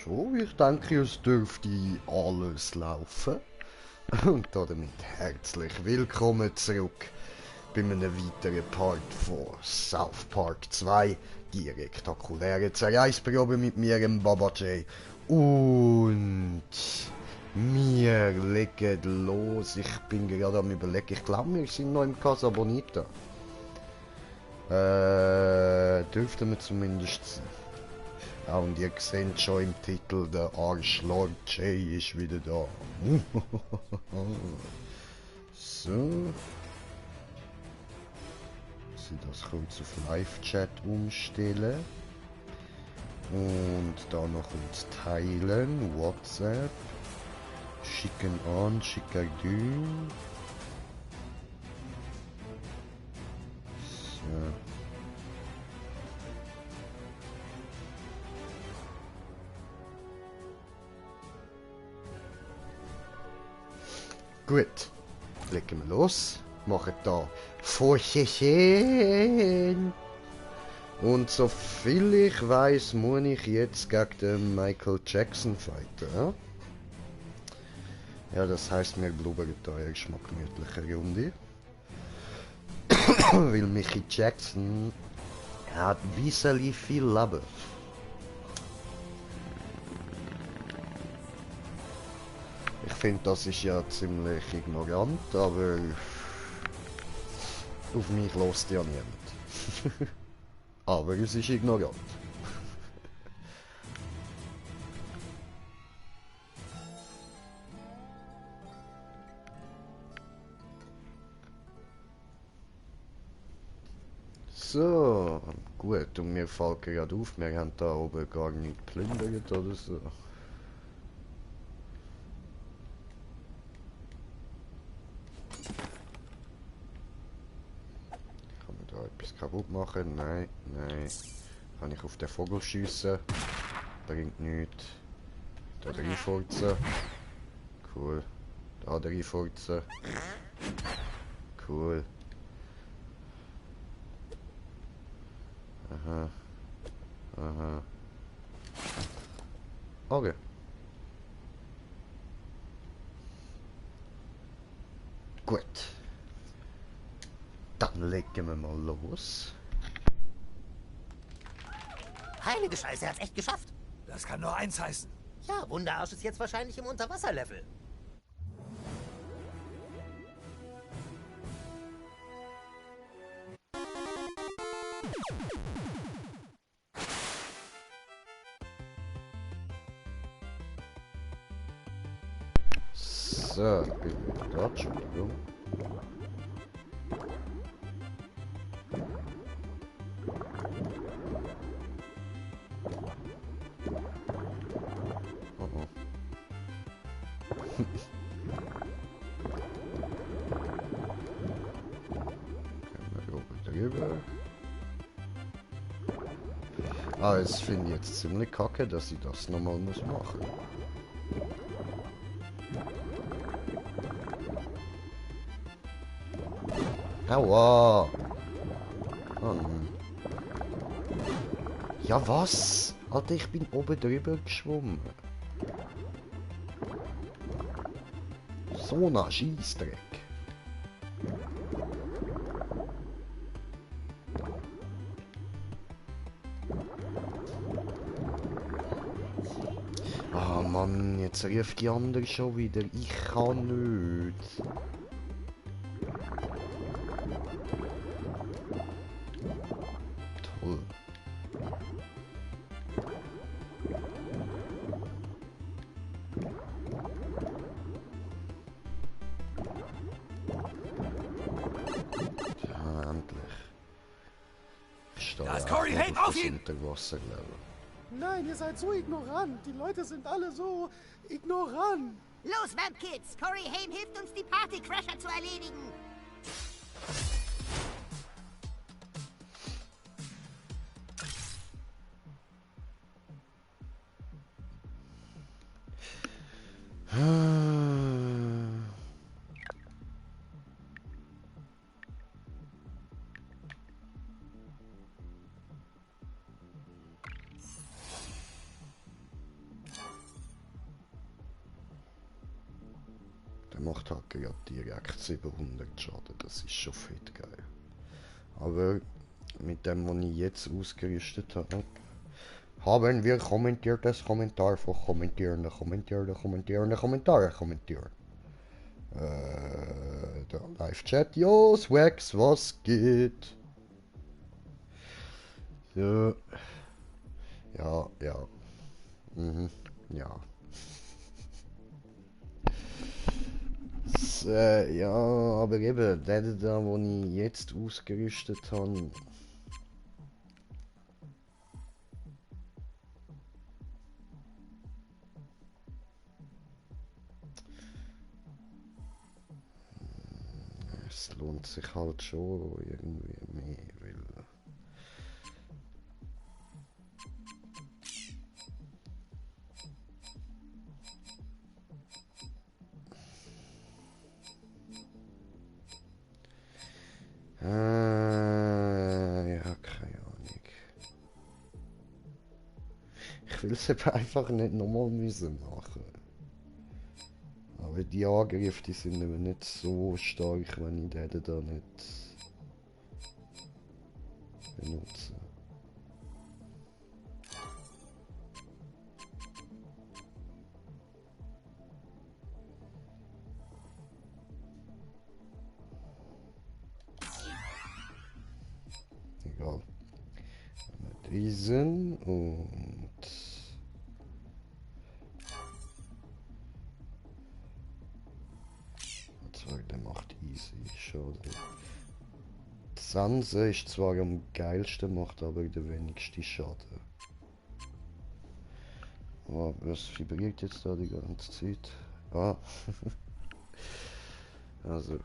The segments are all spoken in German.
schon. Ich denke, es dürfte alles laufen. Und damit herzlich willkommen zurück bei einem weiteren Part von South Park 2. Die rektakuläre Zerreißprobe mit mir, dem Baba J. Und wir legen los. Ich bin gerade am Überlegen. Ich glaube, wir sind noch im Casa Bonita. Dürften wir zumindest sein. Ja, und ihr seht schon im Titel, der Arschlord Jay ist wieder da. So. Sie das kurz auf Live-Chat umstellen. Und da noch uns teilen. WhatsApp. Schicken an, schicken du. So. Gut, legen wir los. Machen da Furchen. Und so viel ich weiß, muss ich jetzt gegen den Michael Jackson fighten. Ja, ja, das heisst, wir blubbern da erstmal gemütliche Runde. Weil Michael Jackson hat ein bisschen viel Leben. Ich finde, das ist ja ziemlich ignorant, aber auf mich lässt ja niemand. Aber es ist ignorant. So, gut, und mir fällt gerade auf, wir haben da oben gar nicht geplündert oder so. Kann man da etwas kaputt machen? Nein, nein. Kann ich auf den Vogel schiessen? Bringt nichts. Da reinfurzen. Cool. Da reinfurzen. Cool. Aha. Aha. Okay. Gut. Dann legen wir mal los. Heilige Scheiße, er hat's echt geschafft. Das kann nur eins heißen. Ja, Wunderarsch ist jetzt wahrscheinlich im Unterwasserlevel. So, bin wieder da, Entschuldigung. Oh oh. Können wir oben drüber. Ah, es finde ich jetzt ziemlich kacke, dass ich das nochmal machen muss. Aua! Mann. Ja was? Alter, ich bin oben drüber geschwommen. So ein Scheissdreck. Ah Mann, jetzt ruft die andere schon wieder. Ich kann nicht. Toll. Ja, endlich. Ich stehe Da ist Corey Haim, auf ihn! Unterwasserlevel. Nein, ihr seid so ignorant. Die Leute sind alle so ignorant. Los, Vamp Kids! Corey Haim hilft uns, die Partycrasher zu erledigen. macht halt gerade direkt 700 Schaden. Das ist schon fett geil. Aber mit dem, was ich jetzt ausgerüstet habe, haben wir kommentiertes Kommentarfach kommentieren. Der Live-Chat. Jo, Swax, was geht? So. Ja, ja. Mhm, ja. Ja, aber eben, der da, wo ich jetzt ausgerüstet habe. Es lohnt sich halt schon irgendwie mehr, weil. Ja, keine Ahnung. Ich will es eben einfach nicht nochmal müssen machen. Aber die Angriffe, die sind eben nicht so stark, wenn ich den da nicht benutze. Egal. Diesen und zwar der macht easy, schade. Die Sanse ist zwar am geilsten, macht aber der wenigste Schaden. Oh, was vibriert jetzt da die ganze Zeit? Ah. Also.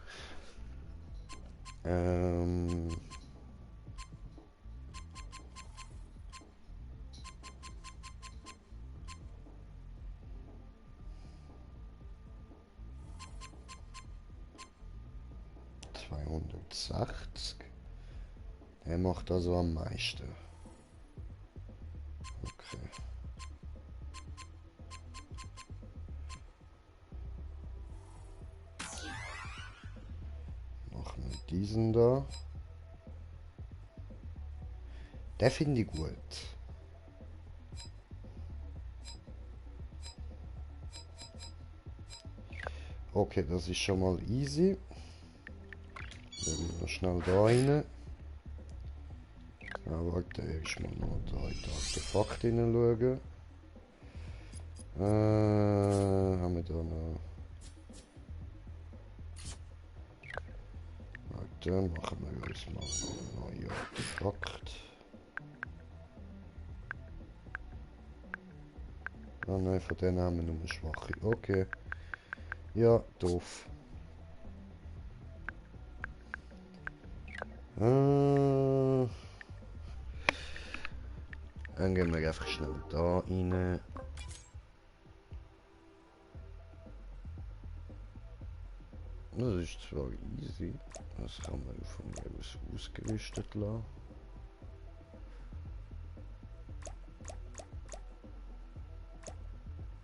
Ähm. ...260. Er macht also am meisten. Okay. Machen wir diesen da. Der finde ich gut. Okay, das ist schon mal easy. Dann noch schnell da rein. Ja, warte, erstmal noch da in das Artefakt hineinschauen. Haben wir da noch... Warte, machen wir uns mal ein neues Artefakt. Ah nein, von denen haben wir nur schwache. Okay. Ja, doof. Dann gehen wir einfach schnell da rein. Das ist zwar easy. Das kann man von mir aus ausgerüstet lassen.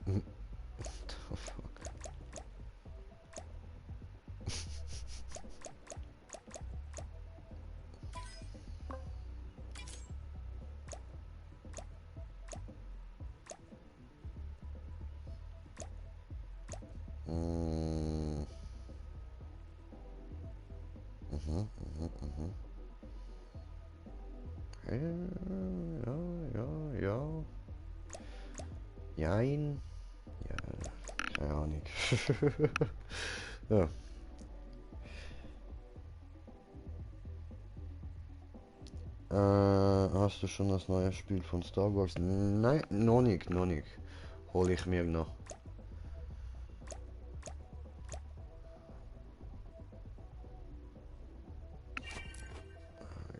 What the fuck? Ja. Jein. Ja, keine Ahnung. Ja. Hast du schon das neue Spiel von Star Wars? Nein, noch nicht. Hol ich mir noch.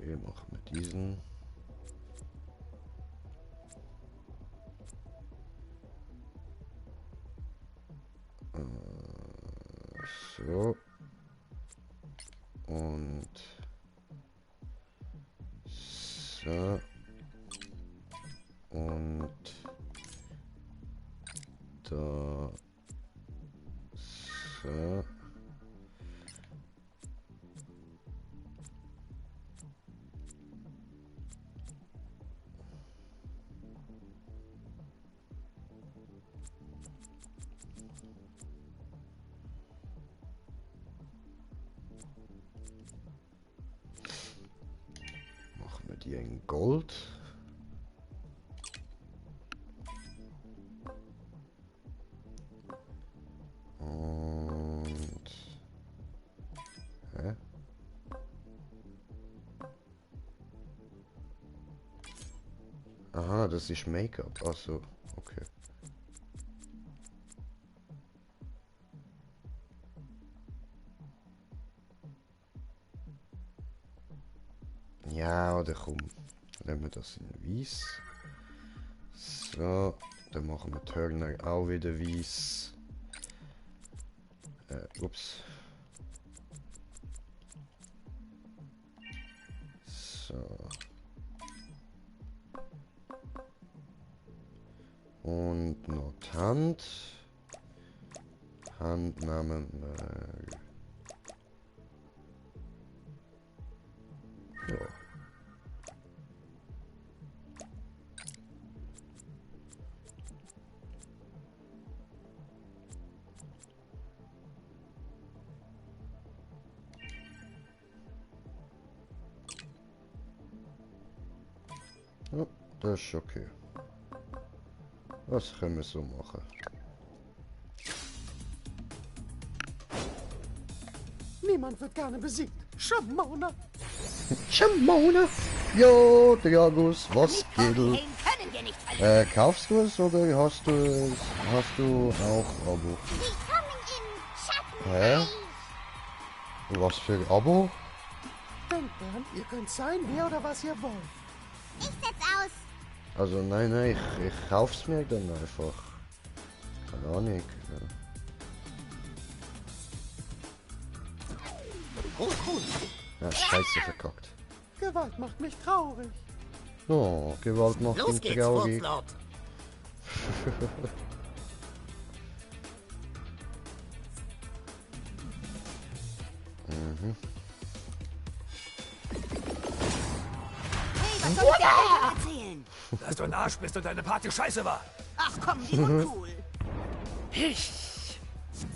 Hier machen wir diesen. So. Und so. Und da. So. ein Gold. Und... Hä? Aha, das ist Make-up. Ach so, okay. Ja, oder komm. Nehmen wir das in weiß. So, dann machen wir Turner auch wieder weiß. Ups. So. Und noch die Hand. Hand nehmen wir. Ja. Ja, das ist okay. Das können wir so machen. Niemand wird gerne besiegt. Shamona! Shamona! Jo, Dragus, was Cory geht? Haim können wir nicht verlieren. Kaufst du es oder hast du es? Hast du auch Abo? Willkommen in Schatten. Hä? Was für Abo? Denkt dran, ihr könnt sein, wer oder was ihr wollt. Ich setz aus. Also nein, ich kauf's mir dann einfach. Keine Ahnung. Ja. Gut, gut. Ja, scheiße verkackt. Gewalt macht mich traurig. Oh, Gewalt macht Los ihn geht's, traurig. Furzlord. Hey, was soll ich dir eigentlich erzählen? Dass du ein Arsch bist und deine Party scheiße war. Ach komm, wie uncool.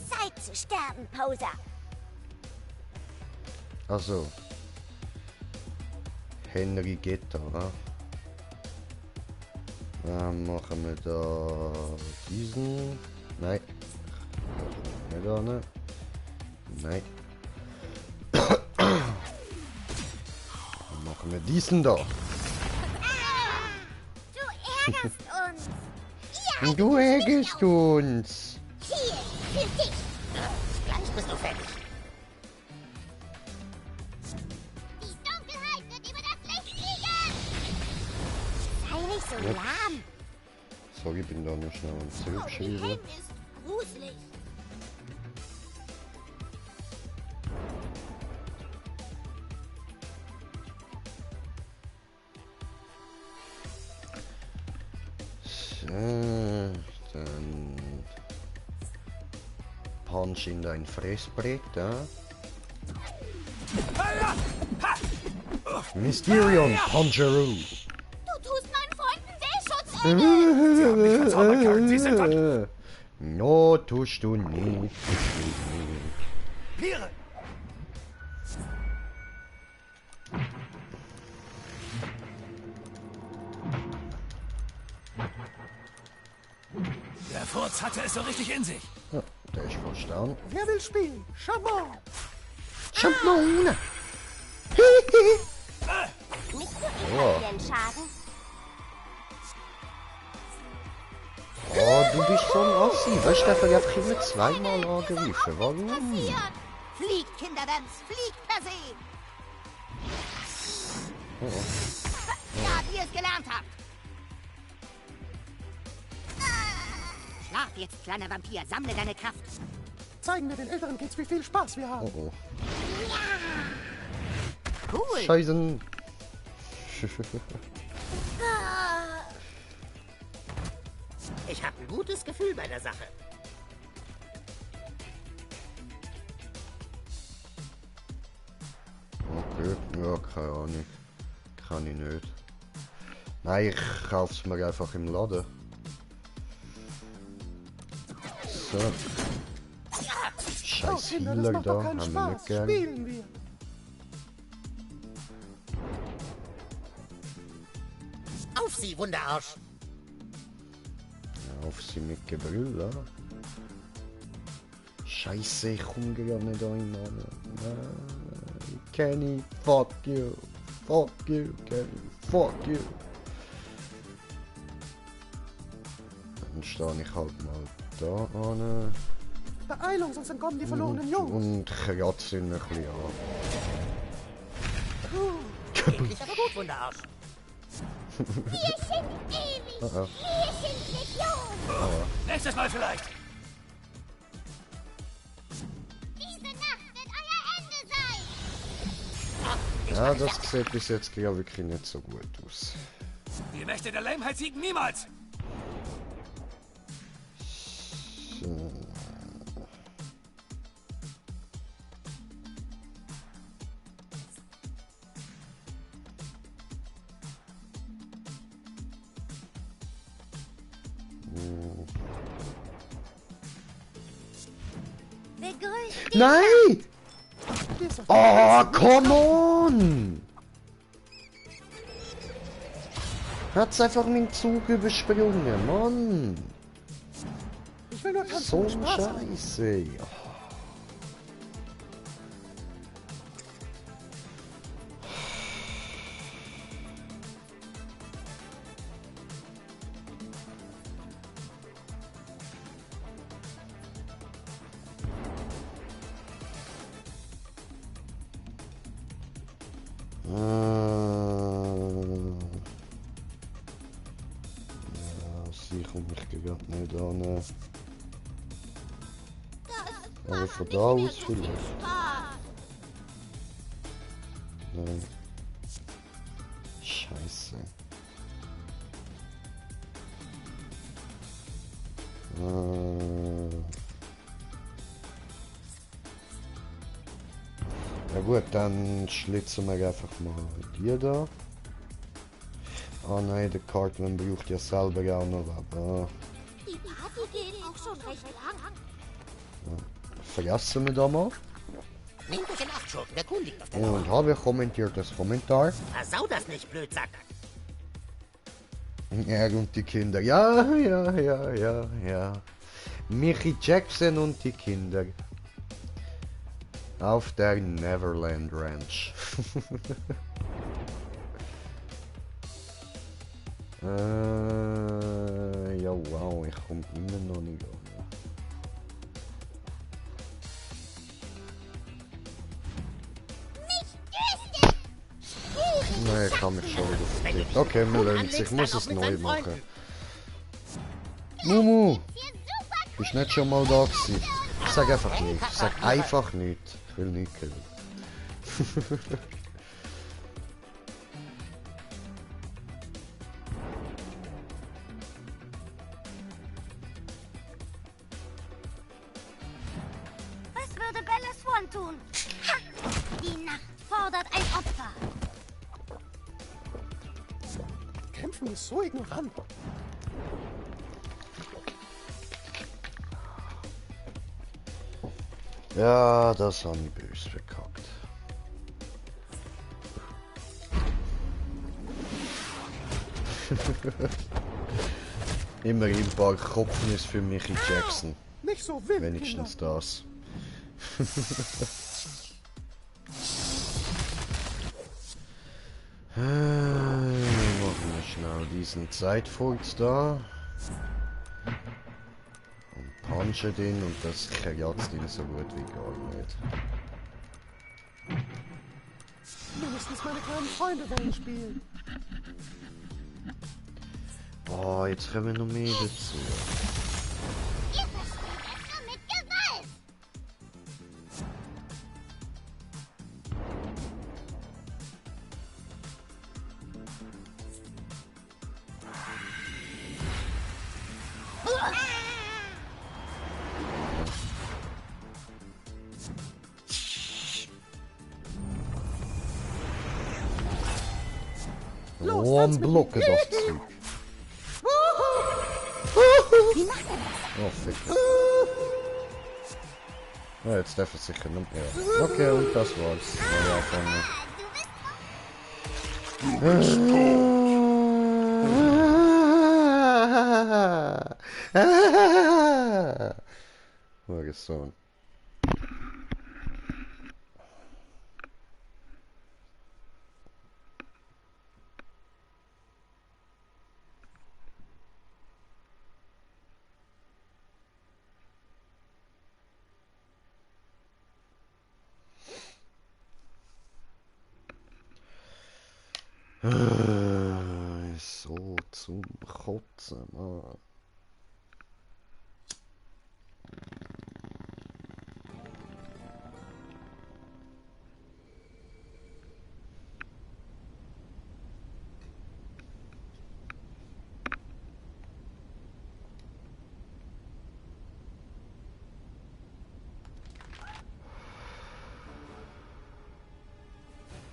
Zeit zu sterben, Poser. Also. Henry Gitter, wa? Dann machen wir da diesen. Nein. Nicht da, ne? Nein. Dann machen wir diesen da. Du ärgerst uns. Und du ärgerst uns. Hier, für dich. Gleich bist du fertig. Die Dunkelheit wird über das Licht fliegen. Sei nicht so lahm. Sorry, ich bin da nur schnell am Cory Zurückschreiben. Haim ist gruselig. So, dann Punch in dein Fressbrett, da. Mysterion Puncheroo. Du tust meinen Freunden Seeschutz Hm. inne. Sie haben mich verzaubert, Karen. Sie sind dann No, tust du nicht. Piere. Der Furz hatte es so richtig in sich. Ja, der ist fast down. Wer will spielen? Shamon! Schampone. Nicht so inhalieren, Schaden. Oh, du bist so ein Assi. Weißt du, der wird einfach immer zweimal angegriffen. Warum? Passiert. Fliegt, Kinderwens, fliegt per se. Ja, wie ihr es gelernt habt. Schlaf jetzt, kleiner Vampir, sammle deine Kraft. Zeigen wir den älteren Kids, wie viel Spaß wir haben. Oh, Cool. Scheißen. Ich habe ein gutes Gefühl bei der Sache. Okay, ja, keine Ahnung. Kann ich nicht. Nein, ich kauf's mir einfach im Laden. So. Oh, Scheiß Kinder, das Healer macht doch da, keinen haben wir nicht Spaß. gern. Spielen wir. sie, Wunderarsch! Auf sie mit Gebrüll, ja. Scheiße, ich komme gar nicht rein, Mann. Kenny, fuck you. Fuck you, Kenny. Fuck you. Dann stehe ich halt mal da an. Beeilung, sonst entkommen die verlorenen Jungs. Und kratze ihn ein bisschen an. Endlich aber gut, Wunderarsch! Wir sind ewig. Wir sind Legion. Nächstes Mal vielleicht. Diese Nacht wird euer Ende sein. Ja, das sieht bis jetzt ja wirklich nicht so gut aus. Die Mächte der Lämheit siegen niemals. So. Begrüßt Nein! Dieser Oh, come on! Hat's einfach meinen Zug übersprungen, Mann! Ich will nur tanzen So und ein Spaß haben. Scheiße! Ja, sie kommt mich gerade nicht an. Aber von da aus vielleicht. Nein. Scheiße. Ja gut, dann schlitzen wir einfach mal die da. Ah nein, der Cartman braucht ja selber auch noch was. Die Party geht auch schon recht lang. Vergessen wir da mal. Nehmt euch in Acht, Schurken, der Kuh liegt auf der Und habe kommentiert das Kommentar. Versau das nicht, Blödsack! Er und die Kinder. Ja. Michi Jackson und die Kinder. Auf der Neverland Ranch. Ja, wow, ich komme immer noch nicht an. Nein, ich kann mich schon wieder vertippt. Okay, wir lernen es. Ich muss es neu machen. Mumu! Bist nicht schon mal da gewesen? Sag einfach nicht. Sag einfach nicht. Ich will nicht hören. Was würde Bella Swan tun? Ha! Die Nacht fordert ein Opfer. Kämpfen ist so ignorant. Ja, das habe ich böse verkackt. Immerhin ein paar Kopfnüsse für Michi Jackson. Nicht so wild, Wenigstens das. Machen wir schnell diesen Zeitfurz da. Und punchen den und das kratzt ihn so gut wie gar nicht. Mindestens meine kleinen Freunde wollen spielen. Boah, jetzt kommen noch mehr dazu. Ihr versteht es nur mit Gewalt. Los, Oh, tanz ein mit Blocken mir. das Zeug. Wie macht er das? Oh, fick. Ja, jetzt darf er sicher nicht mehr. Okay, und das war's. Ja, von mir. Hurensohn. So zum Kotzen, Mann.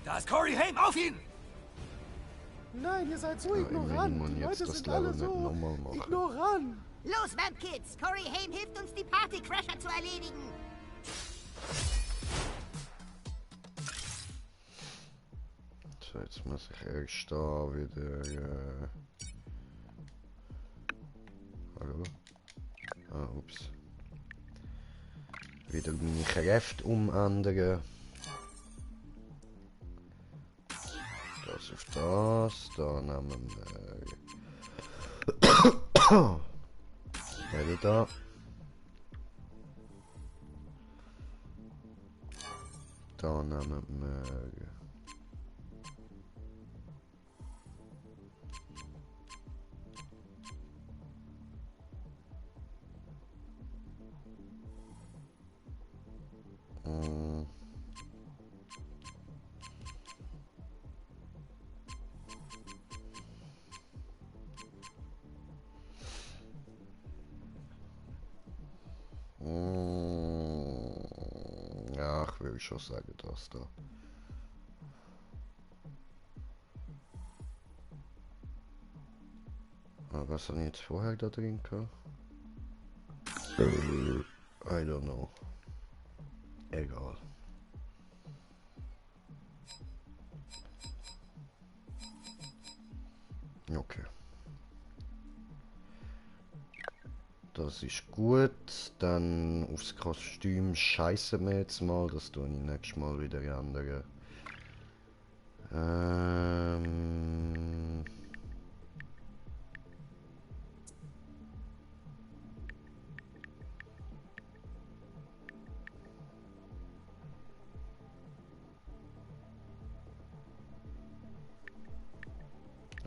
Da ist Corey Haim, auf ihn! Nein, ihr seid so Ja, ignorant. immerhin Die jetzt Leute das sind Level alle nicht so nochmal machen. ignorant. Los, Vamp Kids! Corey Haim hilft uns, die Partycrasher zu erledigen. So, jetzt muss ich erst da wieder... Hallo? Ah, ups. Wieder meine Kräfte umändern. Das auf das, da nehmen wir... Wieder da. Da nehmen wir... Ja, ich will schon sagen, das da. Aber was habe ich jetzt vorher da drin gehabt? I don't know. Egal. Okay. Das ist gut. Dann aufs Kostüm scheißen wir jetzt mal. Das tue ich nächstes Mal wieder ändern.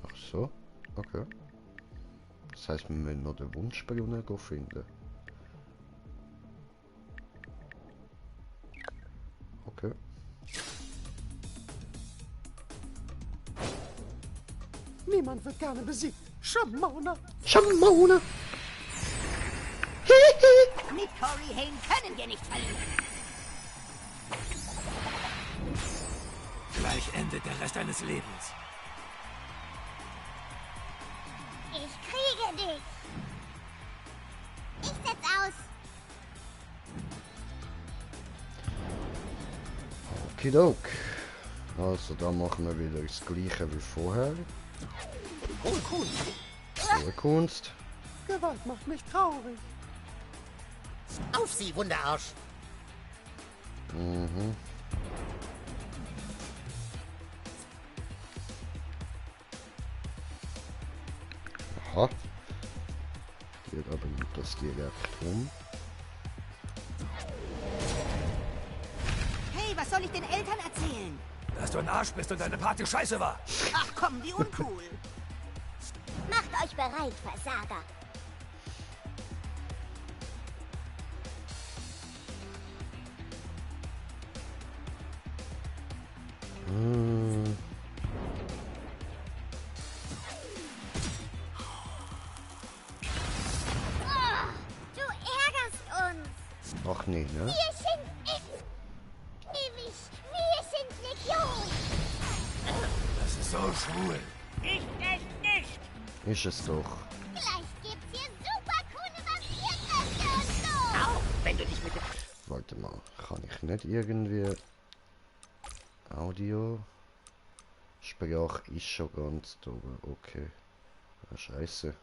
Ach so. Okay. Das heißt, wir müssen noch den Wunschbrunnen finden. Okay. Niemand wird gerne besiegt. Schamona. Schamona! Mit Corey Haim können wir nicht verlieren. Gleich endet der Rest deines Lebens. Ich kriege dich. Ich setz aus. Okidok. Also, da machen wir wieder das gleiche wie vorher. Hohe Kunst. Hohe Kunst. Gewalt macht mich traurig. Auf sie, Wunderarsch. Mhm. Aha. Geht aber nicht das direkt rum. Hey, was soll ich den Eltern erzählen? Dass du ein Arsch bist und deine Party scheiße war. Ach komm, wie uncool. Macht euch bereit, Versager. Hm. Oh, du ärgerst uns. Ach nee, ne? Wir sind ewig. Wir sind Legion. Das ist so schwul. Ich echt nicht. Ist es doch. Gleich gibt's hier super coole Vampirkräfte und so. Auch wenn du dich mit dem... Warte mal, kann ich nicht irgendwie... Audio... Sprache ist schon ganz oben, okay. Ah, scheiße.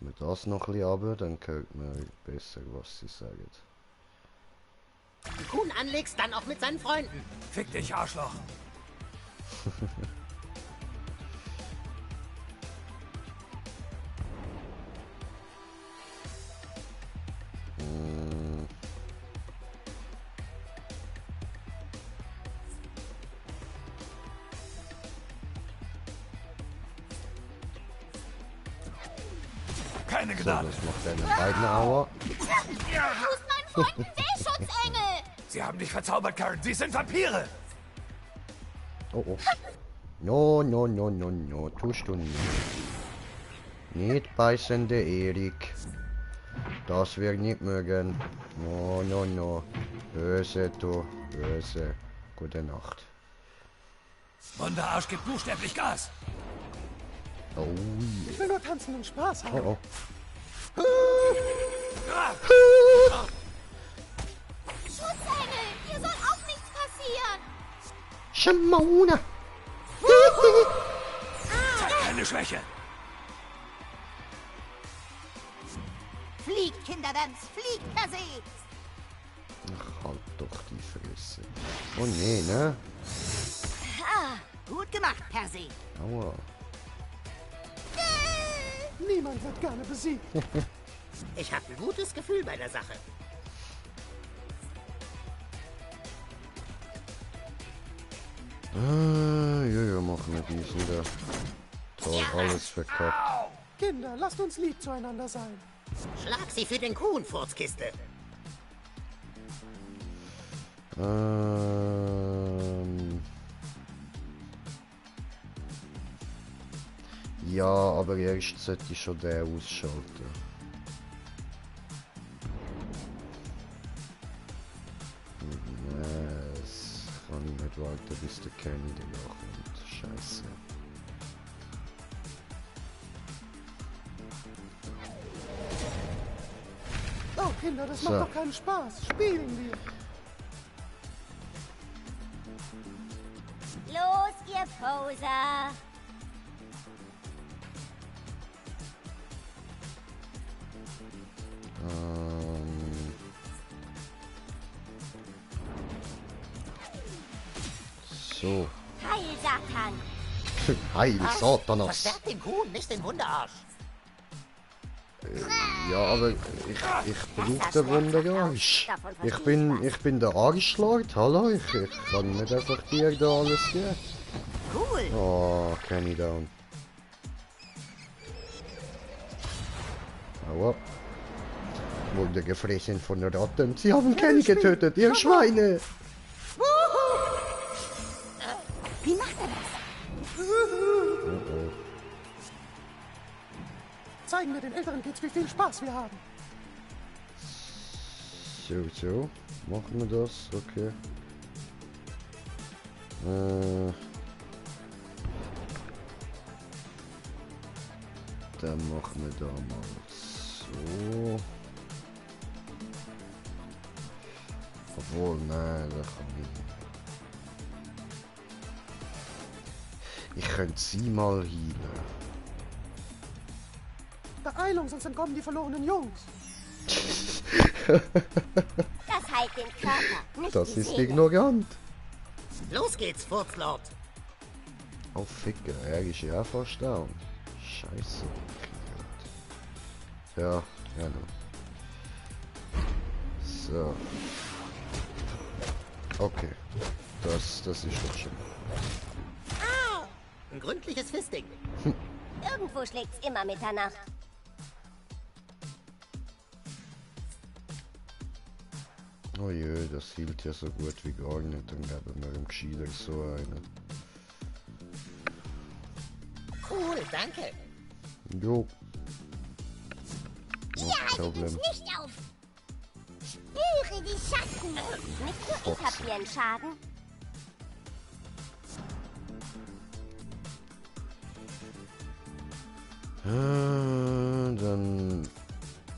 machen wir das noch ein bisschen runter, dann hört man besser, was sie sagen. Die Kuhn anlegst, dann auch mit seinen Freunden. Fick dich, Arschloch. Keine So, Gnade. das macht deine beiden Aua. Du tust meinen Freunden weh, Schutzengel! Sie haben dich verzaubert, Karen. Sie sind Vampire. Oh oh. No, no, no, no, no. Tust du nicht. Nicht beißende Erik. Das wir nicht mögen. No, no, no. Böse, du. Böse. Gute Nacht. Wunderarsch gibt buchstäblich Gas. Oh, Ich will nur tanzen und Spaß haben. oh, oh. Ah, Schutzengel, dir soll auch nichts passieren! Schimona. zeig keine Schwäche. Fliegt, Kinderdanz, fliegt, per se! Ach, halt doch die Fresse. Oh nee, ne? Ah, gut gemacht, per se! Aua. Niemand wird gerne besiegt. Ich habe ein gutes Gefühl bei der Sache. Ja, machen wir dies wieder. Toll, alles verkackt. Kinder, lasst uns lieb zueinander sein. Schlag sie für den Kuhn, Furzkiste. Ja, aber erst sollte ich schon den ausschalten. Das kann ich nicht warten, bis der Kenny danach kommt. Scheiße. Oh, Kinder, das So. macht doch keinen Spaß. Spielen wir. Los, ihr Poser! So. Heil, Satan! Heil Satanas! Verstärkt den Kuhn, nicht den Wunderarsch. Ja, aber ich brauche den Wunderarsch. Ich bin der Arschlord, hallo? Ich kann nicht einfach dir da alles geben. Cool. Oh, Kenny down. Aua. Wurde gefressen von Ratten. Sie haben Kenny getötet, ihr Schweine! Wie macht er das? Zeigen wir den älteren Kids, wie viel Spaß wir haben. So. Machen wir das, okay. Dann machen wir da mal so. Obwohl, nein, da kann ich. Ich könnte sie mal healen. Beeilung, sonst entkommen die verlorenen Jungs. Das heilt den Körper, nicht Das die ist Seele. ignorant. Los geht's, Furzlord. Oh, Ficker, er ist ja fast down. Scheiße. Ja, ja, no. So. Okay. Das ist doch schon. Ein gründliches Fisting. Irgendwo schlägt's immer Mitternacht. Oh je, das hielt ja so gut wie gar nicht. Dann geben wir ihm gescheiter so eine. Cool, danke. Jo. Ihr No haltet problem. uns nicht auf! Spüre die Schatten! Nicht nur ich hab hier einen Schaden. Dann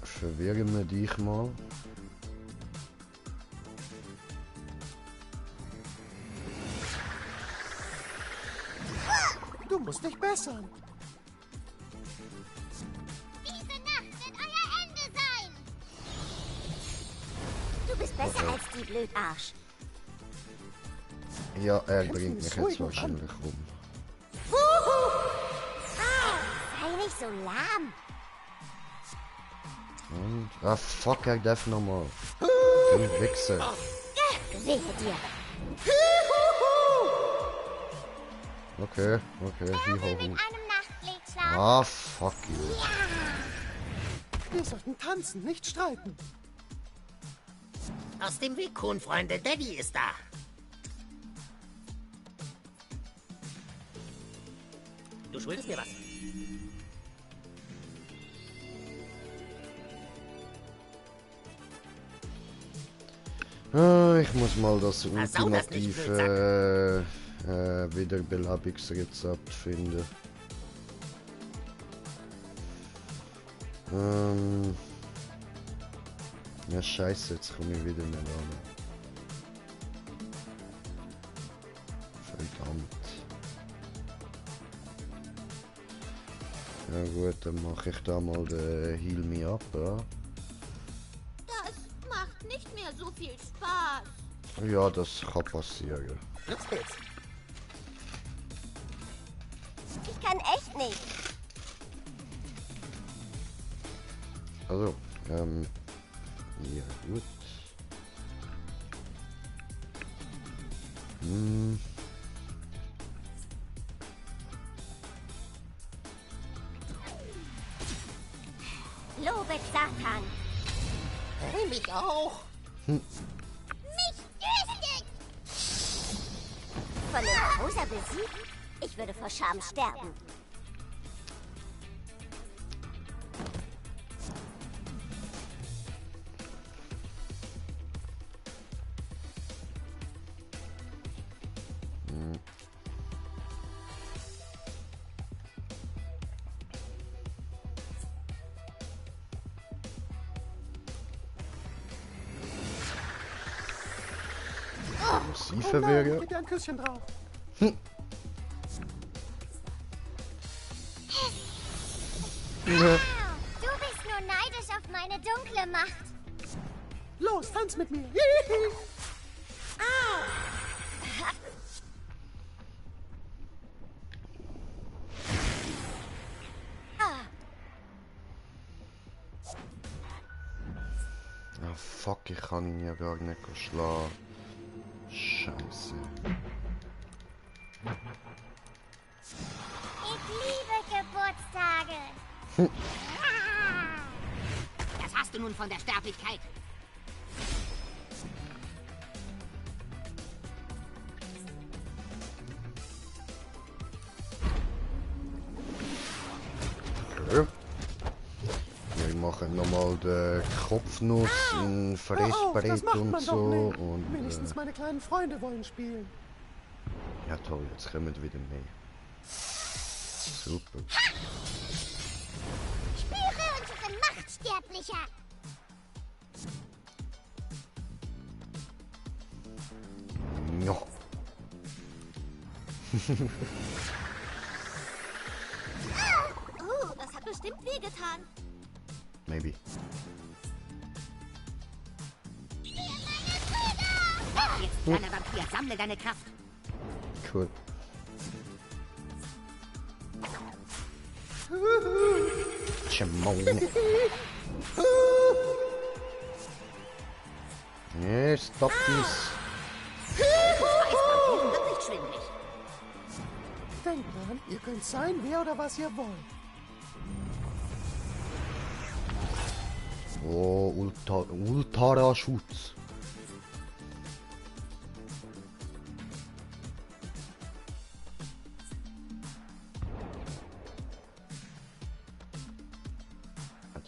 verwirren wir dich mal. Du musst dich bessern. Diese besser als die Blödarsch. Ja, er bringt mich jetzt wahrscheinlich rum. Sei nicht so lahm. Und, ah fuck, er darf nochmal. Du Wichser. Wehe dir. Okay, Er will hier mit hoch. einem Nachtlied schlafen. Ah, fuck you. Wir sollten tanzen, nicht streiten. Aus dem Weg, Kuhn-Freunde. Daddy ist da. Du schuldest mir was. Ah, ich muss mal das Versau das nicht, ultimative Wiederbelebungsrezept finden. Ja, scheiße, jetzt komme ich wieder nicht an. Verdammt. Ja gut, dann mache ich da mal den Heal Me Up, ja. Das macht nicht mehr so viel Spaß. Ja, das kann passieren. Glückspilz. Ich kann echt nicht. Also, ja gut. Lobet Satan. Hey, mich auch. Mich dürstig. Von dem Rosa besiegt? Ich würde vor Scham sterben. Muss sie Oh nein, verwehren? gib dir ein Küsschen drauf. Du bist nur neidisch auf meine dunkle Macht. Los, tanz mit mir. Ah fuck, ich kann ihn ja gar nicht schlagen. Scheiße. Ich liebe Geburtstage. Das hast du nun von der Sterblichkeit. Okay. Wir machen nochmal den Kopfnuss in Das Fressbrett macht und man doch so. nicht. Und Wenigstens meine kleinen Freunde wollen spielen. ja toll, jetzt kommen wieder mehr. Super. Spüre unsere Macht, Sterblicher. Ja. Oh, das hat bestimmt wehgetan. Maybe. Jetzt, kleiner Vampir, sammle deine Kraft. Cool. Chamone. Yeah, stop this. Vampiren wird nicht schwindelig. Denkt dran, ihr könnt sein, wer oder was ihr wollt. Oh, Ultra-Schutz.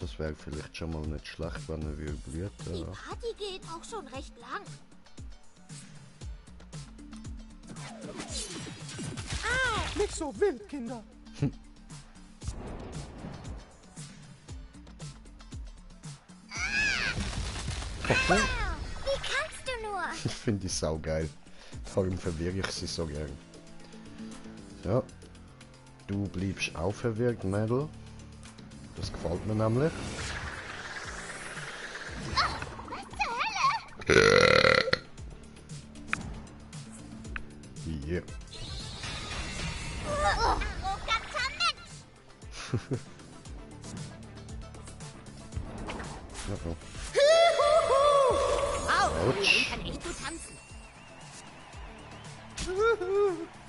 Das wäre vielleicht schon mal nicht schlecht, wenn er wieder blüht. Die Ja. Party geht auch schon recht lang. Nicht so wild, Kinder. Wow, wie kannst du nur? Ich finde die sau geil. Darum verwirre ich sie so gern. Ja. Du bleibst auch verwirrt, Mädel. Das gefällt mir nämlich. Yeah. Arroganter Mensch! Uh-oh. Wow, Autsch. Lilly kann echt gut tanzen.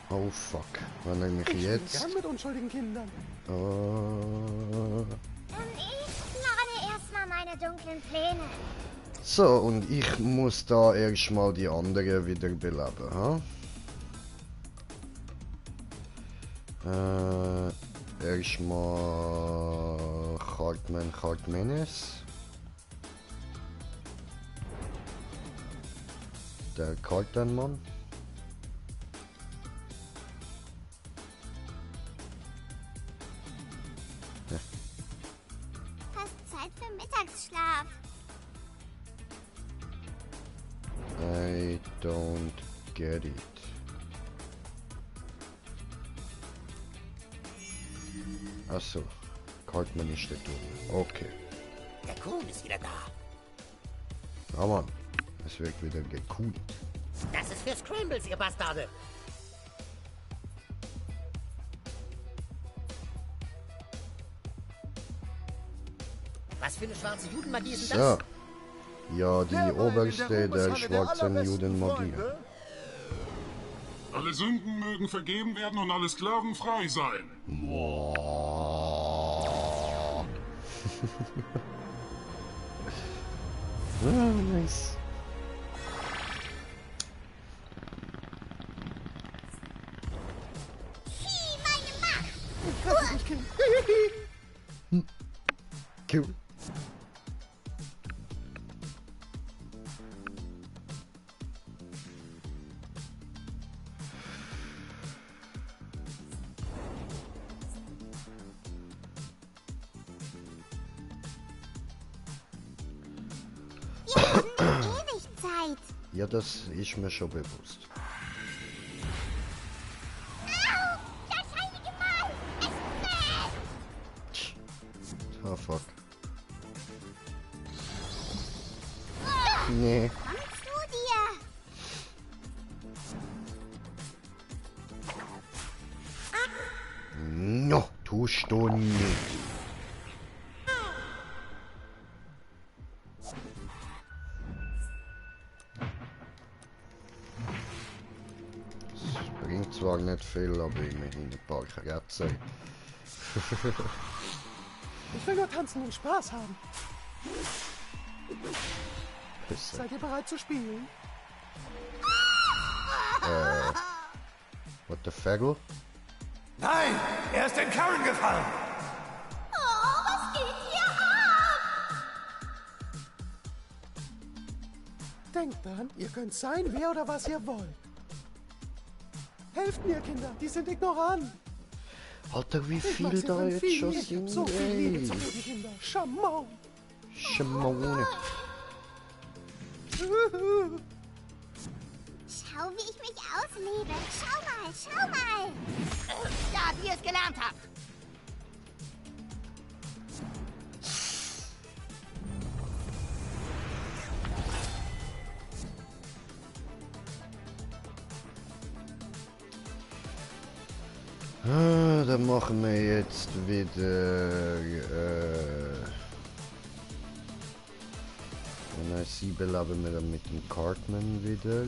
Oh fuck. Wann nehme ich Ich spiele jetzt? gern mit unschuldigen Kindern. Ich plane erstmal meine dunklen Pläne. So, und ich muss da erstmal die anderen wieder beleben, ha? Erstmal Cartmanis. Der Cartmann. Fast Zeit für Mittagsschlaf. I don't get it. Achso, Cartman ist da drüben. Okay. Der Kuhn ist wieder da. Ja Mann, es wird wieder gekuht. Das ist für Scrambles, ihr Bastarde. Was für eine schwarze Judenmagie ist denn das? So. Ja, die oberste der schwarzen Judenmagie. Alle Sünden mögen vergeben werden und alle Sklaven frei sein. Nice. Sieh meine Macht! Ich rette dich, Kind. Cool. Wir haben ewig Zeit. Ja, das ist mir schon bewusst. Au! Das heilige Mal! Es fällt! Oh fuck. Nee. Komm zu dir! No, tust du nicht. Das bringt zwar nicht viel, aber immerhin ein paar Kerzen. Ich will nur tanzen und Spaß haben. Seid ihr bereit zu spielen? What the Fagel? Nein, er ist in Karen gefallen. Oh, was geht hier ab? Denkt dran, ihr könnt sein, wer oder was ihr wollt. Helft mir, Kinder, die sind ignorant. Alter, wie Ich viel mag sie da von jetzt vielen. schon Ich hab sind, so viel Liebe ey. zu den Kindern. Schamau. Schimmerone. Schau, wie ich mich auslebe. Schau mal, schau mal. Ja, wie ihr es gelernt habt. Dann machen wir jetzt wieder und sie beleben wir dann mit dem Cartman wieder.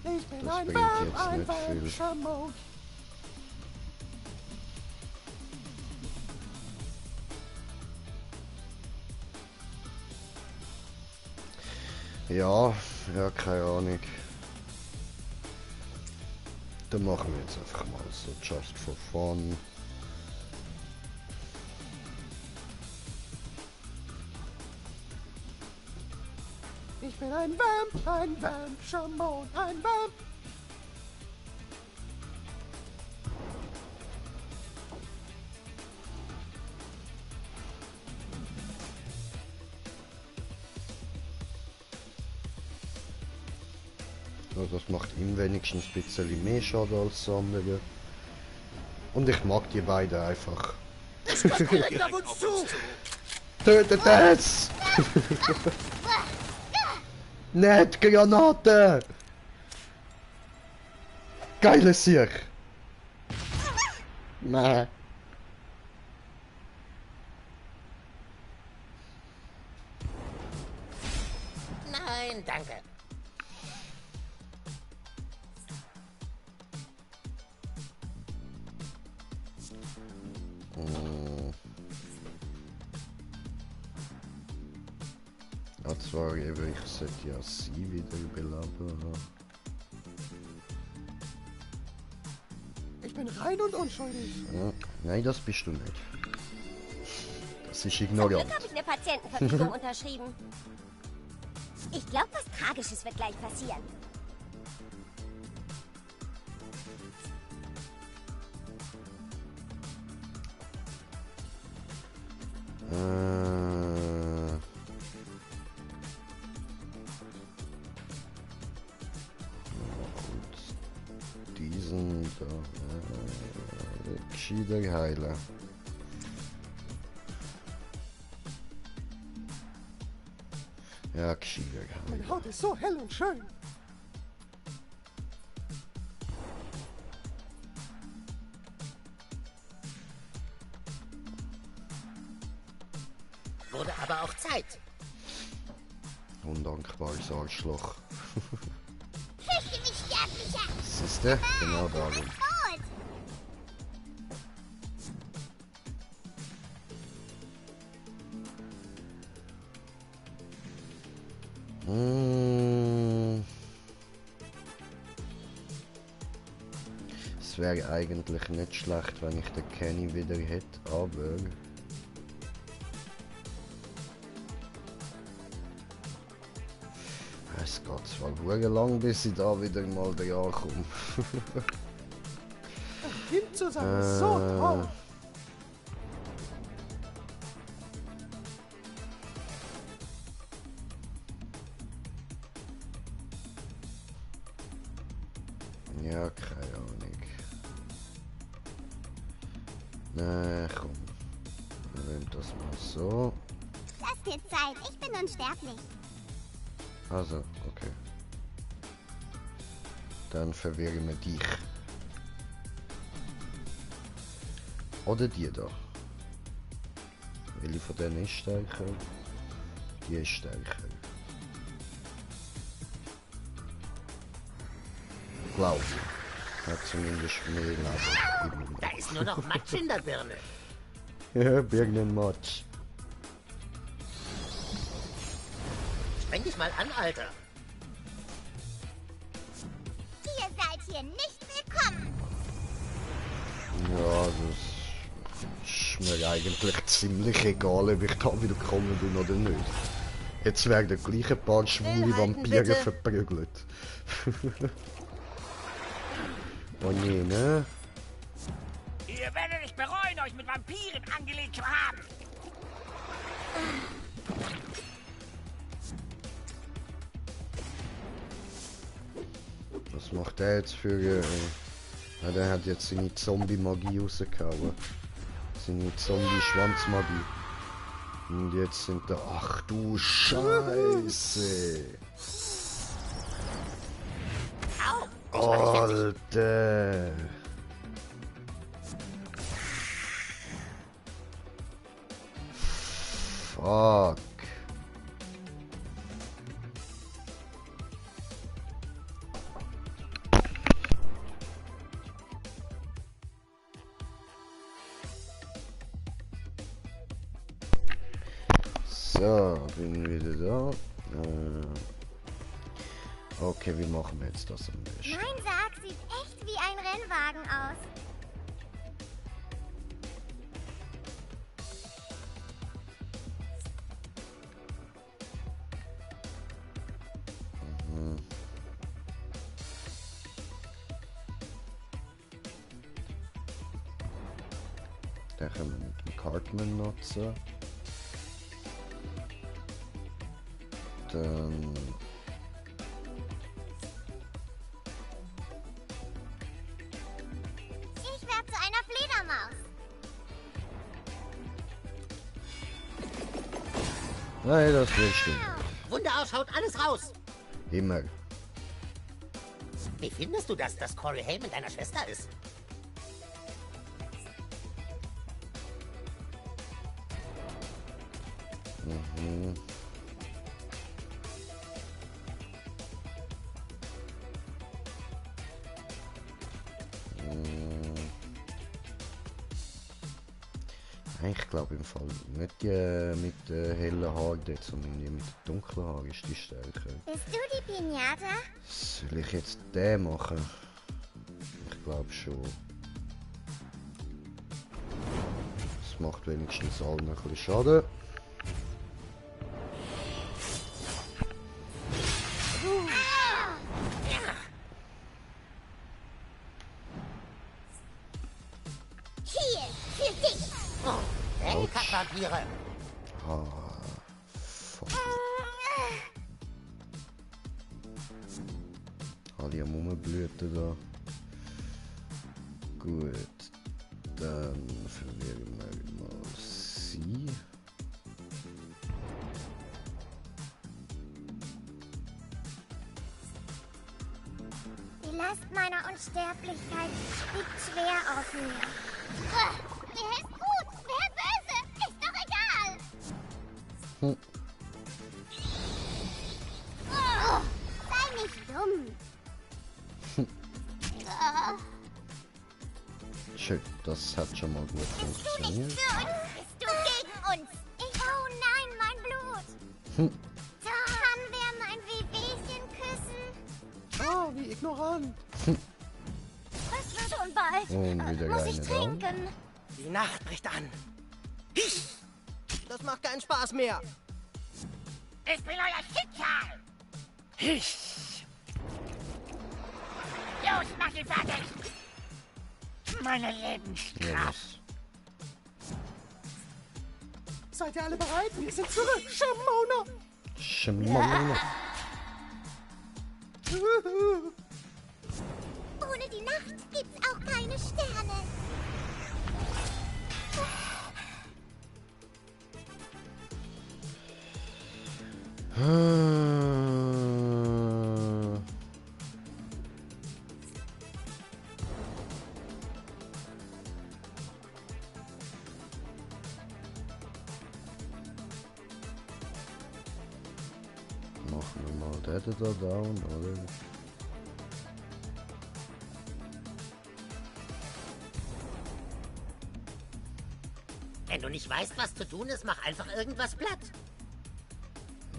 Ich bin Das ein bringt Vamp, jetzt ein nicht Vamp, viel. Schamau. Ja, keine Ahnung. Dann machen wir jetzt einfach mal so just for fun. Ich bin ein Vamp, Schamau, ein Vamp. Also das macht ihm wenigstens ein bisschen mehr Schaden als das andere. Und ich mag die beiden einfach. Direkt auf uns zu! Tötet es! Nicht Granate! Geiles Sieg! Nein. Nein, danke. Ja, zwar eben, ich sollte ja sie wieder beleben. Ich bin rein und unschuldig. Ja, nein, das bist du nicht. Das ist Zum ignorant. Glück habe ich eine Patientenverfügung unterschrieben. Ich glaube, was Tragisches wird gleich passieren. Gut. Diesen da. Gescheiter heilen. Ja, gescheiter heilen. Meine Haut ist so hell und schön. Wurde aber auch Zeit. Undankbares Arschloch. Fürchte mich, Sterblicher! Siehst du? Genau darum. Tot! Es wäre eigentlich nicht schlecht, wenn ich den Kenny wieder hätte, aber... Es geht zwar sehr lang, bis ich da wieder mal dran komme. Ein Kind zu sein ist so toll. Ja, keine Ahnung. Na komm. Nimm das mal so. Lass dir Zeit, ich bin unsterblich. Also, okay. Dann verwehren wir dich. Oder die da. Welche von denen ist stärker? Die ist stärker. Glaube ich. Hat zumindest mehr Leben. Da ist nur noch Matsch in der Birne. Ja, Birnenmatsch. Spreng dich mal an, Alter. Ihr seid hier nicht willkommen. Ja, das ist mir eigentlich ziemlich egal, ob ich da willkommen bin oder nicht. Jetzt werden gleich ein paar schwule Vampire bitte. verprügelt. Oh nee, ne? Ihr werdet nicht bereuen, euch mit Vampiren angelegt zu haben. Was macht der jetzt für... Ja, der hat jetzt seine Zombie-Magie rausgehauen. Seine Zombie-Schwanzmagie. Und jetzt sind da... Ach du Scheiße! Alter! Fuck! So, bin wieder da. Okay, wie machen wir jetzt das am besten? Mein Sarg sieht echt wie ein Rennwagen aus. Den können wir mit dem Cartman nutzen. Dann... Ich werde zu einer Fledermaus. Nein, das willst du nicht. Wunderaus haut alles raus. Immer. Wie findest du das, dass Corey Haim deiner Schwester ist? Mhm. Ich glaube im Fall nicht die mit hellen Haaren, sondern die mit dunklen Haaren ist die stärker. Bist du die Pinata? Soll ich jetzt den machen? Ich glaube schon. Das macht wenigstens allen ein bisschen Schaden. Hier, für dich. Oh, hey, Kackvampire. Ah, fuck. Alle am Rumblüten da. Gut. Dann verwirren wir mal sie. Die Last meiner Unsterblichkeit liegt schwer auf mir. Wer ist gut? Wer böse? Ist doch egal. Hm. Oh, sei nicht dumm. Schön, das hat schon mal gut Bist du nicht funktioniert. für uns? Bist du gegen uns? Oh nein, mein Blut. Hm. Kann wer mein Wehwehchen küssen? Oh, wie ignorant. Es wird schon bald. Und wieder Muss ich eine down. trinken? Die Nacht bricht an. Das macht keinen Spaß mehr. Ich bin euer Schicksal! Los, mach ihn fertig! Meine Ja, Lebenskraft! das Seid ihr alle bereit? Wir sind zurück. Shamona. Schimmermona. Ohne die Nacht gibt's auch keine Sterne. Machen wir mal den da down, oder? Wenn du nicht weißt, was zu tun ist, mach einfach irgendwas platt.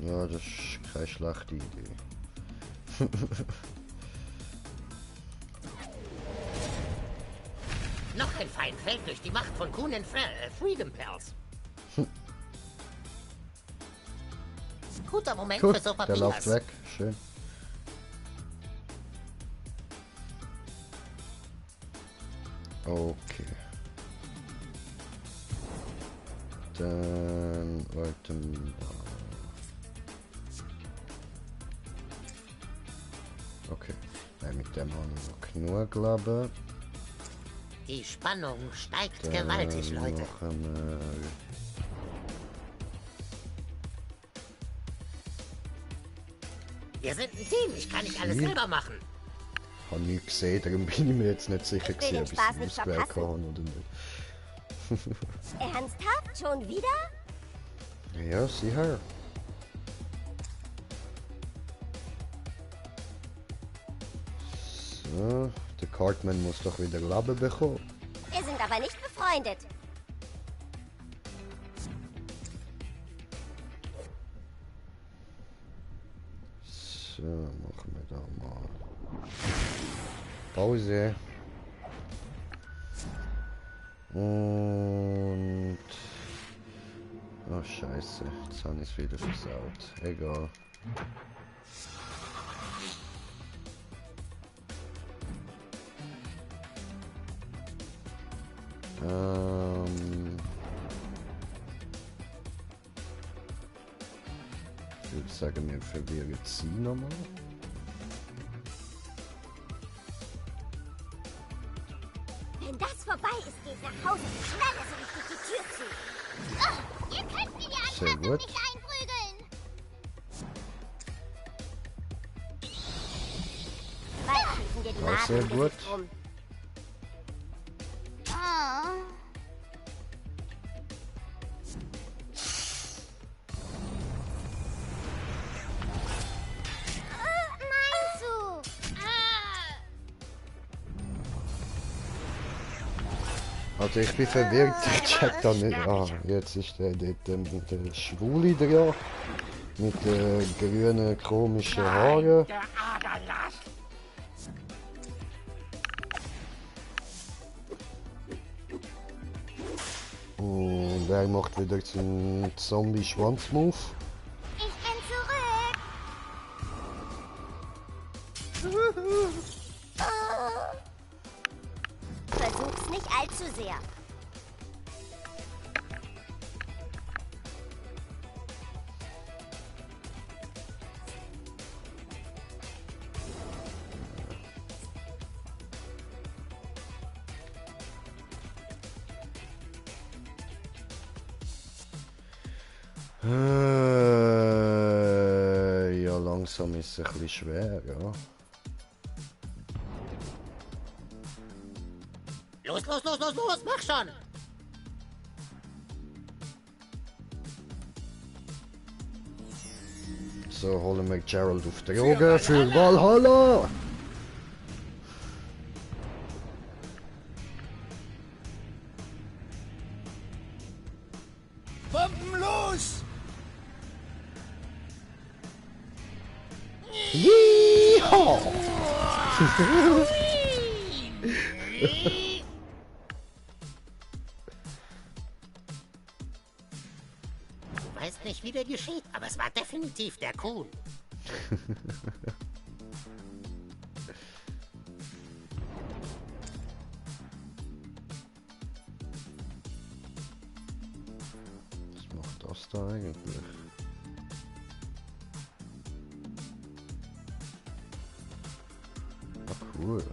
Ja, das ist keine schlechte Idee. Noch ein Feind fällt durch die Macht von Kuhn Freedom Pals. Guter Moment Gut, für so der läuft Papiers. weg. Schön. Okay. Dann warten wir. Okay. Nein, mit dem habe ich noch genug, glaube Die Spannung steigt ich. gewaltig, Leute. Machen wir. Wir sind ein Team, ich kann nicht alles Sie? selber machen. Habe nichts gesehen, darum bin ich mir jetzt nicht sicher, Ich will den ob ich Spaß es nicht ausgewählt verpassen. habe oder nicht. Ernsthaft? Schon wieder? Ja, sicher. So, der Cartman muss doch wieder Leben bekommen. Wir sind aber nicht befreundet. So, machen wir da mal Pause. Und... Oh Scheiße, jetzt habe ich es wieder versaut. Egal. Ich würde sagen, wir verwirren sie nochmal. Wenn das vorbei ist, geh ich nach Hause. Schnell, so richtig die Tür zu. Oh, ihr könnt mir die Sehr Anpassung gut. nicht einprügeln. Auch sehr gut. rum. Mein Zug. Also ich bin verwirrt, ich check da nicht. Ah, jetzt ist der Schwule dran. Mit grünen komischen Haaren. Der Aderlass. Und er macht wieder seinen Zombie-Schwanz-Move. Ich bin zurück. Versuch's nicht allzu sehr. Ja, langsam ist es ein bisschen schwer, ja. Los, los, los, los, los, mach schon! So holen wir Gerald auf Drogen für Valhalla! Bomben los! Yeehaw! Du weißt nicht, wie der geschieht, aber es war definitiv der Kuhn. Was macht das da eigentlich? Ah, cool.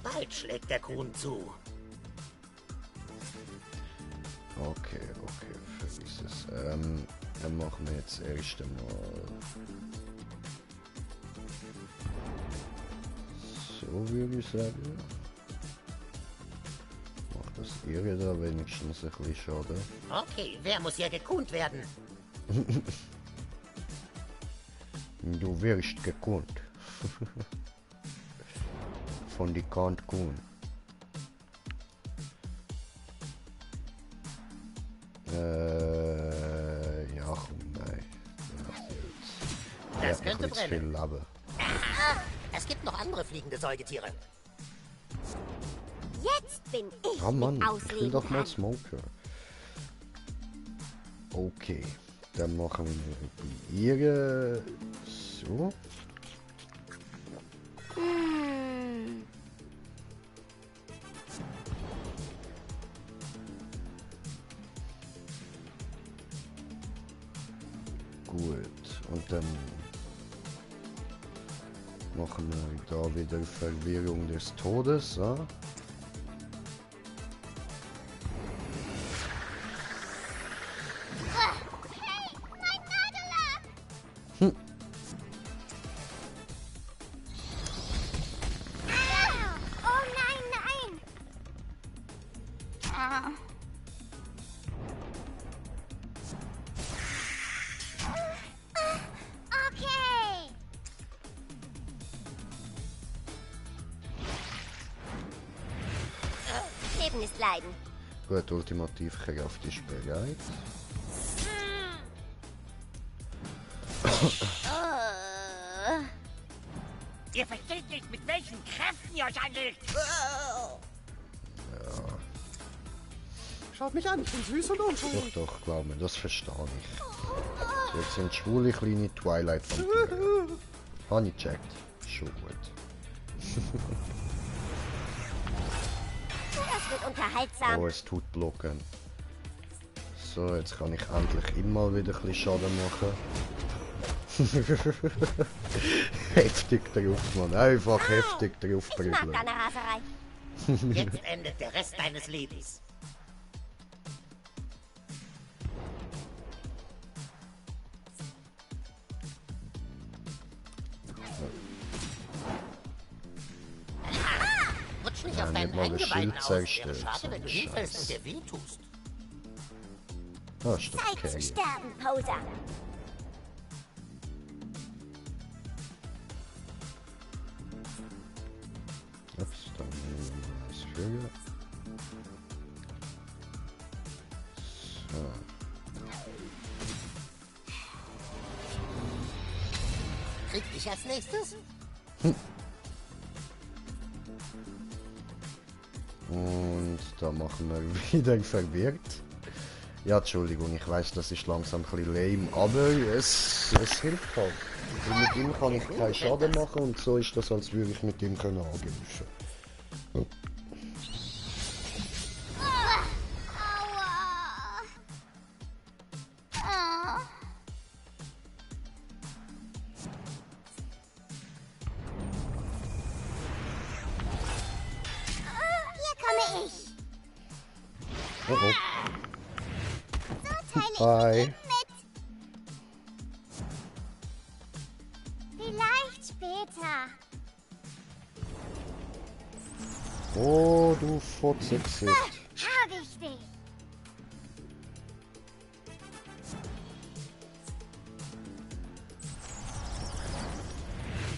Bald schlägt der Kuhn zu. Okay, vergiss es. Dann machen wir jetzt erst einmal so, würde ich sagen. Macht das ihr da wenigstens ein bisschen schade. Okay, wer muss hier gekuhnt werden? Du wirst gekonnt. Von die Kant Kuhn. Ja, komm, nein. Das könnte brennen. Viel Labe. Es gibt noch andere fliegende Säugetiere. Jetzt bin ich Ah Mann, mit ich will auslegen doch mal kann. Smoker. Okay, dann machen wir bei ihr so. Gut, und dann machen wir da wieder Verwirrung des Todes. Ja? Hey, mein Nagellack! Oh nein, nein! Okay. Leben ist Leiden. Gut, Ultimativkraft ist bereit. Ihr versteht nicht, mit welchen Kräften ihr euch anlegt. Schaut mich an, ich bin süß und unschuldig. Doch, glaub mir, das verstehe ich. Jetzt sind schwule kleine Twilight-Vampire. Habe ich gecheckt. Schon gut. Das wird unterhaltsam. Oh, es tut blocken. So, jetzt kann ich endlich immer wieder ein bisschen Schaden machen. Heftig drauf, Mann. Einfach heftig drauf Ich mag prügeln. deine Raserei. Jetzt endet der Rest deines Lebens. deinen mal das Eingeweiden Schild aus. Wäre zerstört. schade, So wenn du ein hinfällst und Scheiß. dir wehtust. Ah, ist doch Zeit zu okay. sterben, Poser. Ups, dann nehmen wir das Vögel. So. Krieg ich als nächstes? Und da machen wir wieder verwirrt. Ja, Entschuldigung, ich weiß, das ist langsam ein bisschen lame, aber es hilft halt. Weil mit ihm kann ich keinen Schaden machen und so ist das, als würde ich mit ihm können angreifen. Aua. Oh. Hier komme ich. Oh oh. So teile ich Bye. mit. Vielleicht später. Oh, du Fotzegesicht. Hab ich dich.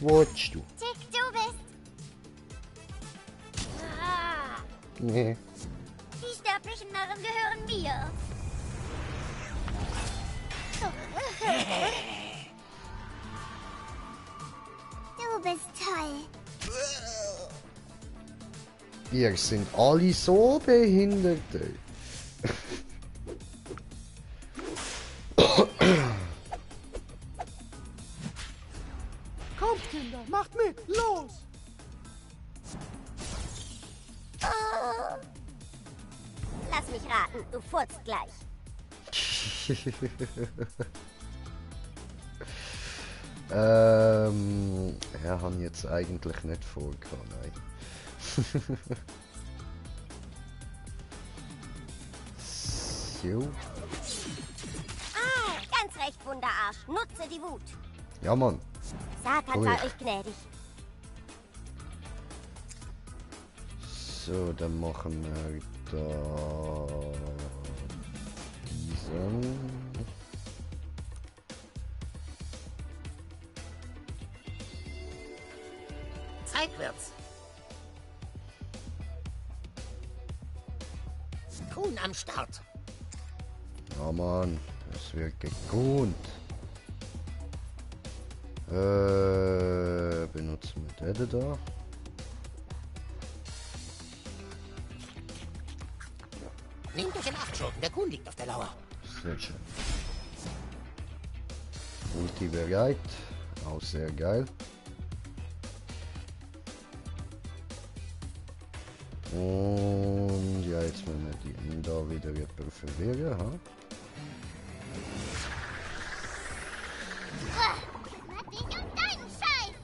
Wutsch du. Tick, du bist. Ah, Nee. die sterblichen Narren gehören mir. Du bist toll. Ihr sind alle so Behinderte. Kommt, Kinder, macht mit, los! Lass mich raten, du furzt gleich. Er hat jetzt eigentlich nicht vorgekommen, nein. So. Ah, ganz recht, Wunderarsch. Nutze die Wut. Ja, Mann. Satan Ui. sei euch gnädig. So, dann machen wir da diesen. Zeit wird's. Kuhn am Start. Ja, Mann. Es wird gekonnt. Benutzen wir den da. Nehmt euch in Acht, Schurken. Der Kuhn liegt auf der Lauer. Sehr schön. Ulti bereit. Auch sehr geil. Und ja, jetzt müssen wir die da wieder jemanden verwirren. Ha? Kümmert dich um deinen Scheiß.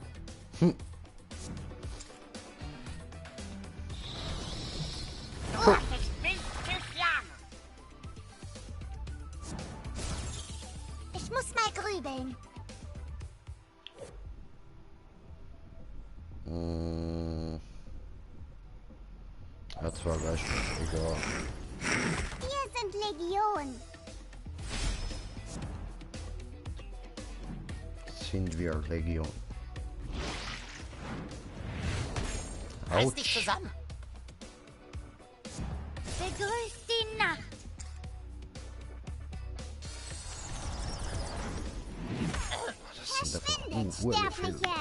Du hast es wild geschlagen. Ich muss mal grübeln. Ja, zwar gleich egal. Wir sind Legion. Sind wir Legion. Reiß dich Autsch. zusammen. Begrüßt die Nacht. Das sind einfach Verschwindet, viele. Sterbliche.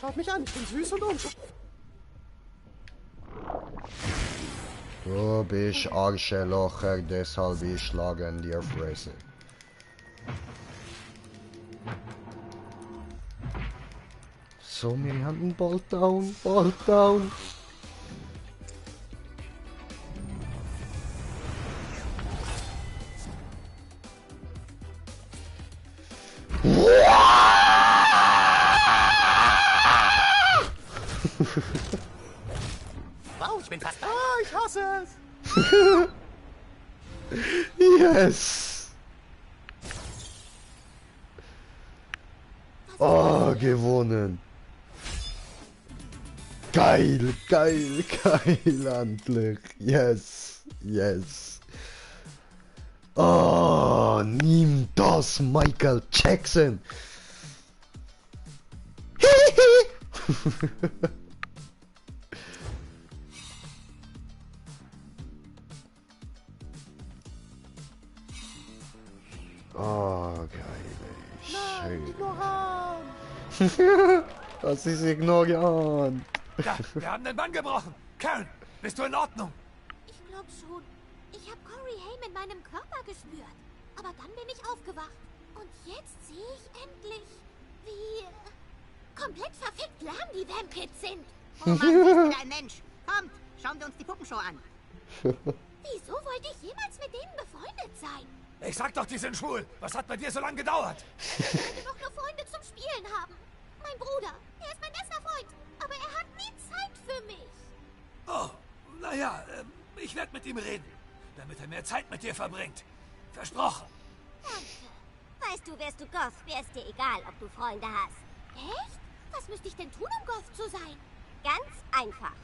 Schaut mich an, ich bin süß und unschuldig. Du bist Arschlocher, deshalb ich schlage in dir Fresse. So, wir haben einen Ball down, Ball down. Wow, ich bin fast da. Ah, ich hasse es! Yes! Oh, gewonnen. Geil, geil, geil, endlich. Yes, yes. Oh, nimm das, Michael Jackson. Oh, geil, Nein, schön. ignorant! Das ist ignorant. Ja, wir haben den Bann gebrochen. Karen, bist du in Ordnung? Ich glaub schon. Ich habe Corey Haim in meinem Körper gespürt. Aber dann bin ich aufgewacht. Und jetzt sehe ich endlich, wie komplett verfickt lahm die Vampkids sind. Oh Mann, bist du wieder ein Mensch. Kommt, schauen wir uns die Puppenshow an. Wieso wollte ich jemals mit denen befreundet sein? Ich sag doch, die sind schwul. Was hat bei dir so lange gedauert? Ich will doch nur Freunde zum Spielen haben. Mein Bruder, er ist mein bester Freund. Aber er hat nie Zeit für mich. Oh, naja, ich werde mit ihm reden, damit er mehr Zeit mit dir verbringt. Versprochen. Danke. Weißt du, wärst du Goth, wär's dir egal, ob du Freunde hast. Echt? Was müsste ich denn tun, um Goth zu sein? Ganz einfach.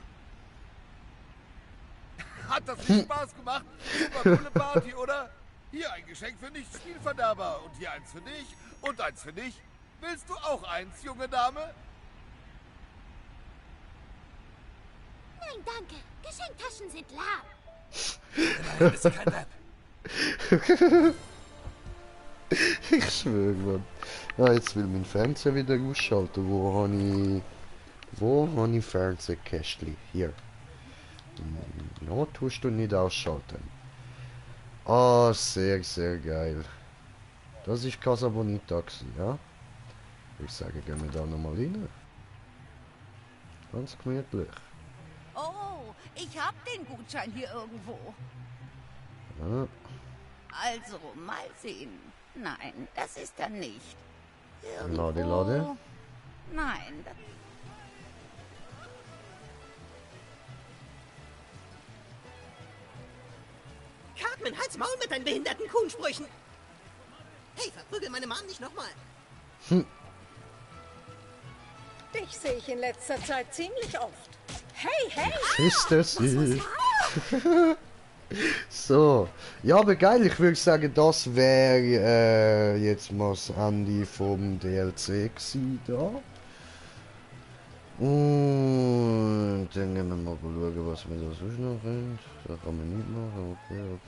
Hat das nicht Spaß gemacht? Super coole Party, oder? Hier ein Geschenk für Nicht-Spielverderber und hier eins für dich und eins für dich. Willst du auch eins, junge Dame? Nein, danke. Geschenktaschen sind lahm. Immerhin ist sie kein Rap. Ich schwöre, Mann. Ja, jetzt will mein Fernseher wieder ausschalten. Wo habe ich Fernsehkästchen? Hier. No, tust du nicht ausschalten. Ah, sehr, sehr geil. Das ist Casa Bonita gewesen, ja? Ich sage, gehen wir da nochmal rein. Ganz gemütlich. Oh, ich hab den Gutschein hier irgendwo. Ja. Also, mal sehen. Nein, das ist er nicht. Lade, lade. Nein, das... Cartman, halt's Maul mit deinen behinderten Kuhnsprüchen. Hey, verprügel meine Mom nicht nochmal. Dich sehe ich in letzter Zeit ziemlich oft. Hey, hey! Ist das sie? So. Ja, aber geil, ich würde sagen, das wäre jetzt mal das Ende vom DLC gewesen, da. Und dann gehen wir mal schauen, was wir da sonst noch haben. Da kann man nicht machen. Okay.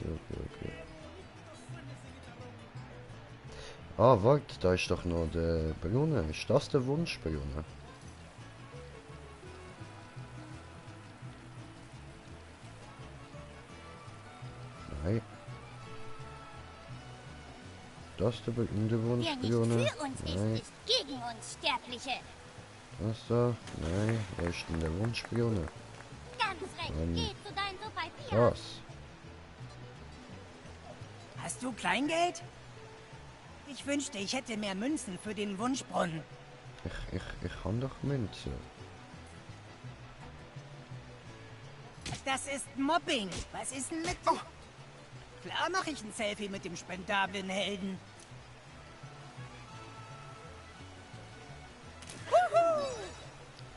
Ah, warte, da ist doch noch der Brunnen. Ist das der Wunschbrunnen? Nein. Das ist der Wunschbrunnen? Wer nicht für uns Nein. ist gegen uns Sterbliche. Das da? Nein, wo ist denn der Wunschbrunnen? Ganz recht. Geh zu deinen Super Das. Hast du Kleingeld? Ich wünschte, ich hätte mehr Münzen für den Wunschbrunnen. Ich kann doch Münze. Das ist Mobbing. Was ist denn mit... Oh. Klar mache ich ein Selfie mit dem spendablen Helden.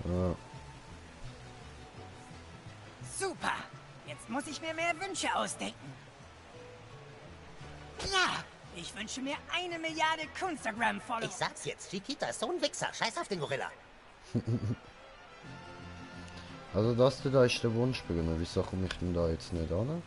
Ja. Super. Jetzt muss ich mir mehr Wünsche ausdenken. Ja, ich wünsche mir 1 Milliarde Kunstagram-Follower. Ich sag's jetzt, Chiquita ist so ein Wichser. Scheiß auf den Gorilla. Also das da ist der Wunschbrunnen. Wieso komme ich denn da jetzt nicht an?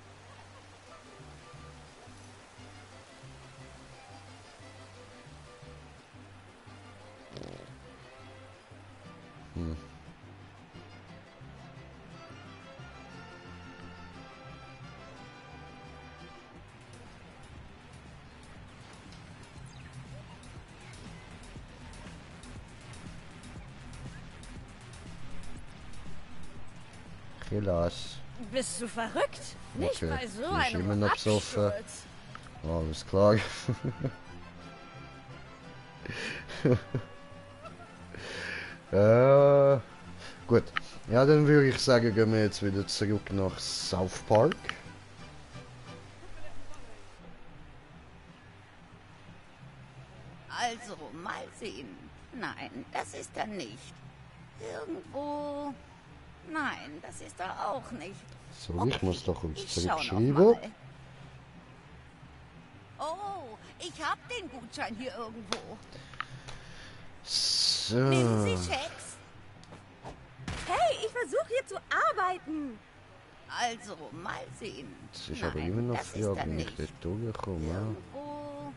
Helaas. Bist du verrückt? Nicht Okay, bei so die ist einem immer noch besoffen. Absturz. Alles klar. Gut. Ja, dann würde ich sagen, gehen wir jetzt wieder zurück nach South Park. Also, mal mal sehen. Nein, das ist er nicht. Irgendwo... Nein, das ist er auch nicht. So, Okay, ich muss doch uns ich schau noch zurückschreiben. mal. Oh, ich hab den Gutschein hier irgendwo. So. Nehmen Sie Checks. Hey, ich versuche hier zu arbeiten. Also, mal sehen. Das ist Nein, aber immer noch das ist Frage, er wenn ich nicht. dort durchkomme. Ja. Irgendwo...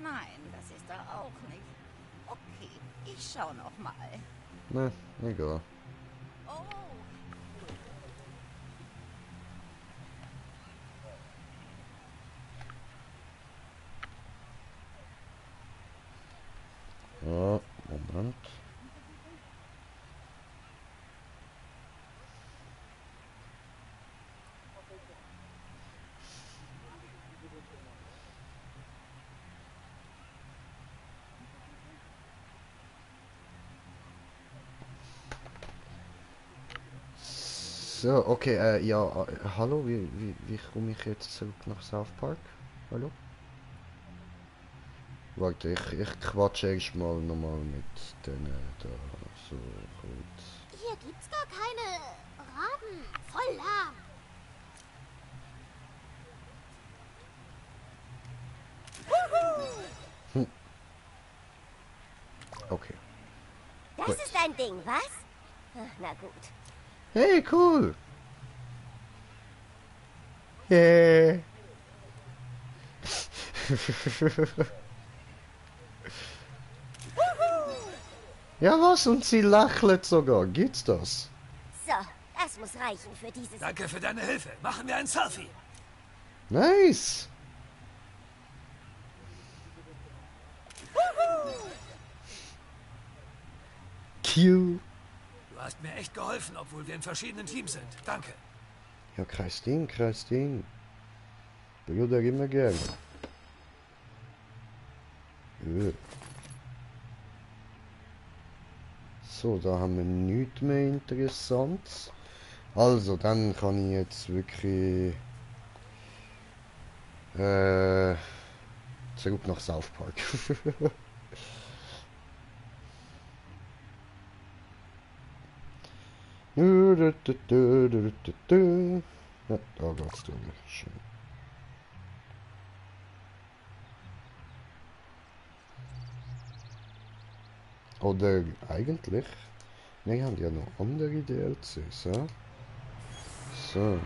Nein, das ist er auch nicht. Okay, ich schau noch mal. Ne, egal. Oh, Ja, Moment. So, okay, ja, hallo, wie komme ich jetzt zurück nach South Park? Hallo? Warte, ich quatsche erstmal nochmal mit denen da, so gut. Hier gibt's gar keine Raben. Voll lahm. Okay. Das Gut. ist dein Ding, was? Na gut. Hey, cool! Yeah! Ja, was? Und sie lächelt sogar. Gibt's das? So, das muss reichen für dieses... Danke für deine Hilfe. Machen wir ein Selfie. Nice! Cute! Du hast mir echt geholfen, obwohl wir in verschiedenen Teams sind. Danke. Ja, kein Ding, kein Ding. Bruder, immer gern. So, da haben wir nichts mehr Interessantes. Also, dann kann ich jetzt wirklich zurück nach South Park. Ja, da geht's durch. Schön. Oder eigentlich, wir haben ja noch andere DLCs, ja? So.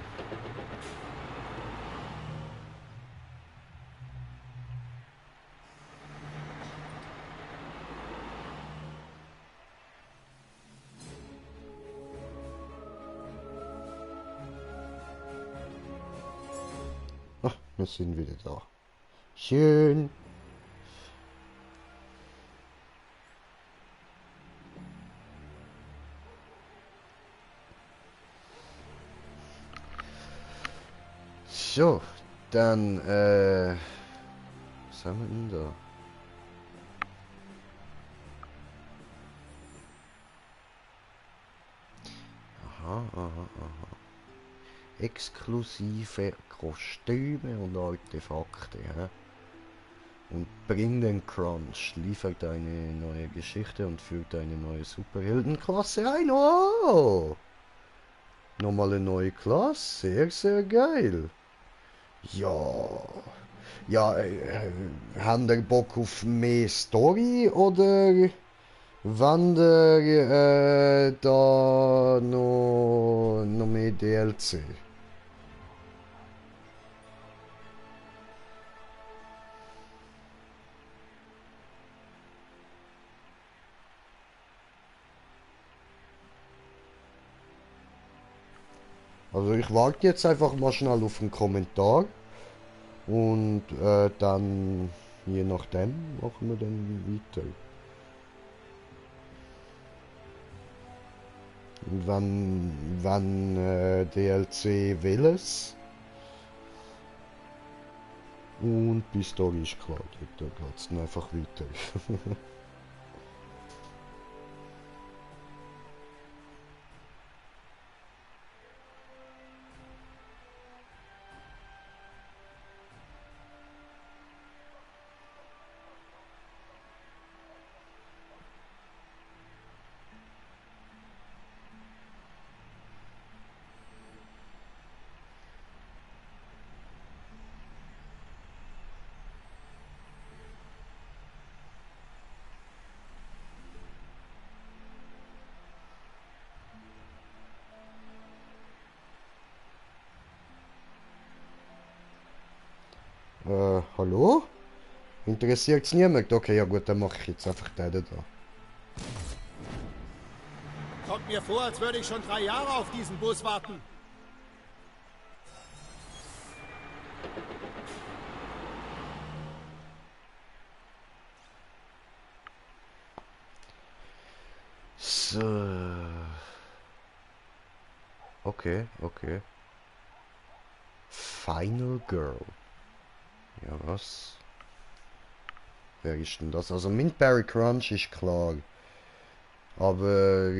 Ach, wir sind wieder da. Schön. So, dann, was haben wir denn da? Aha, aha, aha. Exklusive Kostüme und Artefakte, hä? Und bring den Crunch, liefert eine neue Geschichte und führt eine neue Superheldenklasse ein. Oh! Nochmal eine neue Klasse, sehr, sehr geil. Ja. Ja, haben der Bock auf mehr Story oder wann der da noch mehr DLC? Also ich warte jetzt einfach mal schnell auf einen Kommentar und dann je nachdem machen wir dann weiter. Und wann DLC will es? Und die Story ist klar, da geht's dann einfach weiter. Hallo? Interessiert's niemand? Okay, ja gut, dann mache ich jetzt einfach den da. Kommt mir vor, als würde ich schon 3 Jahre auf diesen Bus warten. So. Okay, okay. Final Girl. Ja, was? Wer ist denn das? Also Mintberry Crunch ist klar. Aber,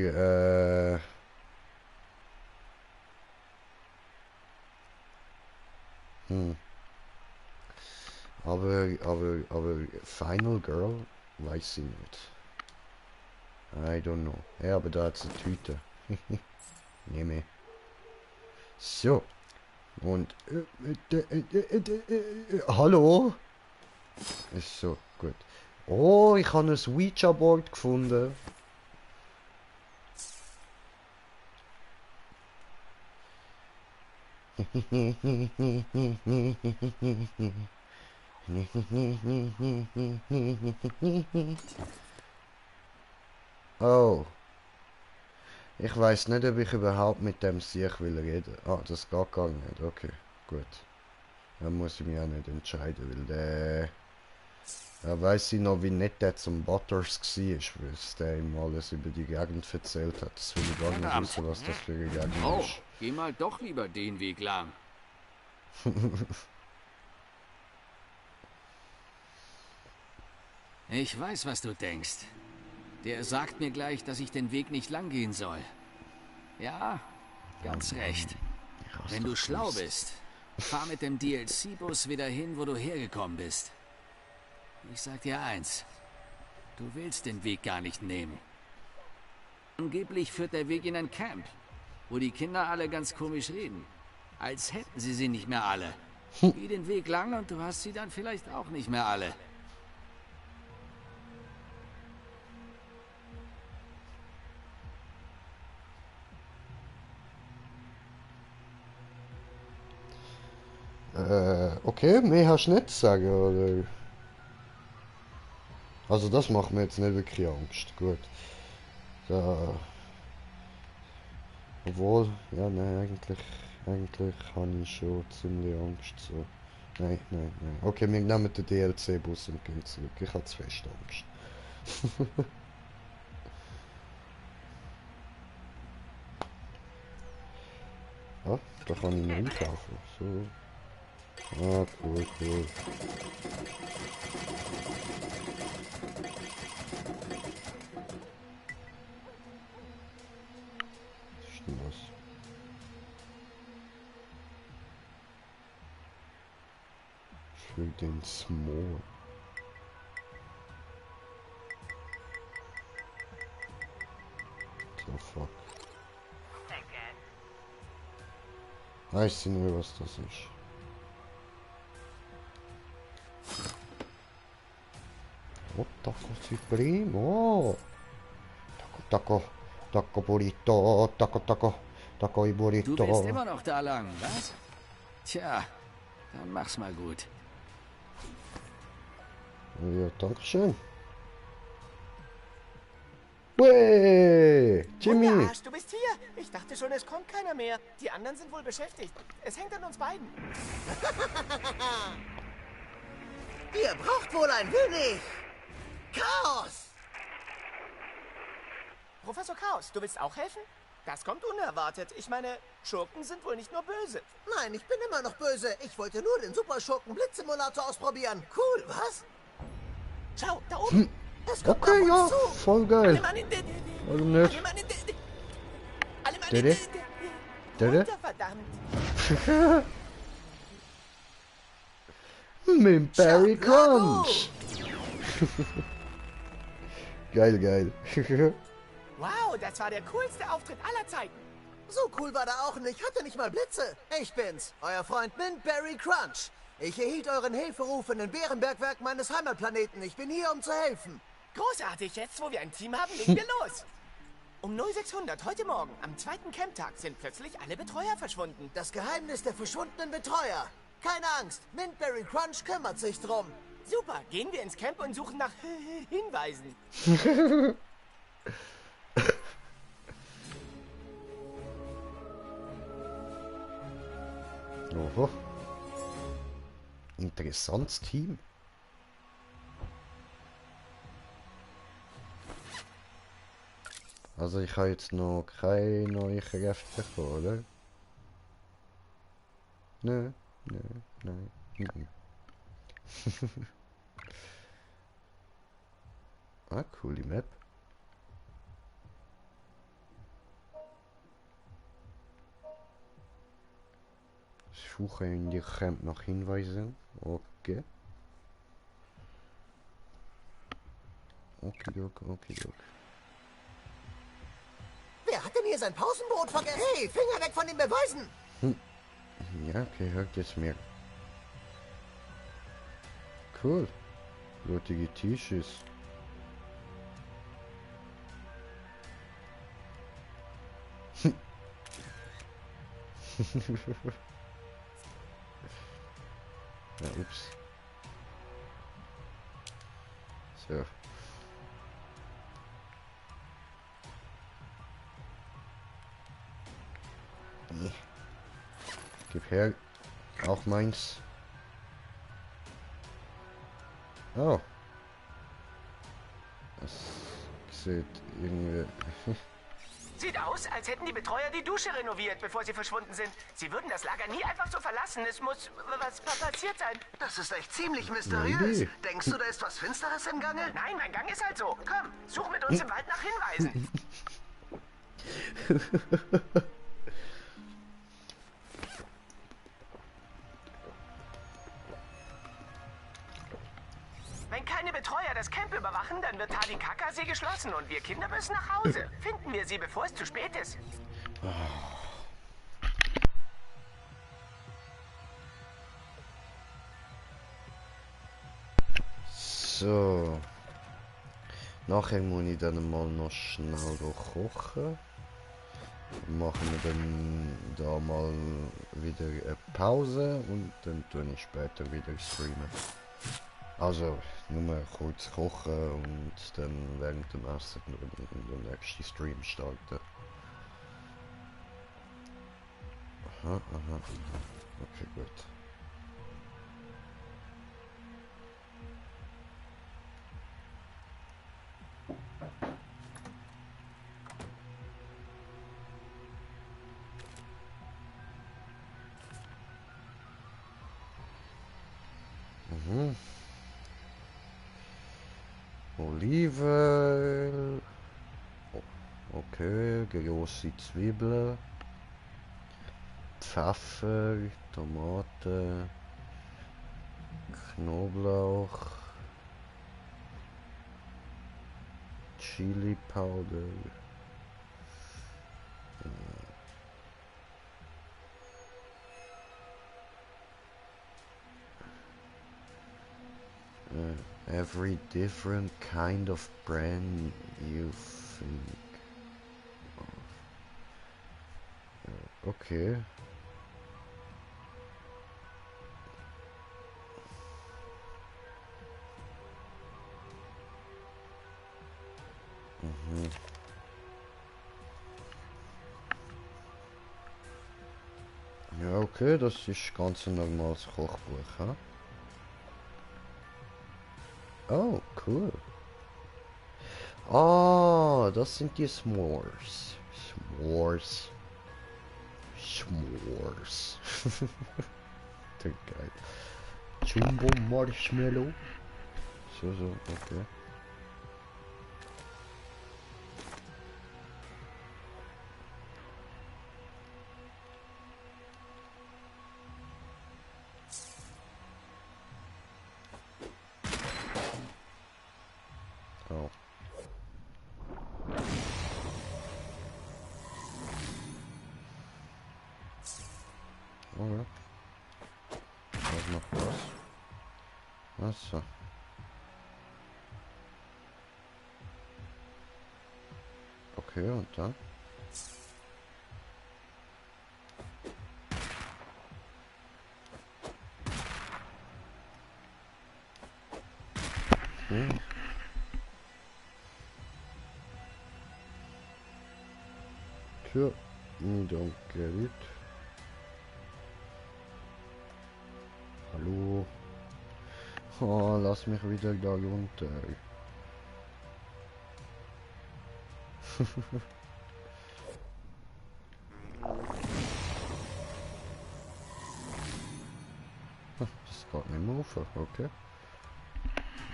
aber Final Girl? Weiß ich nicht. I don't know. Ja, aber da hat's eine Tüte. Nehme. So. Und, hallo? Ist so, gut. Oh, ich habe ein Ouija-Board gefunden. Oh. Ich weiß nicht, ob ich überhaupt mit dem Sieg will reden. Ah, das geht gar nicht. Okay, gut. Dann muss ich mich auch nicht entscheiden, weil da weiß ich noch, wie nett der zum Butters war, weil es der ihm alles über die Gegend erzählt hat. Das will ich gar nicht wissen, was das für eine Gegend ist. Oh, geh mal doch lieber den Weg lang. Ich weiß, was du denkst. Der sagt mir gleich, dass ich den Weg nicht lang gehen soll. Ja, ganz recht. Wenn du schlau bist, fahr mit dem DLC-Bus wieder hin, wo du hergekommen bist. Ich sag dir eins. Du willst den Weg gar nicht nehmen. Angeblich führt der Weg in ein Camp, wo die Kinder alle ganz komisch reden. Als hätten sie nicht mehr alle. Geh den Weg lang und du hast sie dann vielleicht auch nicht mehr alle. Okay, mehr hast du nicht zu sagen, oder? Also das macht mir jetzt nicht wirklich Angst, gut. Da... Obwohl, ja, nein, eigentlich habe ich schon ziemlich Angst, so. Nein. Okay, wir nehmen den DLC-Bus und gehen zurück. Ich habe zu fest Angst. Ah, da kann ich noch einkaufen, so. Ah, cool. Was ist denn das? Für den Small. So, fuck. Weiß ich nicht, was das ist. Oh, Taco Supremo. Taco Burrito. Taco y Burrito. Du willst immer noch da lang, was? Tja, dann mach's mal gut. Ja, danke schön. Wey, Jimmy. Wunderarsch, du bist hier. Ich dachte schon, es kommt keiner mehr. Die anderen sind wohl beschäftigt. Es hängt an uns beiden. Ihr braucht wohl ein wenig Chaos. Professor Chaos, du willst auch helfen? Das kommt unerwartet. Ich meine, Schurken sind wohl nicht nur böse. Nein, ich bin immer noch böse. Ich wollte nur den Superschurken-Blitzsimulator ausprobieren. Cool, was? Schau, da oben. Es kommt Okay, ja, zu. voll geil. Warum nicht? Dede? Verdammt. Mintberry Crunch. Geil. Wow, das war der coolste Auftritt aller Zeiten. So cool war der auch nicht. Hatte nicht mal Blitze. Ich bin's, euer Freund Mintberry Crunch. Ich erhielt euren Hilferuf in den Bärenbergwerk meines Heimatplaneten. Ich bin hier, um zu helfen. Großartig, jetzt wo wir ein Team haben, legen wir los. Um 0600 heute Morgen, am zweiten Camptag, sind plötzlich alle Betreuer verschwunden. Das Geheimnis der verschwundenen Betreuer. Keine Angst, Mintberry Crunch kümmert sich drum. Super, gehen wir ins Camp und suchen nach Hinweisen. Oho. Interessantes Team. Also ich habe jetzt noch keine neuen Kräfte bekommen, oder? Nö, nö, nein. Ah, coole Map. Suche in die Camp nach Hinweisen. Okay. Okay. Wer hat denn hier sein Pausenbrot vergessen? Hey, Finger weg von den Beweisen! Ja, okay, hört jetzt mehr. Cool. Blutige T-Shirts. Ja, ups. So. Nee. Gib her. Auch meins. Oh. Das sieht irgendwie... Sieht aus, als hätten die Betreuer die Dusche renoviert, bevor sie verschwunden sind. Sie würden das Lager nie einfach so verlassen. Es muss was passiert sein. Das ist echt ziemlich mysteriös. Nee. Denkst du, da ist was Finsteres im Gange? Nein, mein Gang ist halt so. Komm, such mit uns im Wald nach Hinweisen. Wenn keine Betreuer das Camp überwachen, dann wird Tadikaka-See geschlossen und wir Kinder müssen nach Hause. Finden wir sie, bevor es zu spät ist. So. Nachher muss ich dann mal noch schnell kochen. Machen wir dann da mal wieder eine Pause und dann tue ich später wieder streamen. Also nur kurz kochen und dann während dem Essen den nächsten Stream starten. Aha. Okay, gut. Oliven. Okay, große Zwiebeln. Pfeffer, Tomate, Knoblauch, Chili Powder. Every different kind of brand you think of. Okay. Ja, okay, das ist ganz ein normales Kochbuch, ha? Oh, cool. Oh, das sind die S'mores. S'mores. Der geil. Jumbo Marshmallow. So, okay. So. Okay, und dann? Okay. Tja, don't get it. Hallo. Oh, lass mich wieder da runter. Das geht nicht mehr auf, okay.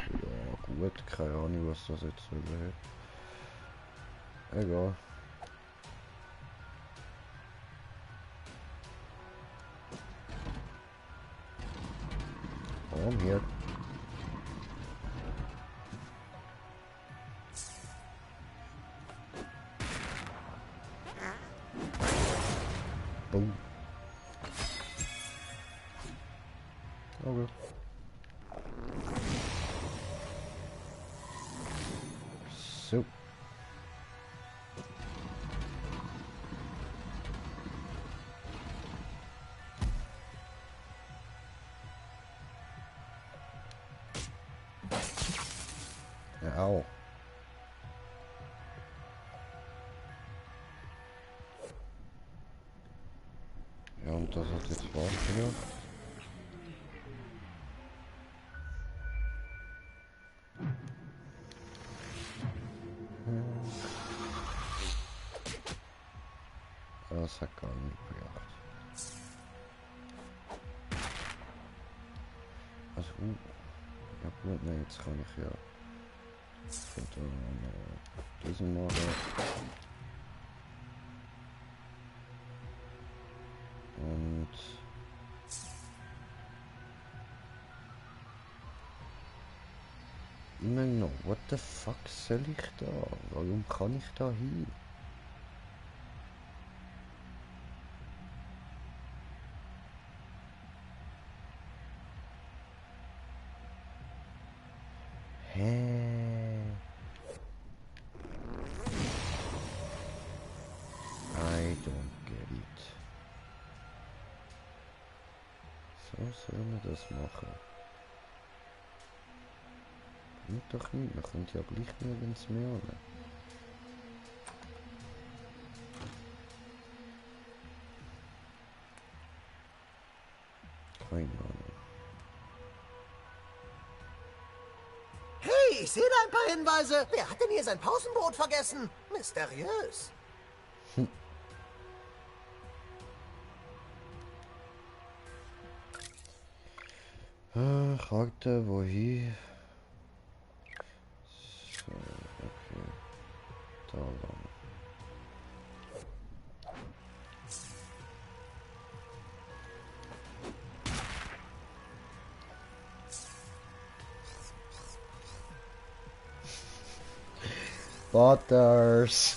Ja, gut, keine Ahnung, was das jetzt soll. Egal. Komm her. Boom. Okay. So. Au. Ja, und das hat jetzt was gemacht. Das hat gar nicht gebracht. Also, ja gut, ne, jetzt kann ich ja diesen Mal und immer noch, what the fuck soll ich da? Warum kann ich da hin? Hä? I don't get it. So sollen wir das machen. Bringt doch nicht, man kommt ja gleich nirgends mehr an. Keine Ahnung. Hey, ich sehe da ein paar Hinweise. Wer hat denn hier sein Pausenbrot vergessen? Mysteriös. Karte, wohin? So, okay. Da lang. Butters.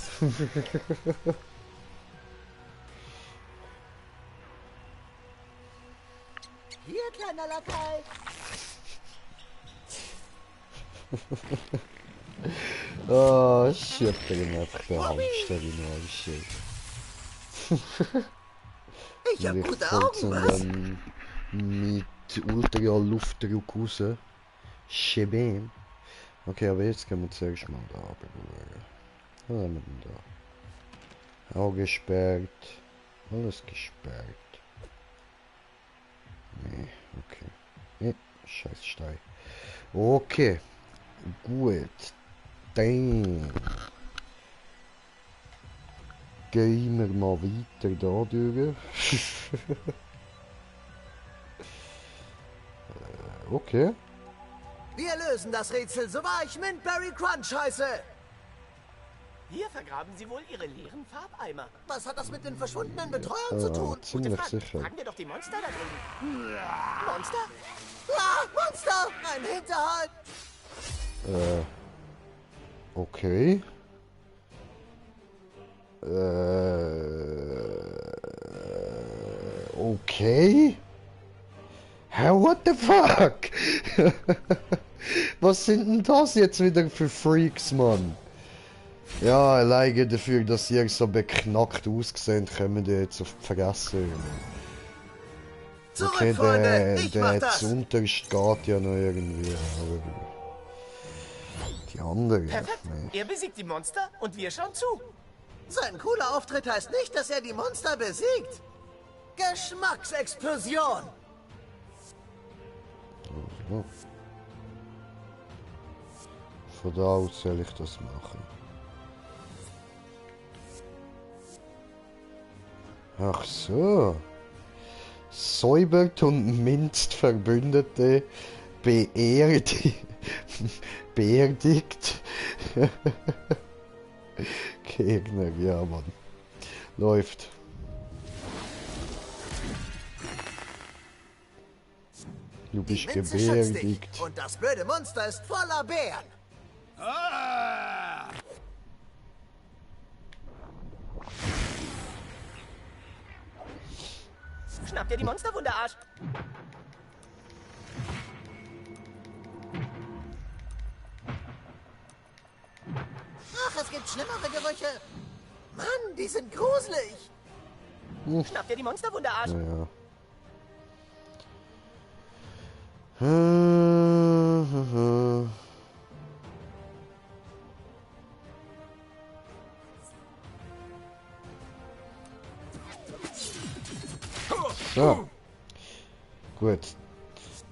Hier, kleiner Lakai. Oh, shit, den einfach der Hamster in einem Shit. Ich hab gute Augen, was? Mit Ultra-Luftdruck raus. Schäbem. Okay, aber jetzt können wir zuerst mal da runter. Was haben wir denn da? Auge gesperrt. Alles gesperrt. Nee, okay. Nee, scheiß Stein. Okay. Gut. Dann gehen wir mal weiter da durch. Okay. Wir lösen das Rätsel, so wahr ich Mintberry Crunch heiße. Hier vergraben Sie wohl Ihre leeren Farbeimer. Was hat das mit den verschwundenen Betreuern zu tun? Ziemlich sicher. Fragen wir doch die Monster da drüben. Monster? Ah, Monster! Ein Hinterhalt! Okay. Okay. Hä, what the fuck? Was sind denn das jetzt wieder für Freaks, Mann? Ja, alleine dafür, dass sie so beknackt aussehen, können die jetzt auf die Fresse. Zurück, Okay, Freunde, ich mach der das. Unterst geht ja noch irgendwie. Aber Die andere. Perfekt. Nee. Er besiegt die Monster und wir schauen zu. Sein cooler Auftritt heißt nicht, dass er die Monster besiegt. Geschmacksexplosion. So. Von da aus soll ich das machen. Ach so. Säubert und minzt Verbündete beerdigt. Gegner, ja Mann. Läuft. Du bist Die Minze schützt dich. gebärdigt. Und das blöde Monster ist voller Bären. Ah! Schnapp dir die Monsterwunderarsch. Ach, es gibt schlimmere Gerüche. Mann, die sind gruselig. Schnapp dir die Monsterwunderarsch. Ja. So. Gut.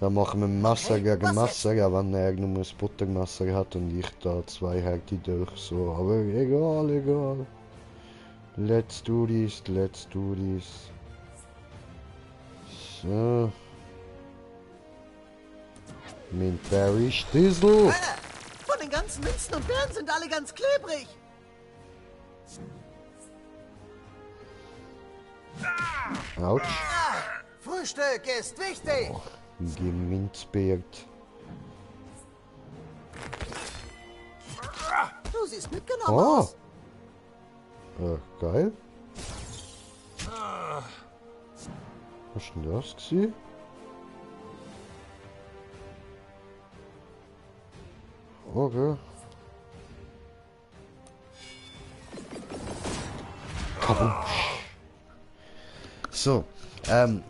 Dann machen wir Messer gegen Messer, ja, wenn er nur ein Buttermesser hat und ich da zwei Härte durch. So, aber egal, egal. Let's do this, let's do this. So. Mein Barry Stiesel. Von den ganzen Münzen und Bären sind alle ganz klebrig. Autsch. Frühstück ist wichtig. Geminzbeert. Du siehst mitgenommen Oh. aus. Geil. Was ist denn das gewesen? Okay. So,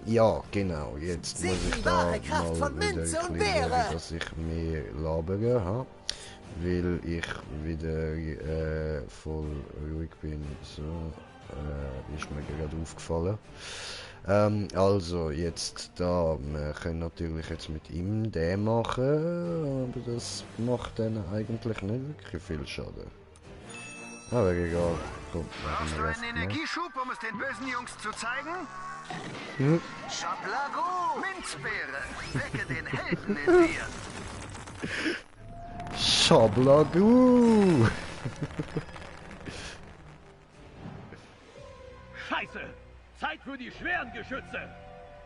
ja, genau, jetzt muss ich da mal wieder erklären, dass ich mehr labere habe, weil ich wieder voll ruhig bin, so, ist mir gerade aufgefallen. Also, jetzt da, wir können natürlich jetzt mit ihm den machen, aber das macht dann eigentlich nicht wirklich viel Schaden. Aber egal, komm, machen wir das. Einen Energieschub, um es den bösen Jungs zu zeigen? Ja. Schablago! Minzbeere! Wecke den Helden in dir! Schablagu! Scheiße! Zeit für die schweren Geschütze!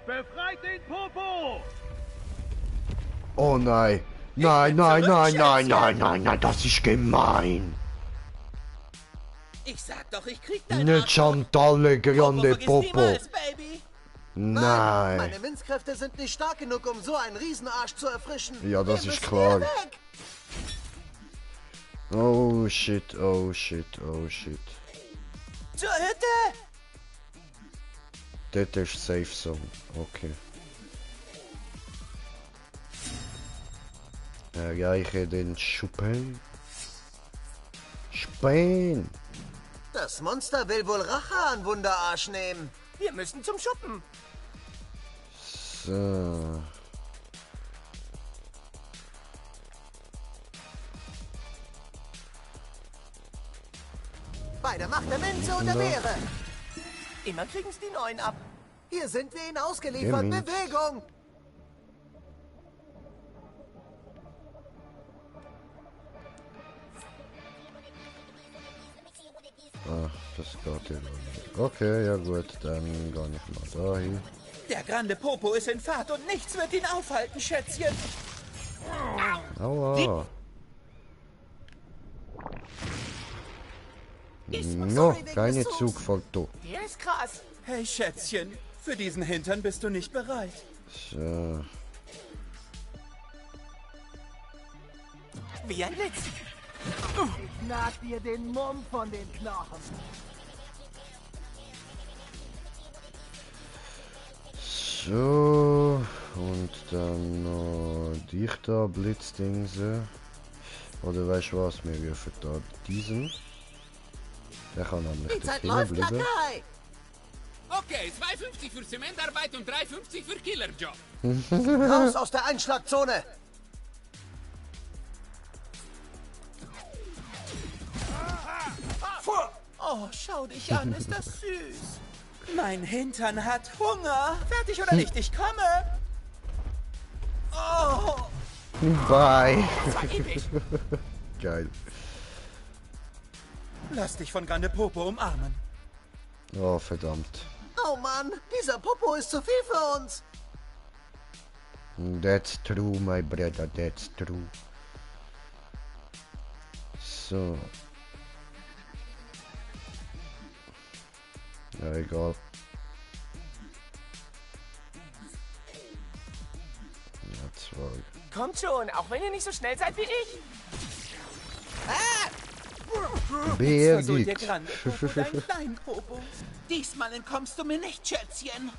Befreit den Popo! Oh nein! Nein, nein, nein, nein, nein, nein, nein, das ist gemein! Ich sag doch, ich krieg dein Nicht Chantal Grande Popo! Nein! Meine Winzkräfte sind nicht stark genug, um so einen Riesenarsch zu erfrischen. Ja, das Wir ist müssen klar. hier weg. Oh shit, oh shit, oh shit. Zur Hütte! Das ist Safe Zone, okay. Erreiche den Schuppen. Spähen! Das Monster will wohl Rache an Wunderarsch nehmen. Wir müssen zum Schuppen. So. Bei der Macht der Minze und der Beere. Immer kriegen's die Neuen ab. Hier sind wir ihnen ausgeliefert. Minz. Bewegung! Ach, das geht ja nicht. Okay, ja gut, dann gehe ich mal dahin. Der Grande Popo ist in Fahrt und nichts wird ihn aufhalten, Schätzchen. Aua. No, keine Zugfoto. Der ist krass. Hey, Schätzchen, für diesen Hintern bist du nicht bereit. So. Wie ein Blitz. Ich nag dir den Mumm von den Knochen. So, und dann noch dich da, Blitzdingse. Oder weißt du was, wir rufen da diesen. Der kann nämlich Die dort Zeit läuft, hinbleiben. Lakai! Okay, 2,50 für Zementarbeit und 3,50 für Killerjob. Raus aus der Einschlagzone! Oh, schau dich an, ist das süß. Mein Hintern hat Hunger. Fertig oder nicht? Ich komme. Oh. Bye. Das war episch. Geil. Lass dich von Grande Popo umarmen. Oh, verdammt. Oh Mann, dieser Popo ist zu viel für uns. That's true, my brother, that's true. So. Ja, egal. Ja, zwei. Kommt schon, auch wenn ihr nicht so schnell seid wie ich. Jetzt versohlt dir Birgit. Grande Popo dein kleinen Popo. Diesmal entkommst du mir nicht, Schätzchen.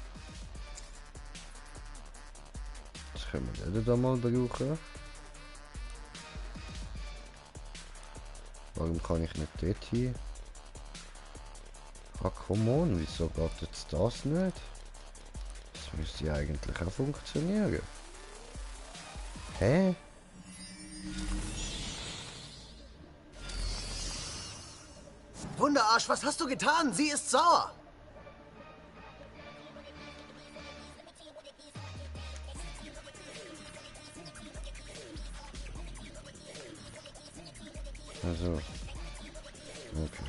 Das können wir den da mal brauchen. Warum kann ich nicht dort hin? Ah, come on, wieso geht jetzt das nicht? Das müsste ja eigentlich auch funktionieren. Hä? Wunderarsch, was hast du getan? Sie ist sauer. Also. Okay,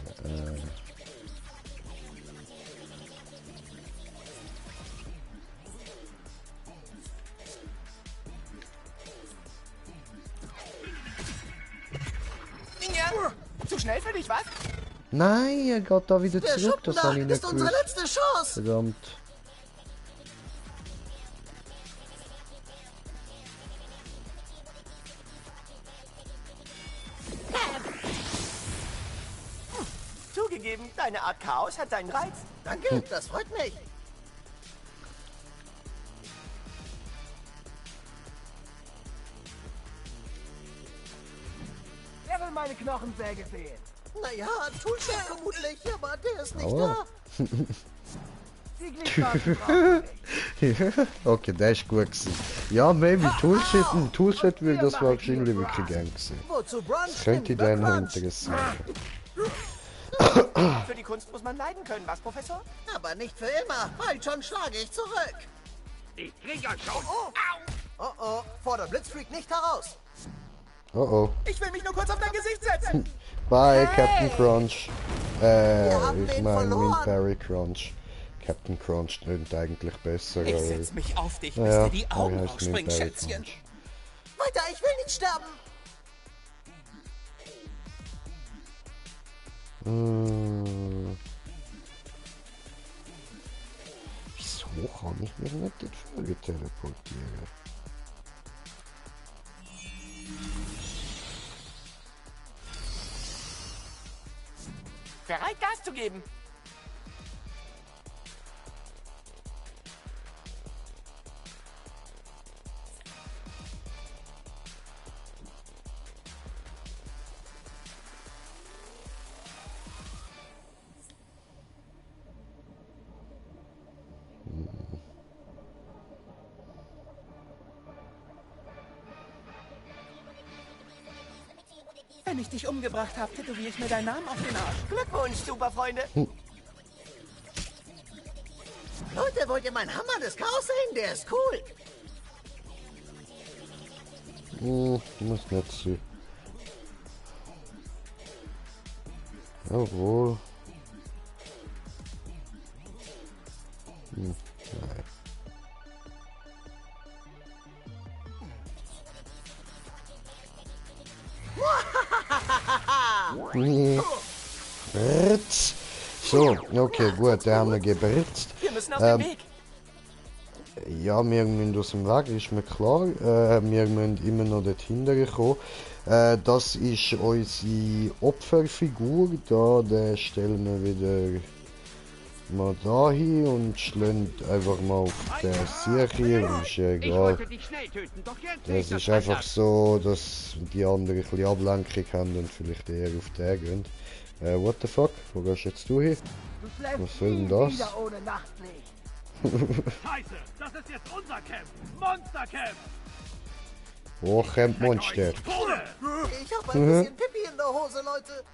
Inga, zu schnell für dich, was? Nein, er geht da wieder Der zurück, das habe ich Schuppendach nicht ist unsere gewusst. letzte Chance. Verdammt. Zugegeben, deine Art Chaos hat seinen Reiz. Danke, das freut mich. Wer will meine Knochensäge sehen? Naja, Toolshed vermutlich, aber der ist nicht Aua. da. Die Gliedmaßen brauchen nicht. Okay, der ist gut gewesen. Ja, maybe Toolset will das wahrscheinlich wirklich gern gewesen. Wozu Brunch? Das könnte den noch interessieren. Für die Kunst muss man leiden können, was, Professor? Aber nicht für immer. Bald schon schlage ich zurück. Ich krieg ja schon. Oh oh, fordert Blitzfreak nicht heraus. Oh oh. Ich will mich nur kurz auf dein Gesicht setzen. Bye, Captain Crunch. haben Ich den meine verloren. Windberry Crunch. Captain Crunch klingt eigentlich besser. Ich weil- setz mich auf dich, bis Naja, dir die Augen er heißt ausspringen, Windberry Schätzchen. Crunch. Weiter, ich will nicht sterben. Wieso kann ich mich nicht dorthin teleportieren? Bereit, Gas zu geben. Wenn ich dich umgebracht habe, tätowiere ich mir deinen Namen auf den Arsch. Glückwunsch, Superfreunde. Leute, wollt ihr meinen Hammer des Chaos sehen? Der ist cool. Muss nicht sein. Jawohl. Nein. Britz. So, okay, gut, der haben wir gebritzt. Wir müssen auf den Weg. Ja, wir müssen aus dem Weg, ist mir klar. Wir müssen immer noch dorthin kommen. Das ist unsere Opferfigur. Da den stellen wir wieder mal da hin und schlend einfach mal auf der Sicher, ist ja egal. Das ist einfach so, dass die anderen ein bisschen Ablenkung haben und vielleicht eher auf den gehen. What the fuck? Wo gehst jetzt du hin? Was soll denn das? Scheiße, das ist jetzt unser Camp. Monstercamp. Wo Camp Monster? Ich hab ein bisschen Pipi in der Hose, Leute.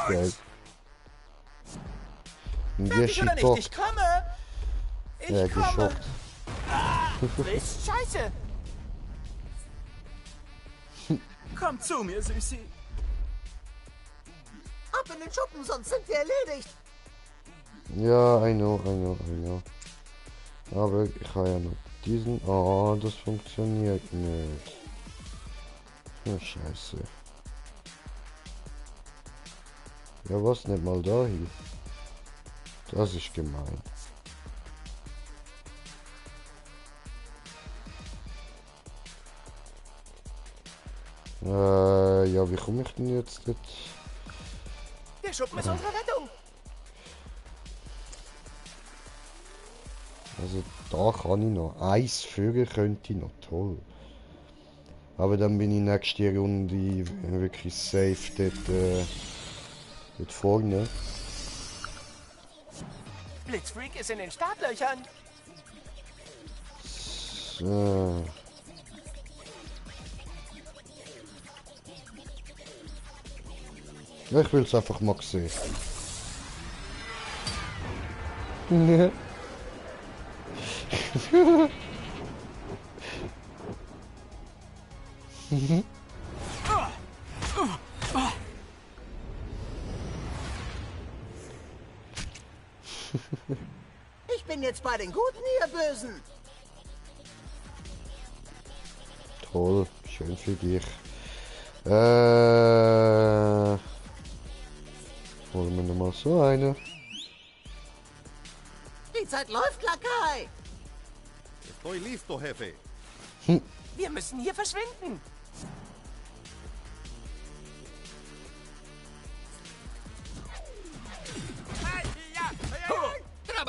Geil. Und Fertig oder nicht? Ich komme. Ja, geschockt. Mist, Scheiße. Komm zu mir, Süßi. Ab in den Schuppen, sonst sind wir erledigt. Ja, I know. Aber ich habe ja noch diesen... Oh, das funktioniert nicht. Oh, scheiße. Ja, was nicht mal da hier? Das ist gemein. Ja, wie komme ich denn jetzt dort? Der Schuppen ist unsere Rettung. Also da kann ich noch. Eins führen könnte ich noch, toll. Aber dann bin ich nächste Runde wirklich safe dort vorne. Blitzfreak ist in den Startlöchern. So. Ich will es einfach mal sehen. Ich bin jetzt bei den Guten, ihr Bösen. Toll, schön für dich. Holen wir nochmal so eine. Die Zeit läuft, Lakai. Estoy listo, Jefe. Wir müssen hier verschwinden.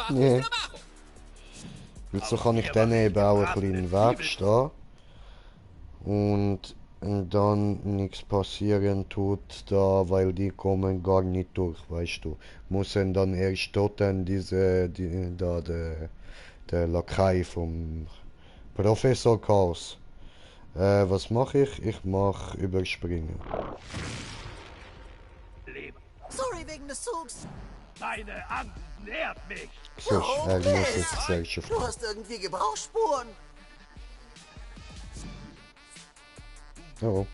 Nee. Jetzt so kann ich dann eben auch ein bisschen im Weg stehen. Und dann nichts passieren tut da, weil die kommen gar nicht durch, weißt du. Müssen dann erst dort dann der Lakai vom Professor Chaos. Was mache ich? Ich mache überspringen. Sorry wegen des Zugs. Deine Angst nährt mich. So, er muss jetzt Gesellschaft. Du hast irgendwie Gebrauchsspuren. Oh.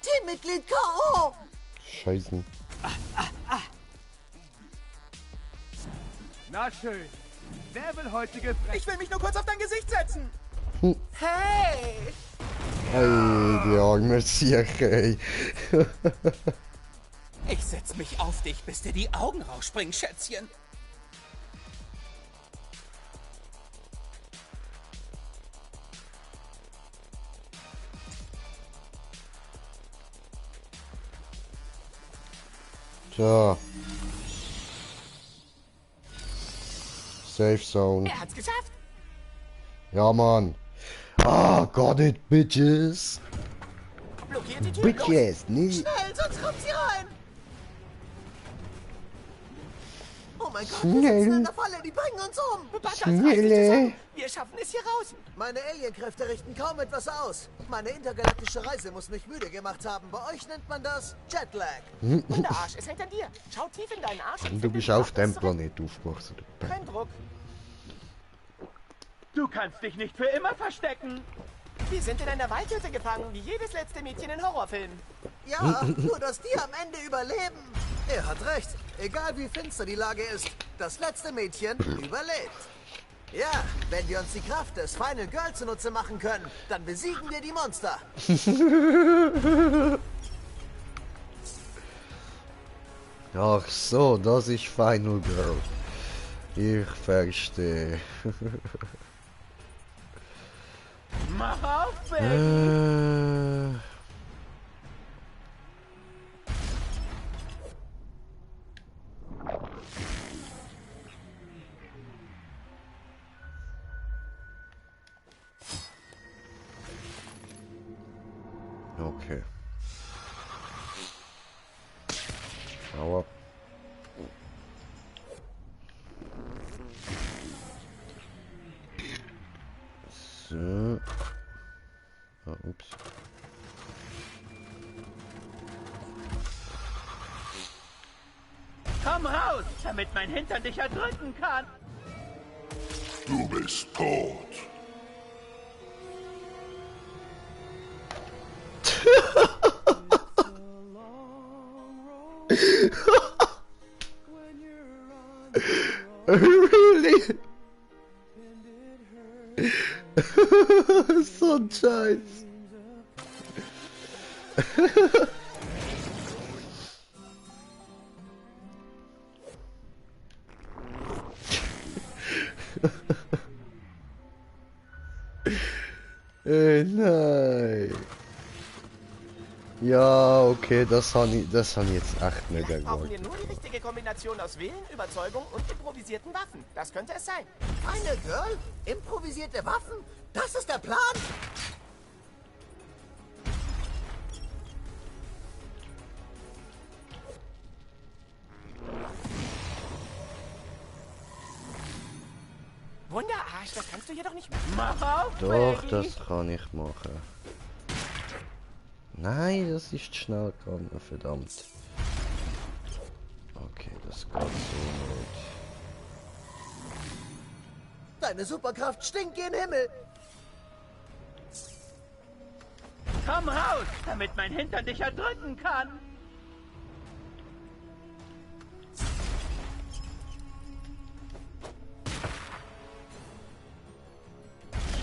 Teammitglied K.O. Scheiße. Na schön. Wer will heute gefressen? Ich will mich nur kurz auf dein Gesicht setzen. Hey! Hey, die arme Sieche, ey. Ich setz mich auf dich, bis dir die Augen rausspringen, Schätzchen. Tja. Safe Zone. Er hat's geschafft. Ja, Mann. Ah, got it, bitches. Blockiert die Tür. Bitches, nee. Schnell, sonst kommt sie rein. Oh mein Gott, Schnell. wir sitzen in der Falle, die bringen uns um. Schnelle. Wir schaffen es hier raus. Meine Alienkräfte richten kaum etwas aus. Meine intergalaktische Reise muss mich müde gemacht haben. Bei euch nennt man das Jetlag. Und der Arsch, es hängt an dir. Schau tief in deinen Arsch. Du bist auf dem Planet aufgewachsen. Du Kein Druck. Du kannst dich nicht für immer verstecken. Wir sind in einer Waldhütte gefangen, wie jedes letzte Mädchen in Horrorfilmen. Ja, nur dass die am Ende überleben. Er hat recht. Egal wie finster die Lage ist, das letzte Mädchen überlebt. Ja, wenn wir uns die Kraft des Final Girl zunutze machen können, dann besiegen wir die Monster. Ach so, das ist Final Girl. Ich verstehe. Mach auf, Baby. Okay. Aua. So. Ah, ups. Komm raus, damit mein Hintern dich erdrücken kann. Du bist tot. Really? So ein Scheiß. Nein. Ja, okay, das habe ich jetzt echt nicht Vielleicht brauchen erwartet. wir nur die richtige Kombination aus Willen, Überzeugung und improvisierten Waffen. Das könnte es sein. Eine Girl? Improvisierte Waffen? Das ist der Plan? Wunderarsch, das kannst du jedoch nicht machen. Mach auf, Doch, Baby. das kann ich machen. Nein, das ist schnell gegangen, verdammt. Okay, das geht so nicht. Deine Superkraft stinkt gen Himmel. Komm raus, damit mein Hintern dich erdrücken kann.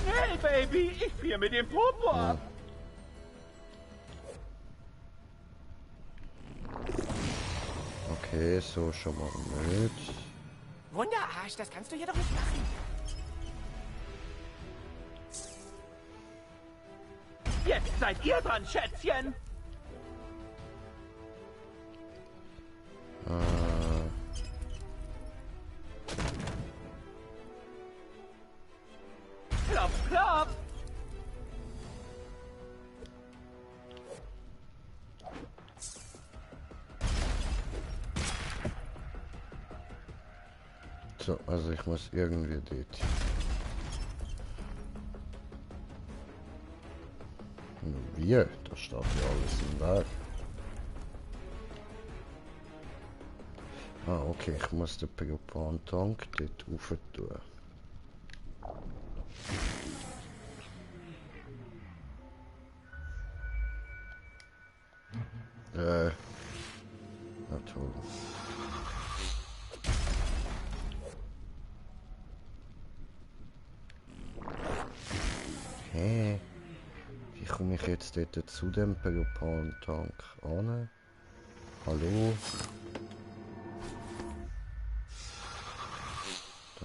Schnell, Baby, ich friere mir den Popo ab. Okay, so schon mal nicht. Wunderarsch, das kannst du jedoch nicht machen. Jetzt seid ihr dran, Schätzchen. Klopf, klopf. So, also ich muss irgendwie dort. Wie? Da steht ja alles im Weg. Ah, okay, ich muss den Propan-Tank dort rauf tun. Na toll. Hä? Wie komme ich jetzt dort zu dem Propan-Tank an? Hallo?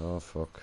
Ah, fuck.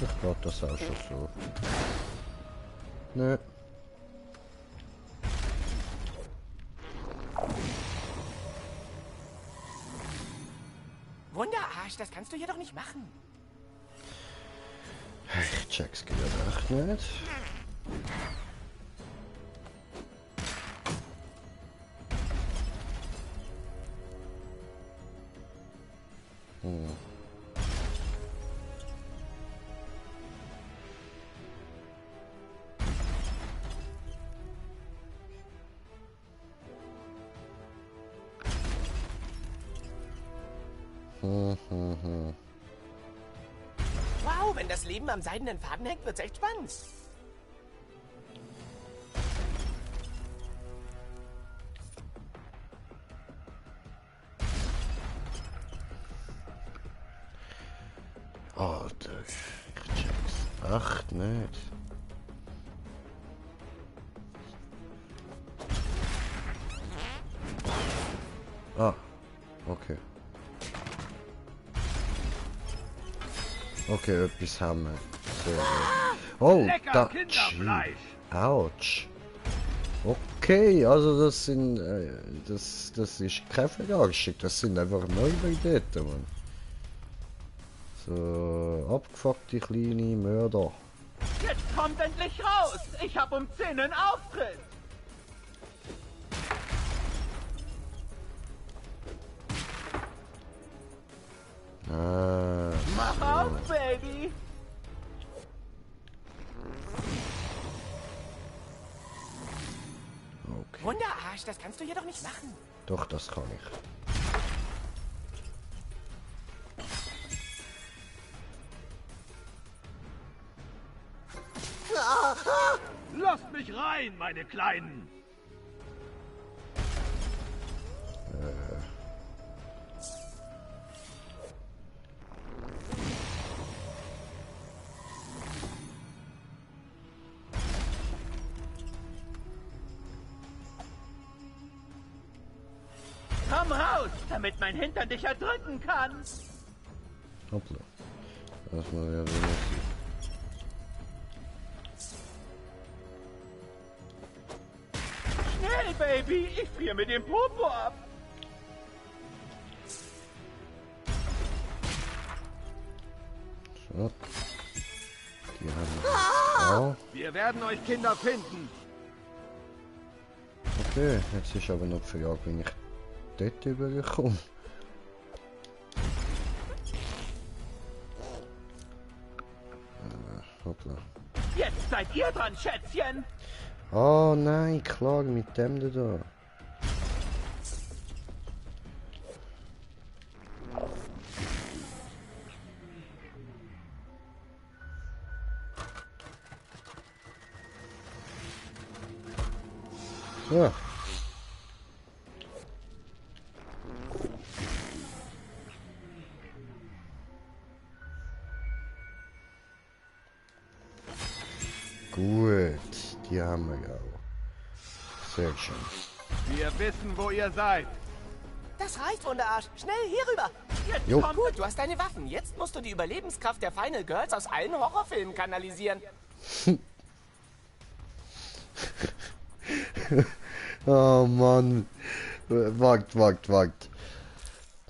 Ich glaube, das auch schon so. Nö. Wunderarsch, das kannst du jedoch nicht machen. Ich check's gerade echt nicht. Wow, wenn das Leben am seidenen Faden hängt, wird's echt spannend. Alter, ich Echt nicht. Ah, okay. Okay, etwas haben wir. Sehr gut. Oh, da. Autsch. Okay, also das sind. Das ist keine Verarschung, das sind einfach Neuigkeiten, Mann. So, abgefuckte kleine Mörder. Jetzt kommt endlich raus! Ich hab um 10 einen Auftritt! Ah, Mach auf, Baby! Okay. Wunderarsch, das kannst du hier doch nicht machen. Doch, das kann ich. Lasst mich rein, meine Kleinen! Komm raus, damit mein Hintern dich erdrücken kann! Hoppla. Lass mal wieder so. Schnell, Baby! Ich friere mir den Popo ab! So. Die haben wir. Wir werden euch Kinder finden! Okay, jetzt ist aber noch die Frage, wenn ich dort überkomme. Hoppla. Jetzt seid ihr dran, Schätzchen! Oh nein, klar, mit dem da. Ja. Gut, die haben wir auch. Sehr schön. Wir wissen, wo ihr seid. Das reicht, Wunderarsch. Schnell, hier rüber. Jetzt Jo. kommt Gut, du hast deine Waffen. Jetzt musst du die Überlebenskraft der Final Girls aus allen Horrorfilmen kanalisieren. Oh Mann. Wagt.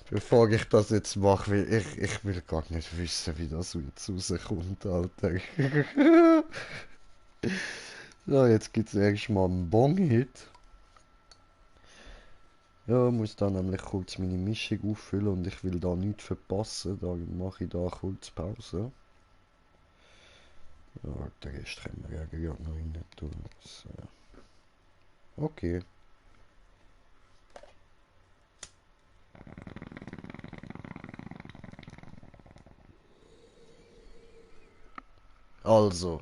Bevor ich das jetzt mache, ich will gar nicht wissen, wie das jetzt rauskommt, Alter. So, jetzt gibt es erstmal einen Bong-Hit. Ja, muss da nämlich kurz meine Mischung auffüllen und ich will da nichts verpassen, darum mache ich da kurz Pause. Ja, den Rest können wir ja gerade noch rein tun. So. Okay. Also,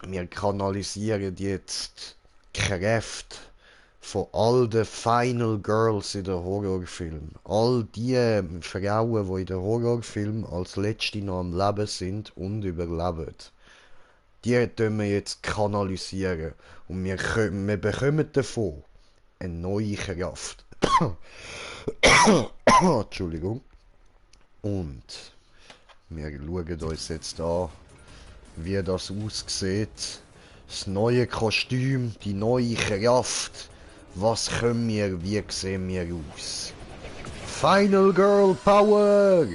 wir kanalisieren jetzt die Kräfte von all den Final Girls in den Horrorfilmen. All die Frauen, die in den Horrorfilmen als letzte noch am Leben sind und überleben. Die tun wir jetzt kanalisieren. Und wir bekommen davon eine neue Kraft. Entschuldigung. Und wir schauen uns jetzt an, wie das aussieht. Das neue Kostüm, die neue Kraft. Was können wir, wie sehen wir aus? Final Girl Power!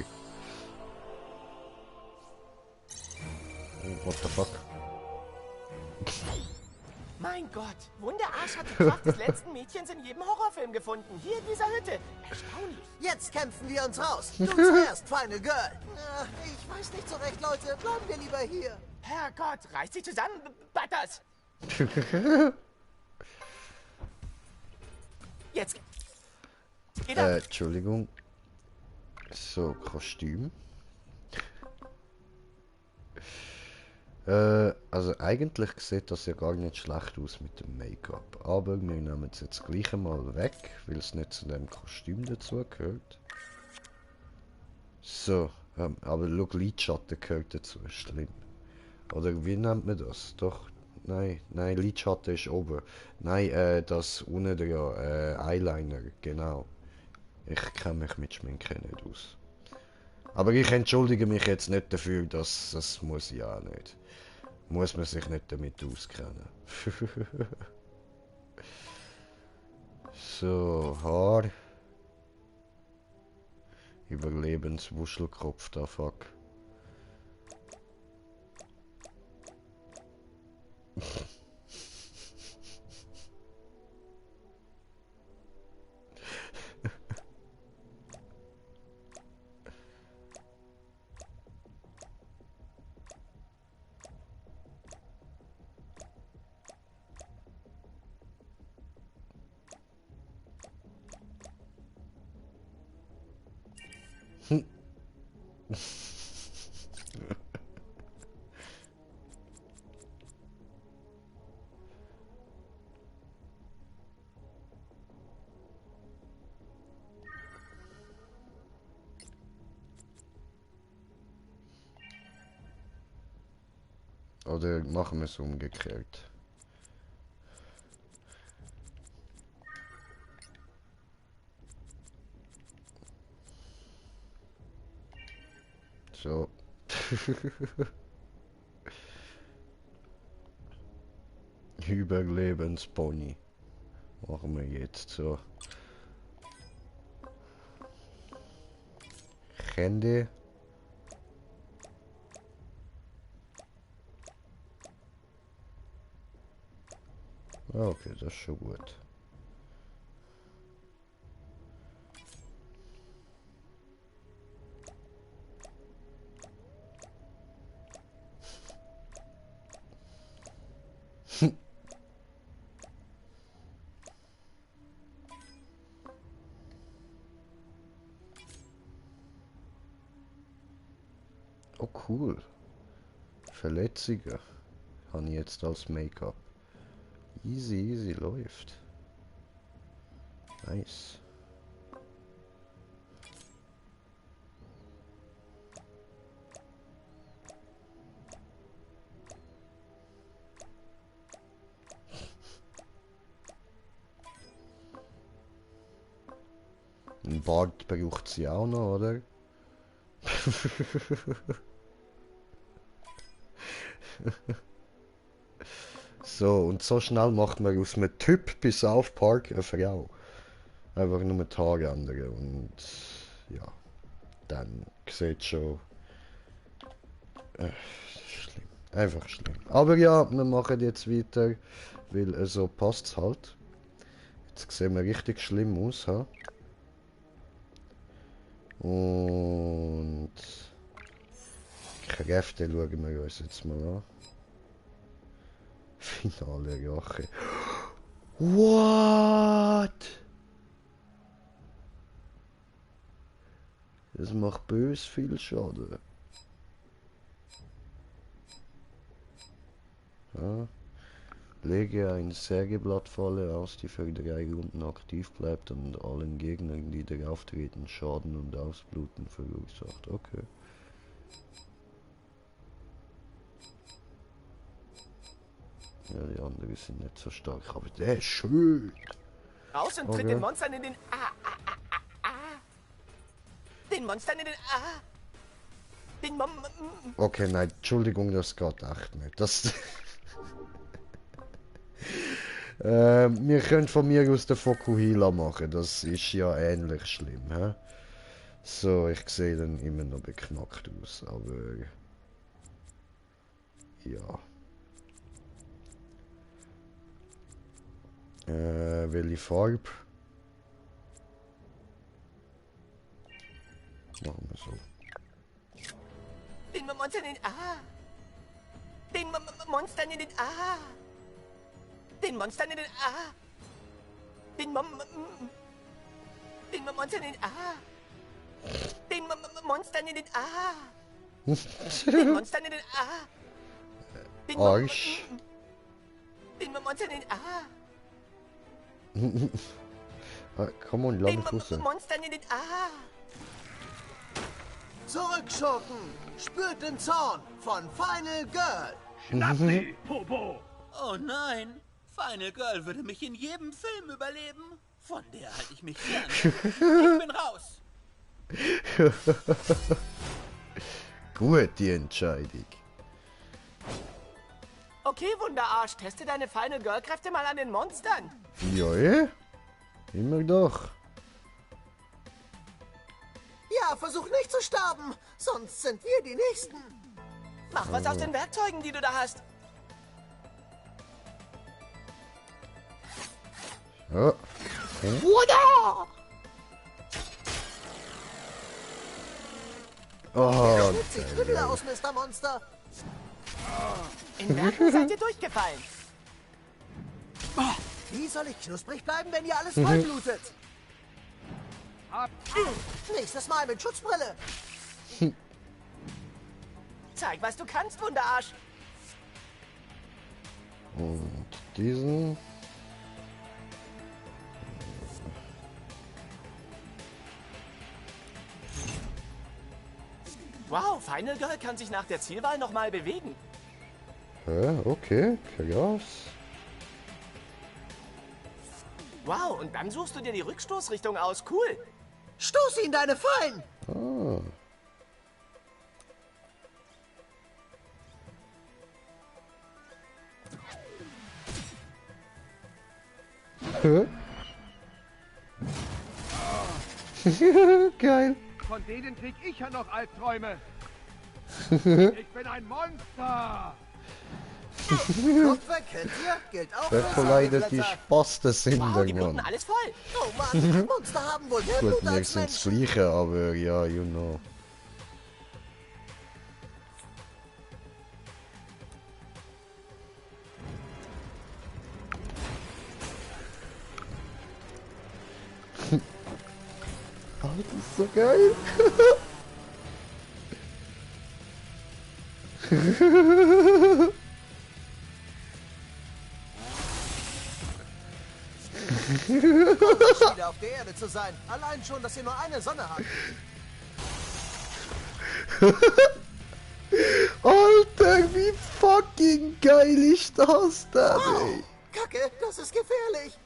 Oh, what the fuck? Mein Gott, Wunderarsch hat die Kraft des letzten Mädchens in jedem Horrorfilm gefunden. Hier in dieser Hütte. Erstaunlich. Jetzt kämpfen wir uns raus. Du zuerst, Final Girl. Ich weiß nicht so recht, Leute. Bleiben wir lieber hier. Herrgott, reißt sich zusammen, Butters. Jetzt. Geht ab. Entschuldigung. So, Kostüm. Also eigentlich sieht das ja gar nicht schlecht aus mit dem Make-up. Aber wir nehmen es jetzt gleich einmal weg, weil es nicht zu dem Kostüm dazu gehört. So, aber schau, Lidschatten gehört dazu, ist schlimm. Oder wie nennt man das? Doch, nein, Lidschatten ist oben. Nein, das unten dran, Eyeliner, genau. Ich kenne mich mit Schminke nicht aus. Aber ich entschuldige mich jetzt nicht dafür, dass das muss ich auch nicht. Muss man sich nicht damit auskennen. So, Haar. Überlebenswuschelkopf, da fuck. Oder machen wir es umgekehrt? So. Überlebenspony. Machen wir jetzt so. Hände. Okay, das ist schon gut. Oh cool. Verletzungen habe ich jetzt als Make-up. Easy läuft. Nice. Ein Bart braucht sie auch noch, oder? So, und so schnell macht man aus einem Typ bis South Park eine Frau. Einfach nur die Haare ändern und ja, dann sieht schon schlimm. Einfach schlimm. Aber ja, wir machen jetzt weiter, weil so passt's halt. Jetzt sehen wir richtig schlimm aus, ha? Und Kräfte schauen wir uns jetzt mal an. Finale Rache. What? Das macht bös viel Schaden. Ja. Lege ein Sägeblattfalle aus, die für 3 Runden aktiv bleibt und allen Gegnern, die darauf treten, Schaden und Ausbluten verursacht. Okay. Ja, die anderen sind nicht so stark, aber der ist schön. Raus und tritt den Monstern in den Den Monstern in den Den Okay, nein, Entschuldigung, das geht echt nicht. Das... wir können von mir aus den Fokuhila machen, das ist ja ähnlich schlimm. He? So, ich sehe dann immer noch beknackt aus, aber... Ja. Welche Farbe? Machen wir so. Den Monstern in den Den Monstern in den Den Monstern in den Den Monstern in den Den Monstern in den Den Monstern in den Arsch. Den Monstern in den Komm on, lass mich raus. Monstern in den Zurückschurken! Spürt den Zorn von Final Girl! Schnapp sie, Popo! Oh nein, Final Girl würde mich in jedem Film überleben. Von der halte ich mich fern. Ich bin raus. Gute Entscheidung. Okay, Wunderarsch, teste deine Final Girl-Kräfte mal an den Monstern. Ja, immer doch. Ja, versuch nicht zu sterben, sonst sind wir die Nächsten. Mach was aus den Werkzeugen, die du da hast. Ja. Wuda! Oh, Schnitzt sich Trüppel aus, Mr. Monster. In Werken seid ihr durchgefallen. Wie soll ich knusprig bleiben, wenn ihr alles vollblutet? Nächstes Mal mit Schutzbrille. Zeig, was du kannst, Wunderarsch. Und diesen. Wow, Final Girl kann sich nach der Zielwahl nochmal bewegen. Okay, krass. Wow, und dann suchst du dir die Rückstoßrichtung aus. Cool. Stoß ihn, deine Fallen! Ah. Geil. Von denen krieg ich ja noch Albträume. Ich bin ein Monster. Kopf weg, kennt ihr? Gilt auch Wer für verleidet die Säureblätter. Spasten-Sendung, Wow, die bluten Mann? alles voll. Oh Mann, Monster haben wohl mehr Gut, Blut wir als sind das Menschen. Gleiche, aber ja, you know. Oh, das ist so geil. Wieder auf der Erde zu sein. Allein schon, dass ihr nur eine Sonne habt. Alter, wie fucking geil ist das denn, ey? Kacke, das ist gefährlich.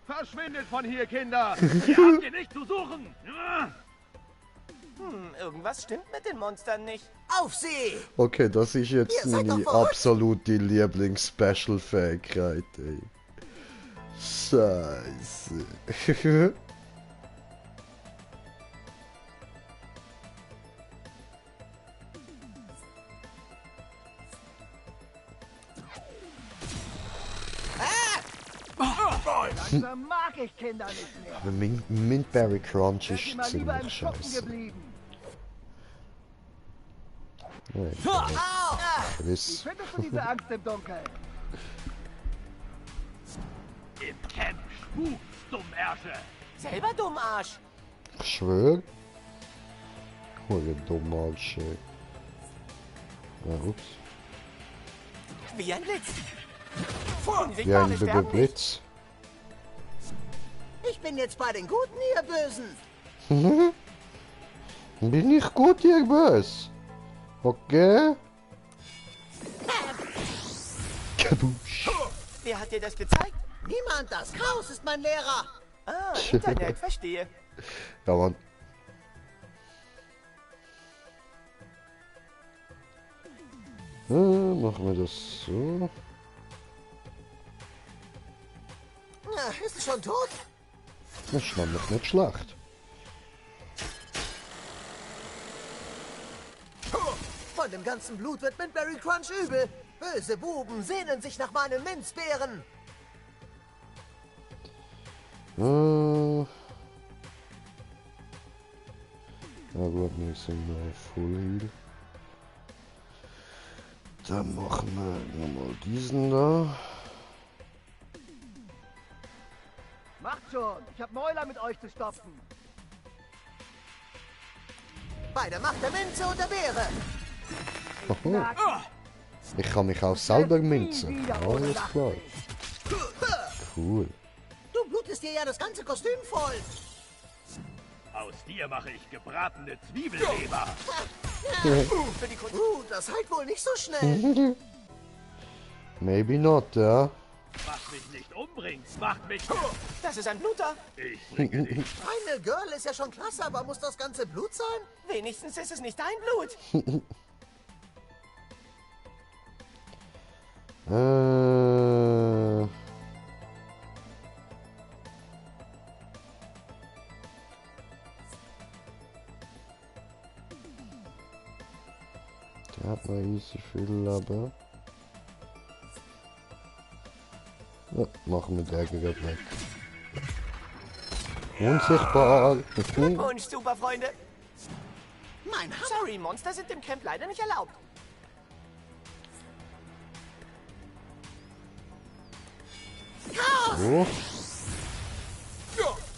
Verschwindet von hier, Kinder. Ihr habt hier nicht zu suchen. Irgendwas stimmt mit den Monstern nicht. Auf sie! Okay, das ist jetzt Ihr seid meine doch verrückt. absolute Lieblings-Special-Fähigkeit, ey. Scheiße. Langsam mag ich Kinder nicht mehr. Aber Mintberry Crunch Wärt ihr ist mal lieber im ziemlich Schuppen scheiße. geblieben. Ja, Wie gewiss. findest du diese Angst im Dunkeln? Im Camp spukt's, Dummärsche. Selber dumm, Arsch. Ich schwör. Oh, ihr dummer Arsch, ey. Ja, ups. Wie ein Blitz. Wie ein Blitz. Ich bin jetzt bei den Guten, ihr Bösen. Bin ich gut, ihr Bös? Okay. Kabusch. Wer hat dir das gezeigt? Niemand, das Chaos ist mein Lehrer. Ah, Internet, verstehe. Ja, Mann. Machen wir das so. Na, ist es schon tot? Das ist nämlich nicht schlecht. Von dem ganzen Blut wird Mintberry Crunch übel. Böse Buben sehnen sich nach meinen Minzbeeren. Ja gut, wir sind Full Heal. Dann machen wir nochmal diesen da. Macht schon. Ich hab Mäuler mit euch zu stopfen. Bei der Macht der Minze und der Beere. Oho. Ich kann mich auch selber minzen. Alles klar. Cool. Du blutest dir ja das ganze Kostüm voll. Aus dir mache ich gebratene Zwiebelleber. Das heilt wohl nicht so schnell. Maybe not, ja. Was mich nicht umbringt, macht mich... Das ist ein Bluter. Ich bringe dich. Final Girl ist ja schon klasse, aber muss das ganze Blut sein? Wenigstens ist es nicht dein Blut. Der hat mal easy viel, aber... Ja, machen wir der gerade weg. Unsichtbar! Glückwunsch, Superfreunde. Sorry, Monster sind im Camp leider nicht erlaubt. So.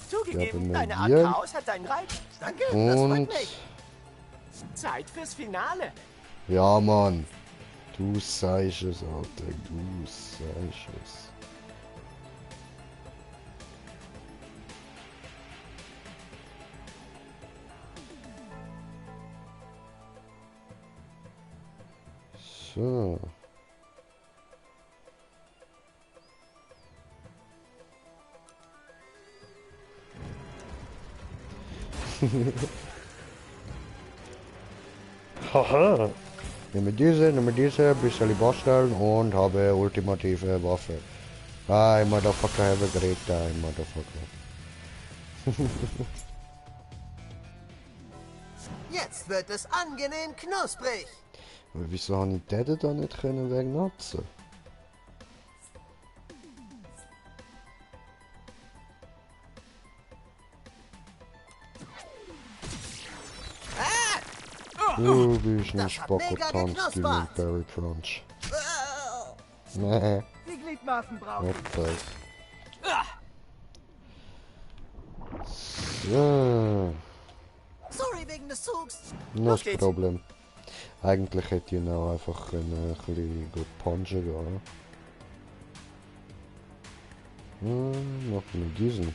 Zugegeben, deine Art hier. Chaos hat deinen Reiz. Danke, Und... Zeit fürs Finale. Ja, Mann. Du sagst es, Alter. Du sagst es. So. Haha. Nehme diese, bis alle basteln und habe ultimative Waffe. I motherfucker have a great time, motherfucker. Jetzt wird es angenehm knusprig. Aber wieso habe ich den da nicht können wegen Nutzen? Du bist ein Spockotanski mit Berry Crunch. Nee. Die Gliedmaßen brauchen. Okay. So. Sorry wegen des Zugs. Das Problem. Eigentlich hätte ich noch einfach ein bisschen gut punchen gehen. Machen wir diesen.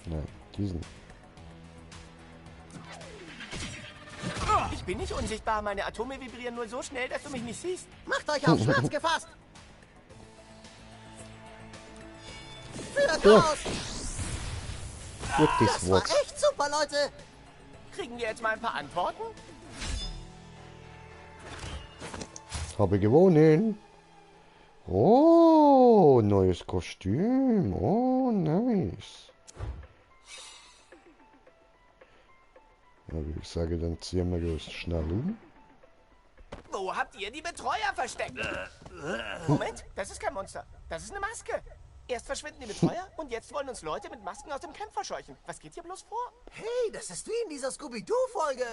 Nein, diesen. Ich bin nicht unsichtbar, meine Atome vibrieren nur so schnell, dass du mich nicht siehst. Macht euch auf Schmerz gefasst. Für Ja. Chaos. Das war echt super, Leute. Kriegen wir jetzt mal ein paar Antworten? Habe gewonnen. Oh, neues Kostüm. Oh, nice. Ja, wie ich sage, dann ziehen wir das schnell um. Wo habt ihr die Betreuer versteckt? Moment, das ist kein Monster. Das ist eine Maske. Erst verschwinden die Betreuer und jetzt wollen uns Leute mit Masken aus dem Camp verscheuchen. Was geht hier bloß vor? Hey, das ist wie in dieser Scooby-Doo-Folge.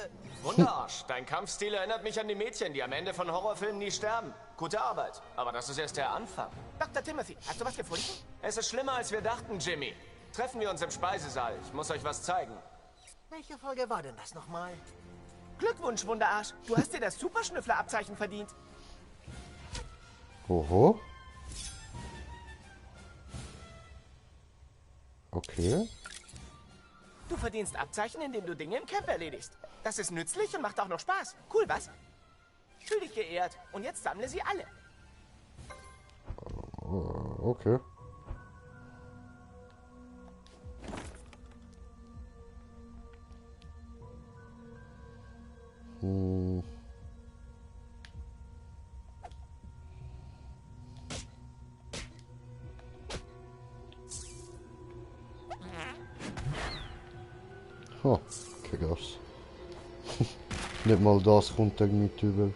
Wunderarsch. Dein Kampfstil erinnert mich an die Mädchen, die am Ende von Horrorfilmen nie sterben. Gute Arbeit. Aber das ist erst der Anfang. Dr. Timothy, hast du was gefunden? Es ist schlimmer, als wir dachten, Jimmy. Treffen wir uns im Speisesaal. Ich muss euch was zeigen. Welche Folge war denn das nochmal? Glückwunsch, Wunderarsch. Du hast dir das Superschnüffler-Abzeichen verdient. Oho. Okay. Du verdienst Abzeichen, indem du Dinge im Camp erledigst. Das ist nützlich und macht auch noch Spaß. Cool, was? Fühl dich geehrt. Und jetzt sammle sie alle. Okay. Oh, okay, Gas. Nicht mal das kommt irgendwie übel.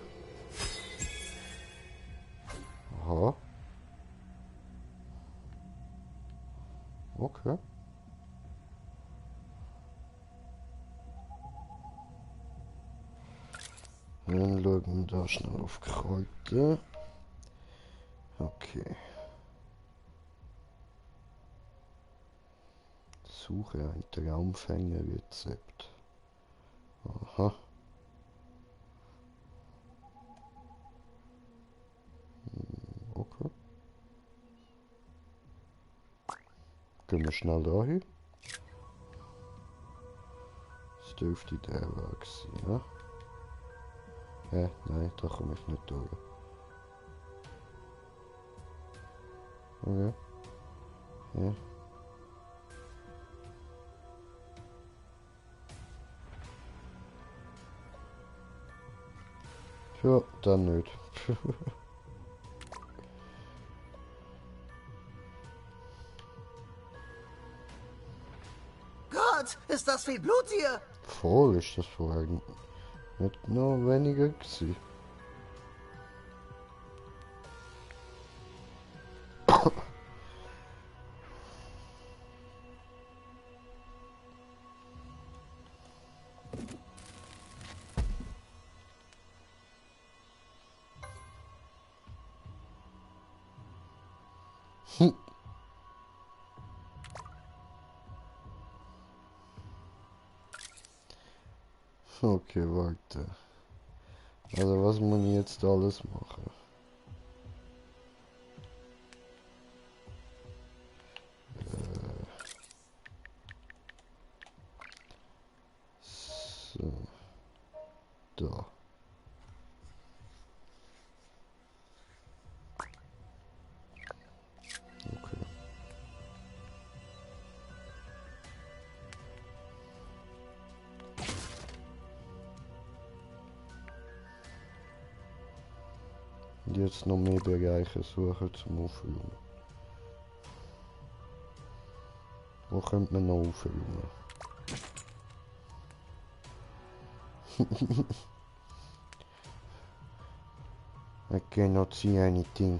Aha. Okay. Dann schauen wir da schnell auf Kräuter. Okay. Suche ein Traumfänger-Rezept. Aha. Okay. Gehen wir schnell dahin. dürfte der Weg sein, ja? Hä? Nein, da komme ich nicht durch. Okay. Ja. Ja, dann nicht. Gott, ist das viel Blut hier? Voll ist das vorher nicht noch weniger gewesen. Okay, warte. Also was muss ich jetzt alles machen? So. Da. Okay. Und jetzt noch mehr Bereiche suchen zum Aufräumen. Wo könnte man noch aufräumen? I cannot see anything.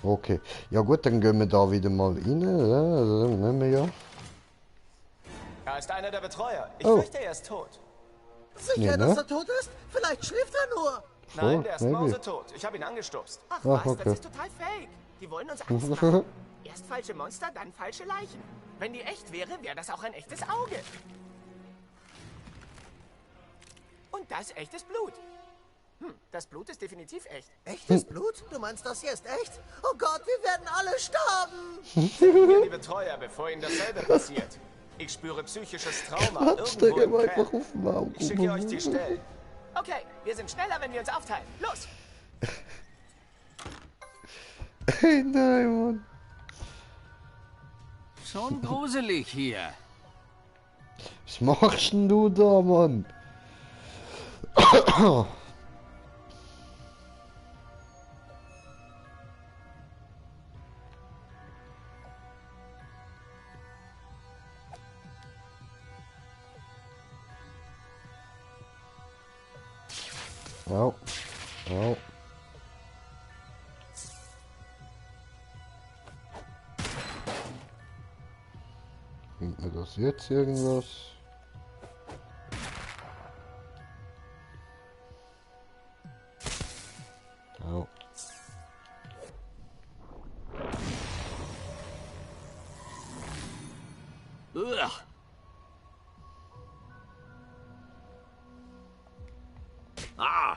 Okay. Ja gut, dann gehen wir da wieder mal rein. Ja, also nehmen wir ja. Er ist einer der Betreuer. Ich Oh. fürchte, er ist tot. Sicher, Nee, ne? dass er tot ist? Vielleicht schläft er nur. Nein, der ist maybe. mausetot. Ich habe ihn angestupst. Ach Ach, was, okay. das ist total fake. Die wollen uns Angst machen. Erst falsche Monster, dann falsche Leichen. Wenn die echt wäre, wäre das auch ein echtes Auge. Und das echtes Blut. Das Blut ist definitiv echt. Echtes Blut? Du meinst, das hier ist echt? Oh Gott, wir werden alle sterben. Finden wir die Betreuer, bevor ihnen dasselbe passiert. Ich spüre psychisches Trauma irgendwo im einfach Camp. auf den Baum. Ich schicke euch die Stellen. Okay, wir sind schneller, wenn wir uns aufteilen. Los! Hey, nein, Mann. Schon gruselig hier. Was machst denn du da, Mann? Au. Au. Bringt mir das jetzt irgendwas? Au. Ugh. Ah.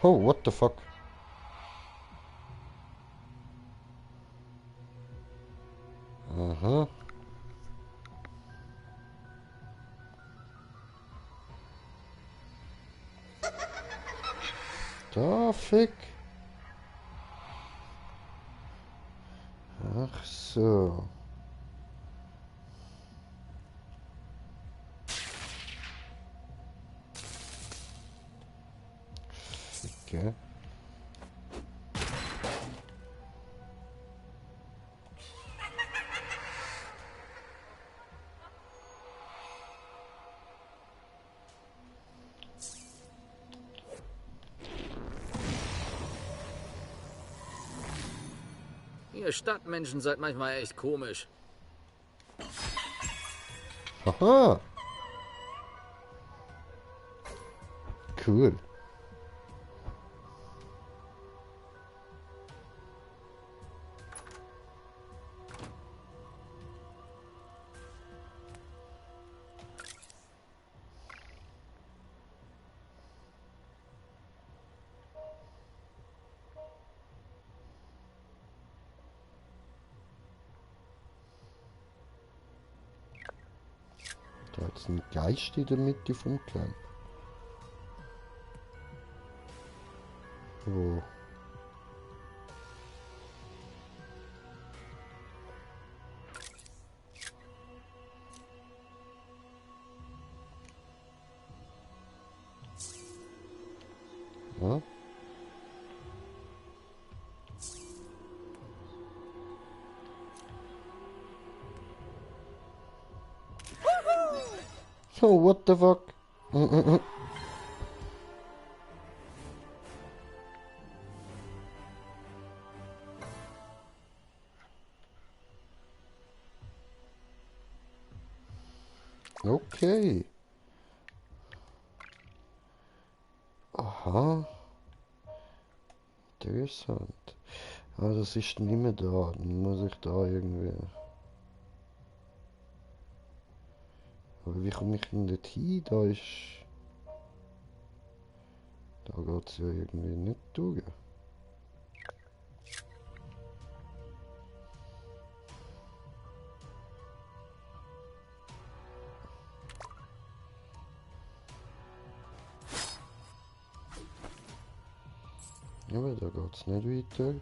Oh, what the fuck? Aha. Da, Fick. Ach so. Ficke. Ihr Stadtmenschen seid manchmal echt komisch. Haha. Cool. jetzt ein Geist in der Mitte vom Camp? Wo? Ja? Oh, what the fuck? Okay. Aha. Interessant. Ah, das ist nicht mehr da. Dann muss ich da irgendwie... Aber wie komme ich denn dort hin? Da ist... Da geht es ja irgendwie nicht durch. Aber da geht es nicht weiter.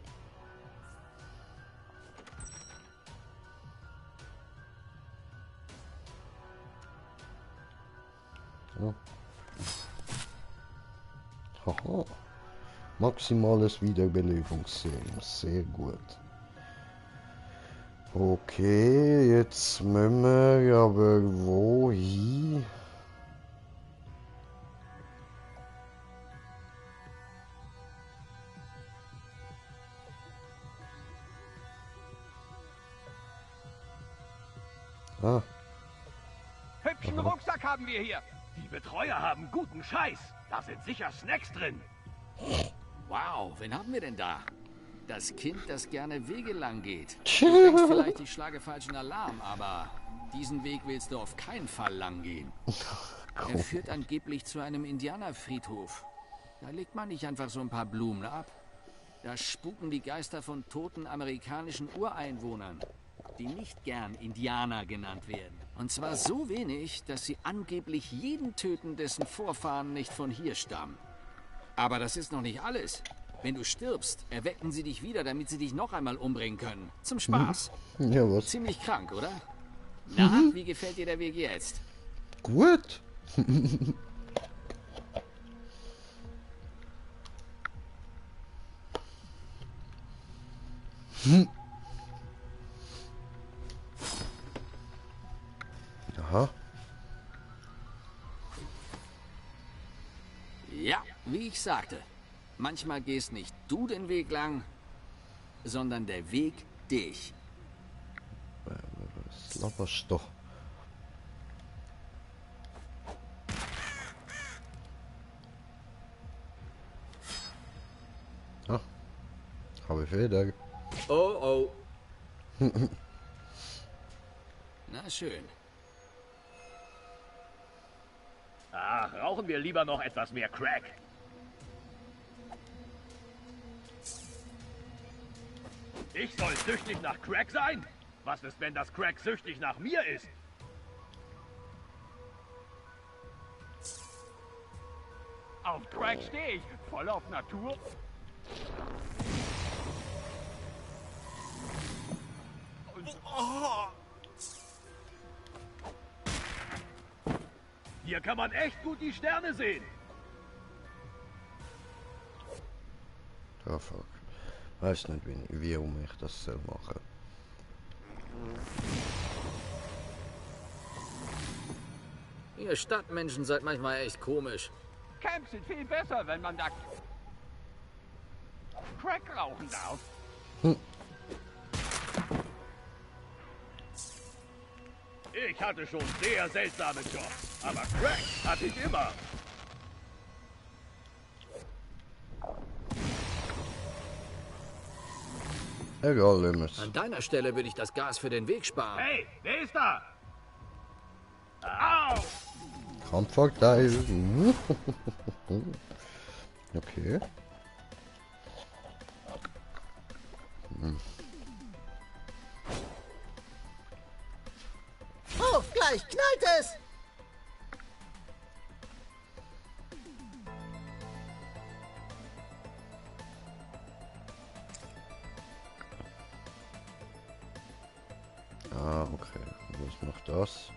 Ja. Haha. Maximales Wiederbelebungssystem. Sehr gut. Okay, jetzt müssen wir aber wohin? Ah. Hübschen Rucksack haben wir hier. Die Betreuer haben guten Scheiß. Da sind sicher Snacks drin. Wow, wen haben wir denn da? Das Kind, das gerne Wege lang geht. Du denkst vielleicht, ich schlage falschen Alarm, aber diesen Weg willst du auf keinen Fall lang gehen. Er führt angeblich zu einem Indianerfriedhof. Da legt man nicht einfach so ein paar Blumen ab. Da spuken die Geister von toten amerikanischen Ureinwohnern, die nicht gern Indianer genannt werden. Und zwar so wenig, dass sie angeblich jeden töten, dessen Vorfahren nicht von hier stammen. Aber das ist noch nicht alles. Wenn du stirbst, erwecken sie dich wieder, damit sie dich noch einmal umbringen können. Zum Spaß. Ja, was? Ziemlich krank, oder? Na, wie gefällt dir der Weg jetzt? Gut. Aha. Ja, wie ich sagte. Manchmal gehst nicht du den Weg lang, sondern der Weg dich. Was laberst du doch? Ah. Habe ich Feder. Oh, oh. Na schön. Ach, rauchen wir lieber noch etwas mehr Crack. Ich soll süchtig nach Crack sein? Was ist, wenn das Crack süchtig nach mir ist? Auf Crack stehe ich, voll auf Natur. Hier kann man echt gut die Sterne sehen. Oh fuck. Weiß nicht, wie ich das soll machen. Ihr Stadtmenschen seid manchmal echt komisch. Camps sind viel besser, wenn man da Crack rauchen darf. Ich hatte schon sehr seltsame Jobs, aber Crack hatte ich immer. Egal, Limits. An deiner Stelle würde ich das Gas für den Weg sparen. Hey, wer ist da? Au! Kampfvorteil. Okay. Oh, gleich knallt es! Ah, okay. Was macht das?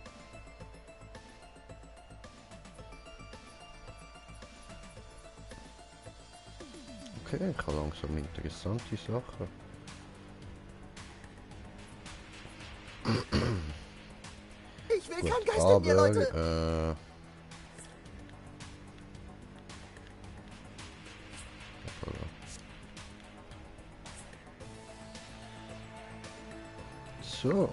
Okay, ich habe langsam interessante Sachen. Ich will kein Geist in mir, Leute. So.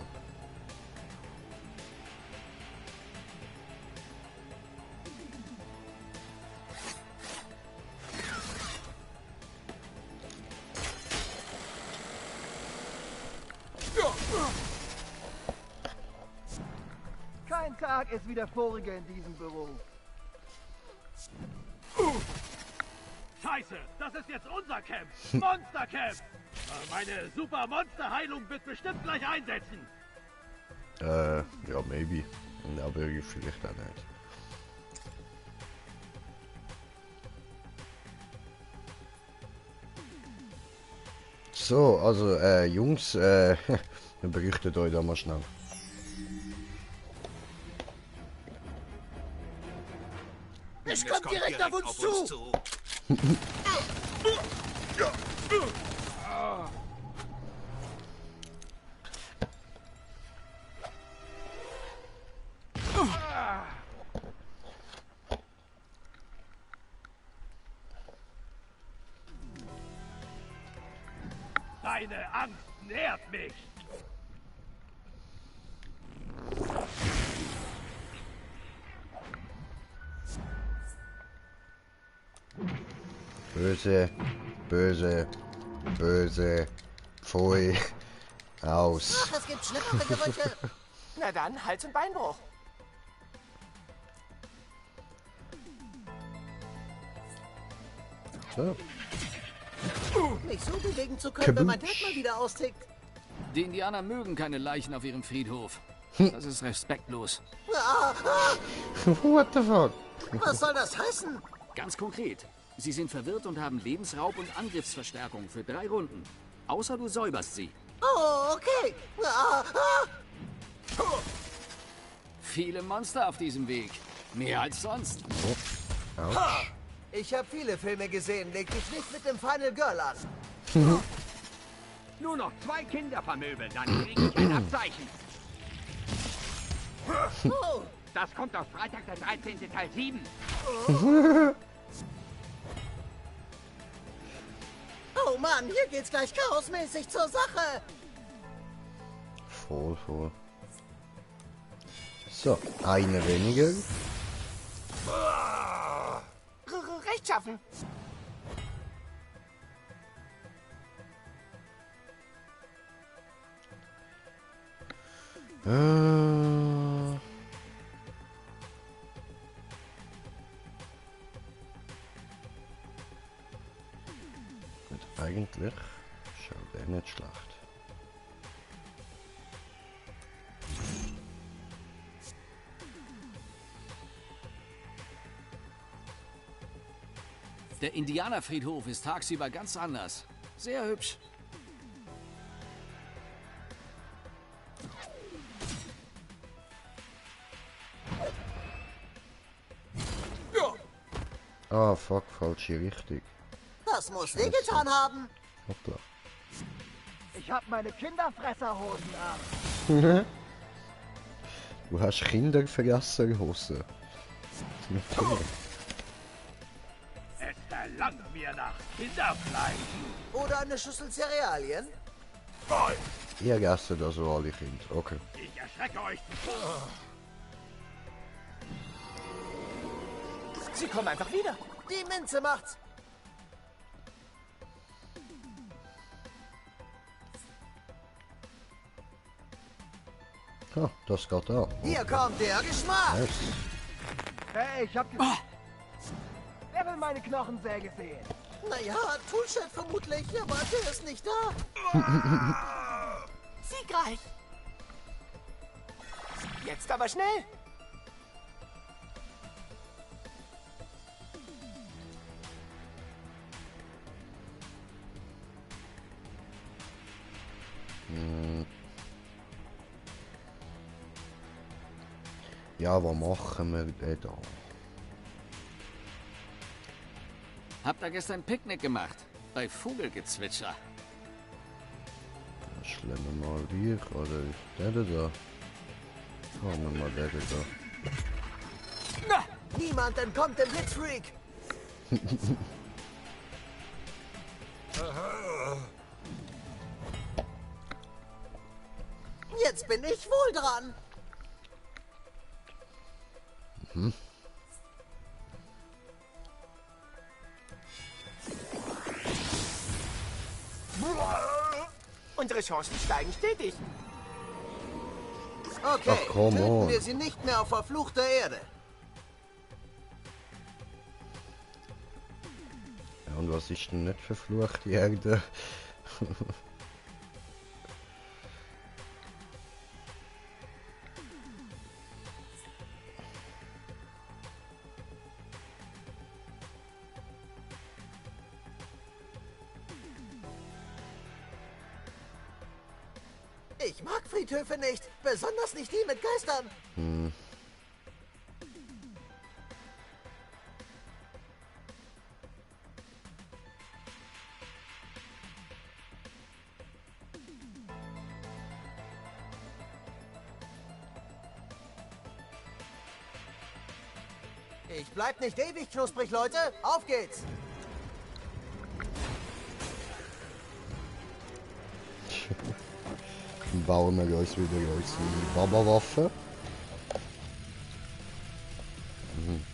Kein Tag ist wie der vorige in diesem Büro. Scheiße, das ist jetzt unser Camp. Monster-Camp. Meine Super-Monster-Heilung wird bestimmt gleich einsetzen. Ja, maybe. Aber vielleicht auch nicht. So, also, Jungs, wir berichtet euch da mal schnell. Es kommt direkt auf uns zu! Deine Angst nährt mich. Böse, böse, böse, pfui, aus. Ach, es gibt schlimmere Gerüche. Na dann, Hals- und Beinbruch. So. Mich so bewegen zu können, wenn mein Dad mal wieder austickt. Die Indianer mögen keine Leichen auf ihrem Friedhof. Das ist respektlos. What the fuck? Was soll das heißen? Ganz konkret. Sie sind verwirrt und haben Lebensraub und Angriffsverstärkung für 3 Runden. Außer du säuberst sie. Oh, okay. Viele Monster auf diesem Weg. Mehr als sonst. Ha! Ich habe viele Filme gesehen. Leg dich nicht mit dem Final Girl an. Nur noch 2 Kinder vermöbeln, dann kriege ich ein Abzeichen. Oh. Das kommt aus Freitag der 13. Teil 7. Oh Mann, hier geht's gleich chaosmäßig zur Sache. Voll. So, eine weniger. Rechtschaffen. Gut, eigentlich schaut er nicht schlecht. Der Indianerfriedhof ist tagsüber ganz anders. Sehr hübsch. Ah, fuck, falsche Richtung. Das muss wehgetan haben. Hoppla. Ich hab meine Kinderfresserhosen an. Du hast Kinderfresserhosen. Natürlich. Es verlangt mir nach Kinderfleisch. Oder eine Schüssel Cerealien. Ihr essen das so alle Kinder. Okay. Ich erschrecke euch. Sie kommen einfach wieder. Die Minze macht's. Ah, das geht auch. Hier kommt der Geschmack. Nice. Hey, ich hab Wer will meine Knochensäge sehen? Naja, Toolshed vermutlich, aber der ist nicht da. Siegreich. Jetzt aber schnell. Ja, was machen wir denn da? Habt ihr gestern Picknick gemacht? Bei Vogelgezwitscher. Schlimm mal wir oder der da? Schauen wir mal der da. Niemand entkommt dem Blitzfreak. Jetzt bin ich wohl dran. Mhm. Unsere Chancen steigen stetig. Okay, Ach, komm töten on. wir sie nicht mehr auf verfluchter Erde. Ja, und was ist denn nicht verflucht, die Erde? Ich mag Friedhöfe nicht, besonders nicht die mit Geistern. Hm. Ich bleib nicht ewig knusprig, Leute. Auf geht's. Dann bauen wir uns wieder unsere Baba-Waffe. Mhm.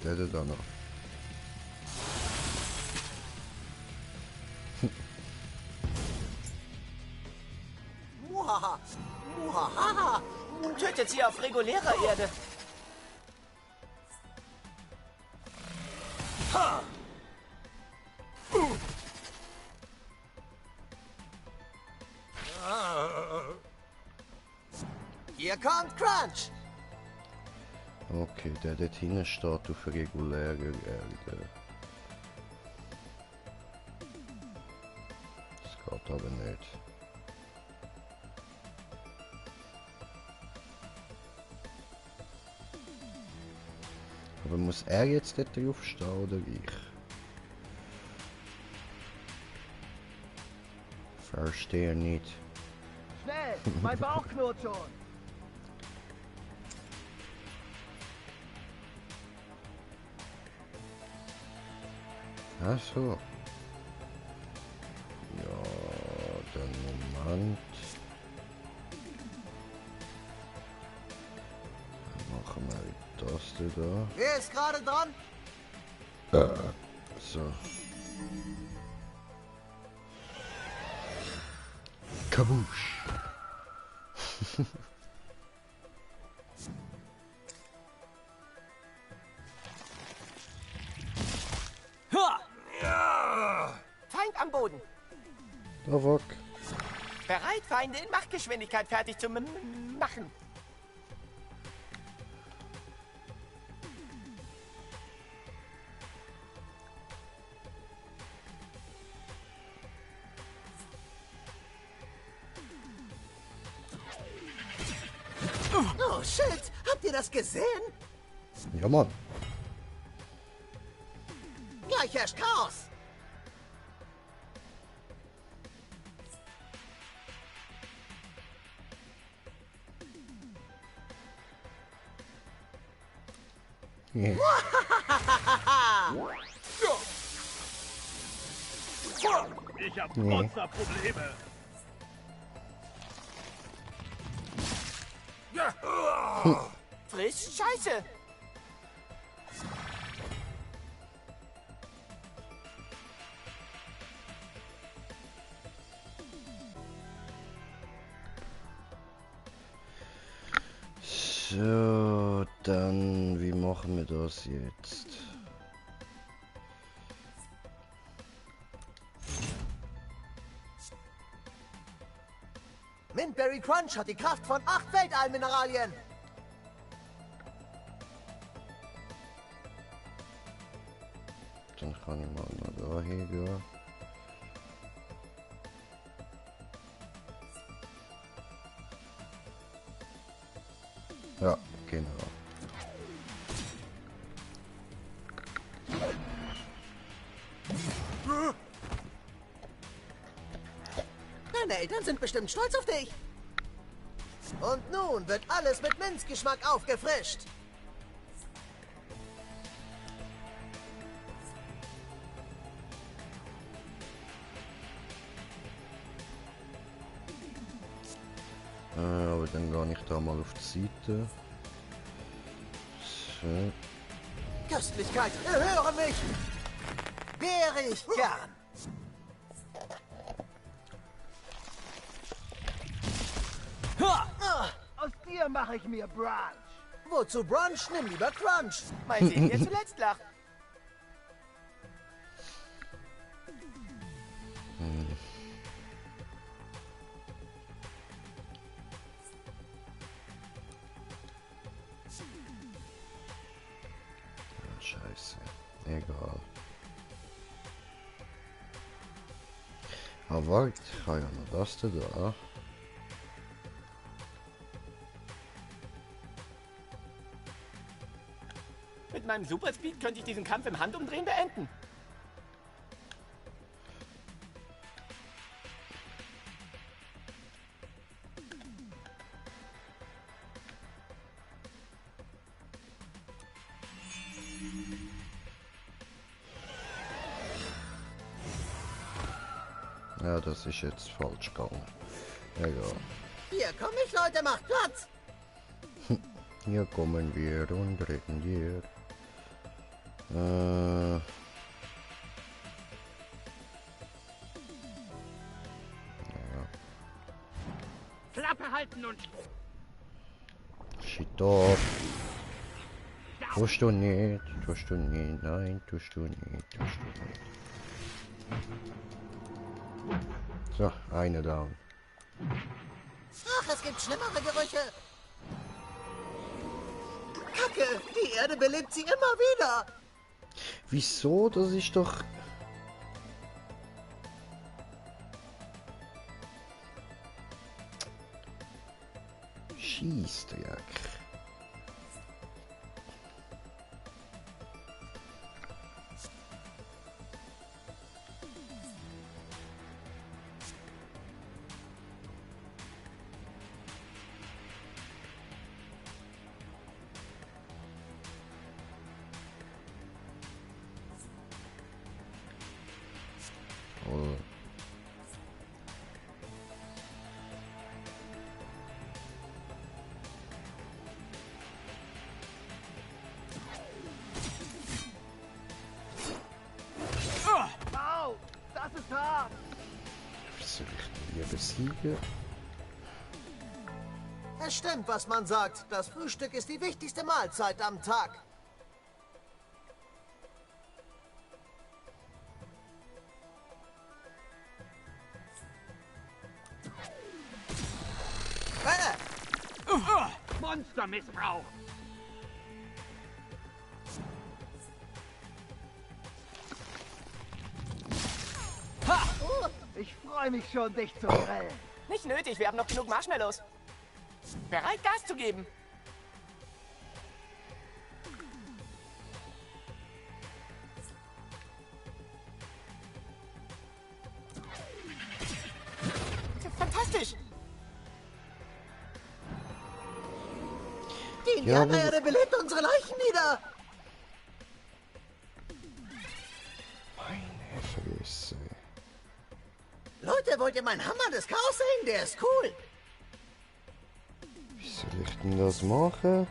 Der da noch. Muhaha. Muhaha. Tötet sie auf regulärer Erde. Ha. Hier kommt Crunch. Okay, der dort hinten steht auf reguläre Erde. Das geht aber nicht. Aber muss er jetzt dort drauf stehen oder ich? Verstehe nicht. Schnell, mein Bauch knurrt schon. Ach so. Ja, dann Moment. Dann machen wir das da. Wer ist gerade dran? So. Kabusch. Feind am Boden. Da weg. Bereit, Feinde in Machtgeschwindigkeit fertig zu machen. Oh shit, habt ihr das gesehen? Ja, Mann. Gleich herrscht Chaos. Yeah. Ich hab Nee. Monsterprobleme. Frisch Scheiße. So, dann, wie machen wir das jetzt? Mintberry Crunch hat die Kraft von 8 Weltallmineralien. dann kann ich mal noch da hingehen. Ja, genau. Deine Eltern sind bestimmt stolz auf dich. Und nun wird alles mit Minzgeschmack aufgefrischt. Aber dann gehe ich da mal auf die Seite. So. Köstlichkeit, erhöre mich! Wäre ich gern. Aus dir mache ich mir Brunch. Wozu Brunch? Nimm lieber Crunch. Mal sehen, wer zuletzt lacht. Scheiße. Egal. Aber warte, ich habe ja noch das da. Mit meinem Superspeed könnte ich diesen Kampf im Handumdrehen beenden. Ja, das ist jetzt falsch gegangen. Egal. Hier komme ich, Leute, macht Platz! Hier kommen wir und reden hier. Ja. Klappe halten und... Shit up. Tust du nicht, nein, tust du nicht. So, eine down. Ach, es gibt schlimmere Gerüche. Kacke, die Erde belebt sie immer wieder. Wieso? Das ist doch... Schießdreck. Oh. Au, das ist hart. Wie soll ich denn hier besiegen? Es stimmt, was man sagt. Das Frühstück ist die wichtigste Mahlzeit am Tag. Monstermissbrauch! Ich freue mich schon, dich zu grillen. Nicht nötig, wir haben noch genug Marshmallows. Bereit, Gas zu geben. Fantastisch! Die Indianererde belebt unsere Leichen wieder. Meine Fresse. Leute, wollt ihr meinen Hammer des Chaos sehen? Der ist cool. Wie soll ich denn das machen?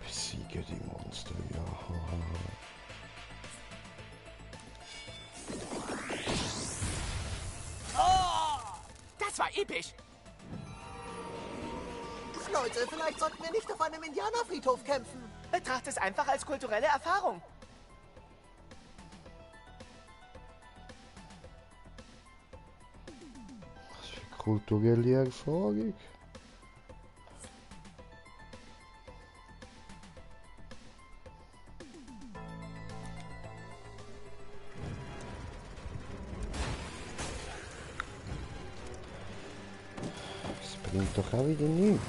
Besiege die Monster, ja. Das war episch. Leute, vielleicht sollten wir nicht auf einem Indianerfriedhof kämpfen. Betrachte es einfach als kulturelle Erfahrung. Was für kulturelle Erfahrung? bringt doch auch wieder nichts.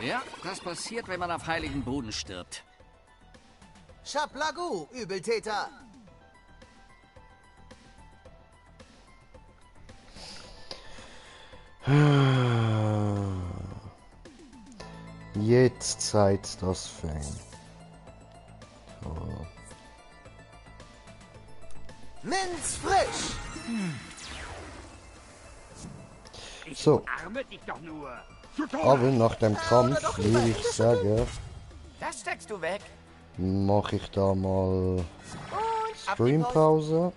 Ja, das passiert, wenn man auf heiligen Boden stirbt. Chaplagu, Übeltäter! Jetzt seit das fängt. So. Minz frisch! So. Arme dich doch nur. Aber nach dem Kampf würde ich sagen, Das steckst du weg. mache ich da mal Und ab die Streampause.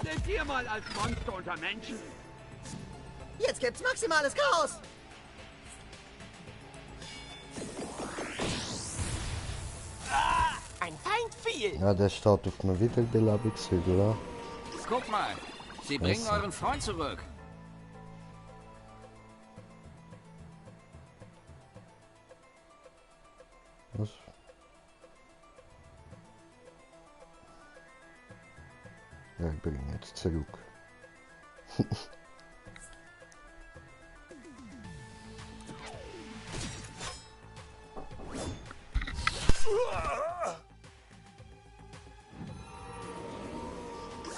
Lebt ihr mal als Monster unter Menschen? Jetzt gibt's maximales Chaos! Ein Feind fiel. Ja, der steht auf einem Wiederbelebungshügel, oder? Guck mal, sie bringen euren Freund zurück. Was? Ja, ich bringe jetzt zurück.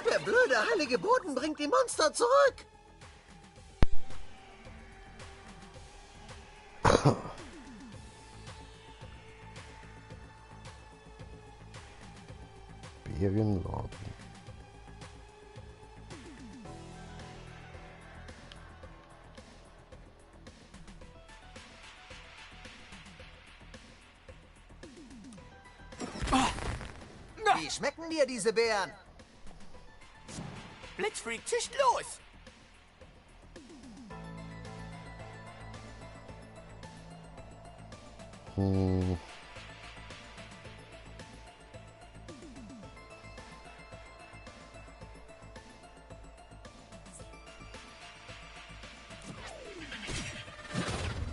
Der blöde heilige Boden bringt die Monster zurück! Bärenladen. Wie schmecken dir diese Beeren? Blitzfreak zischt los. Hm.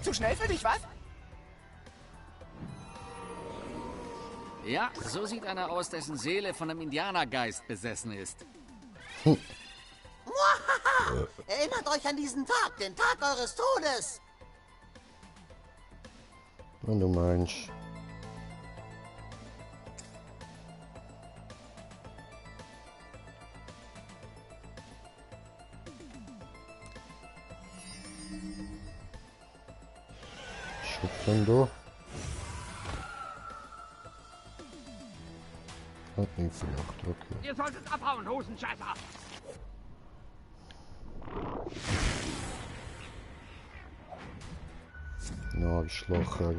Zu schnell für dich, was? Ja, so sieht einer aus, dessen Seele von einem Indianergeist besessen ist. Erinnert euch an diesen Tag, den Tag eures Todes! Wenn du meinst. Schubsen du. Hat nicht vielleicht, okay. Ihr solltet abhauen, Hosenscheißer. Na, Arschlocher.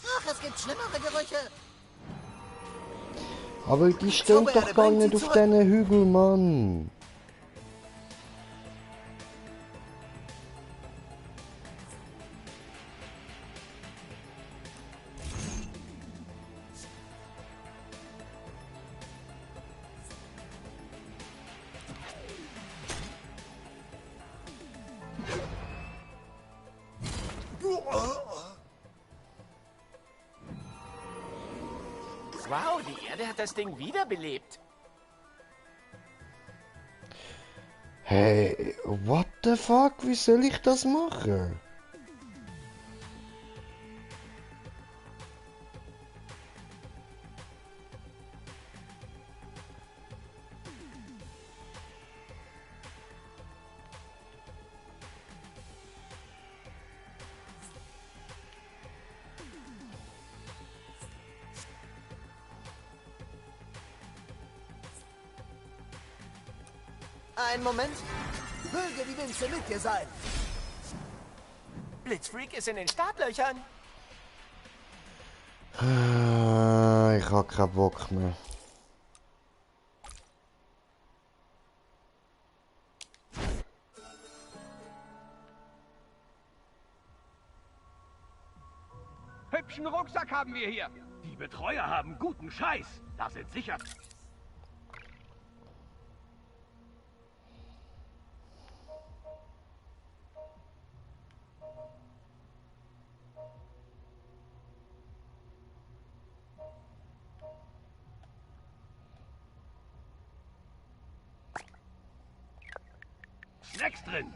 Ach, es gibt schlimmere Gerüche! Aber die stehen doch gar nicht auf diesen Hügel, Mann. Wow, die Erde hat das Ding wiederbelebt. Hey, what the fuck? Wie soll ich das machen? Einen Moment. Möge die Winze mit dir sein. Blitzfreak ist in den Startlöchern. Ich hab keinen Bock mehr. Hübschen Rucksack haben wir hier. Die Betreuer haben guten Scheiß. Das sind sicher... Snacks drin.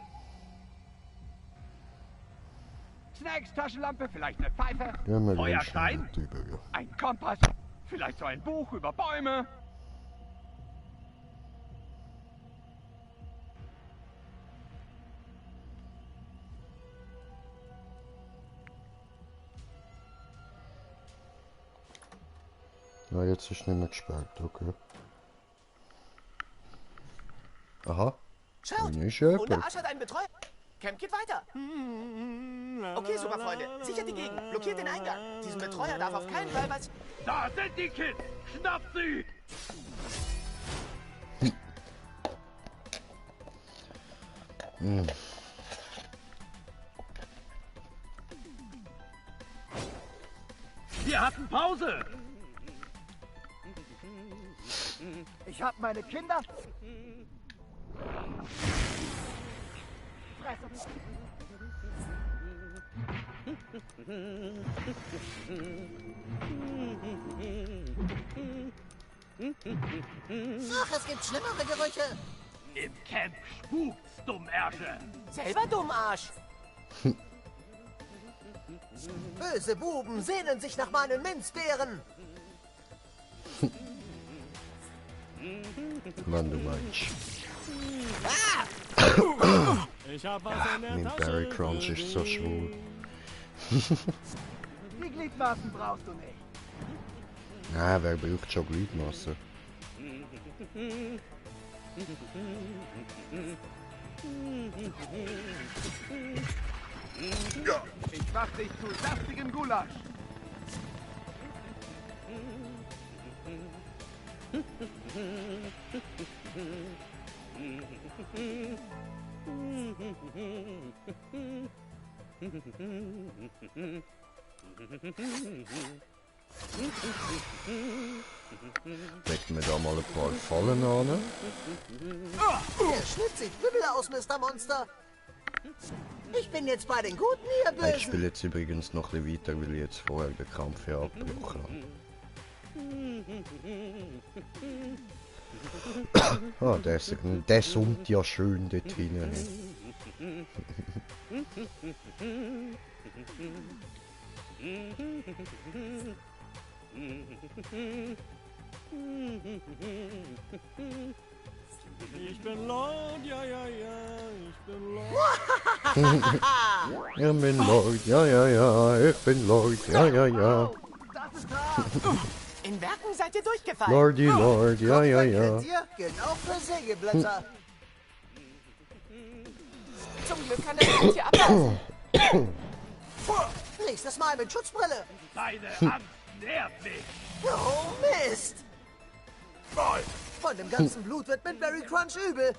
Snacks, Taschenlampe, vielleicht eine Pfeife, Ja, mal Feuerstein, drüber, ja. ein Kompass, vielleicht so ein Buch über Bäume. Ja, jetzt ist nicht mehr gesperrt, okay. Aha. Schaut, Nicht und Arsch hat einen Betreuer. Camp geht weiter. Okay, super, Freunde. Sichert die Gegend. Blockiert den Eingang. Diesen Betreuer darf auf keinen Fall was... Da sind die Kids! Schnappt sie! Wir hatten Pause! Ich hab meine Kinder. Ach, es gibt schlimmere Gerüche. Im Camp spukt's, Dummärsche! Selber Dummarsch. Böse Buben sehnen sich nach meinen Minzbeeren. Mann, du Mensch. Ich hab was in der Mein Tasche. Berry Crunch ist so schwul. Die Gliedmaßen brauchst du nicht. Ah, wer braucht schon Gliedmassen? Ich mach dich zu saftigen Gulasch! Decken wir da mal ein paar Fallen an. Der Schnitt sieht übel aus, Mr. Monster. Ich bin jetzt bei den Guten, ihr Ich Bösen. spiele jetzt übrigens noch ein bisschen weiter, weil ich jetzt vorher den Kampf ja abgebrochen habe. Ah, der summt ja schön dort hinten. Ich bin Lord, ja, ja, ja, ich bin Lord. Ich bin Lord, ja, ja, ja, ich bin Lord, ja, ja, ja. In Werken seid ihr durchgefallen. Lordy Lord, ja, ja, ja. Kennt ihr? Gilt auch für Sägeblätter. Zum Glück kann der Wind hier ablassen. Nächstes Mal mit Schutzbrille. Deine Angst nervt mich! Oh, Mist. Von dem ganzen Blut wird mit Berry Crunch übel.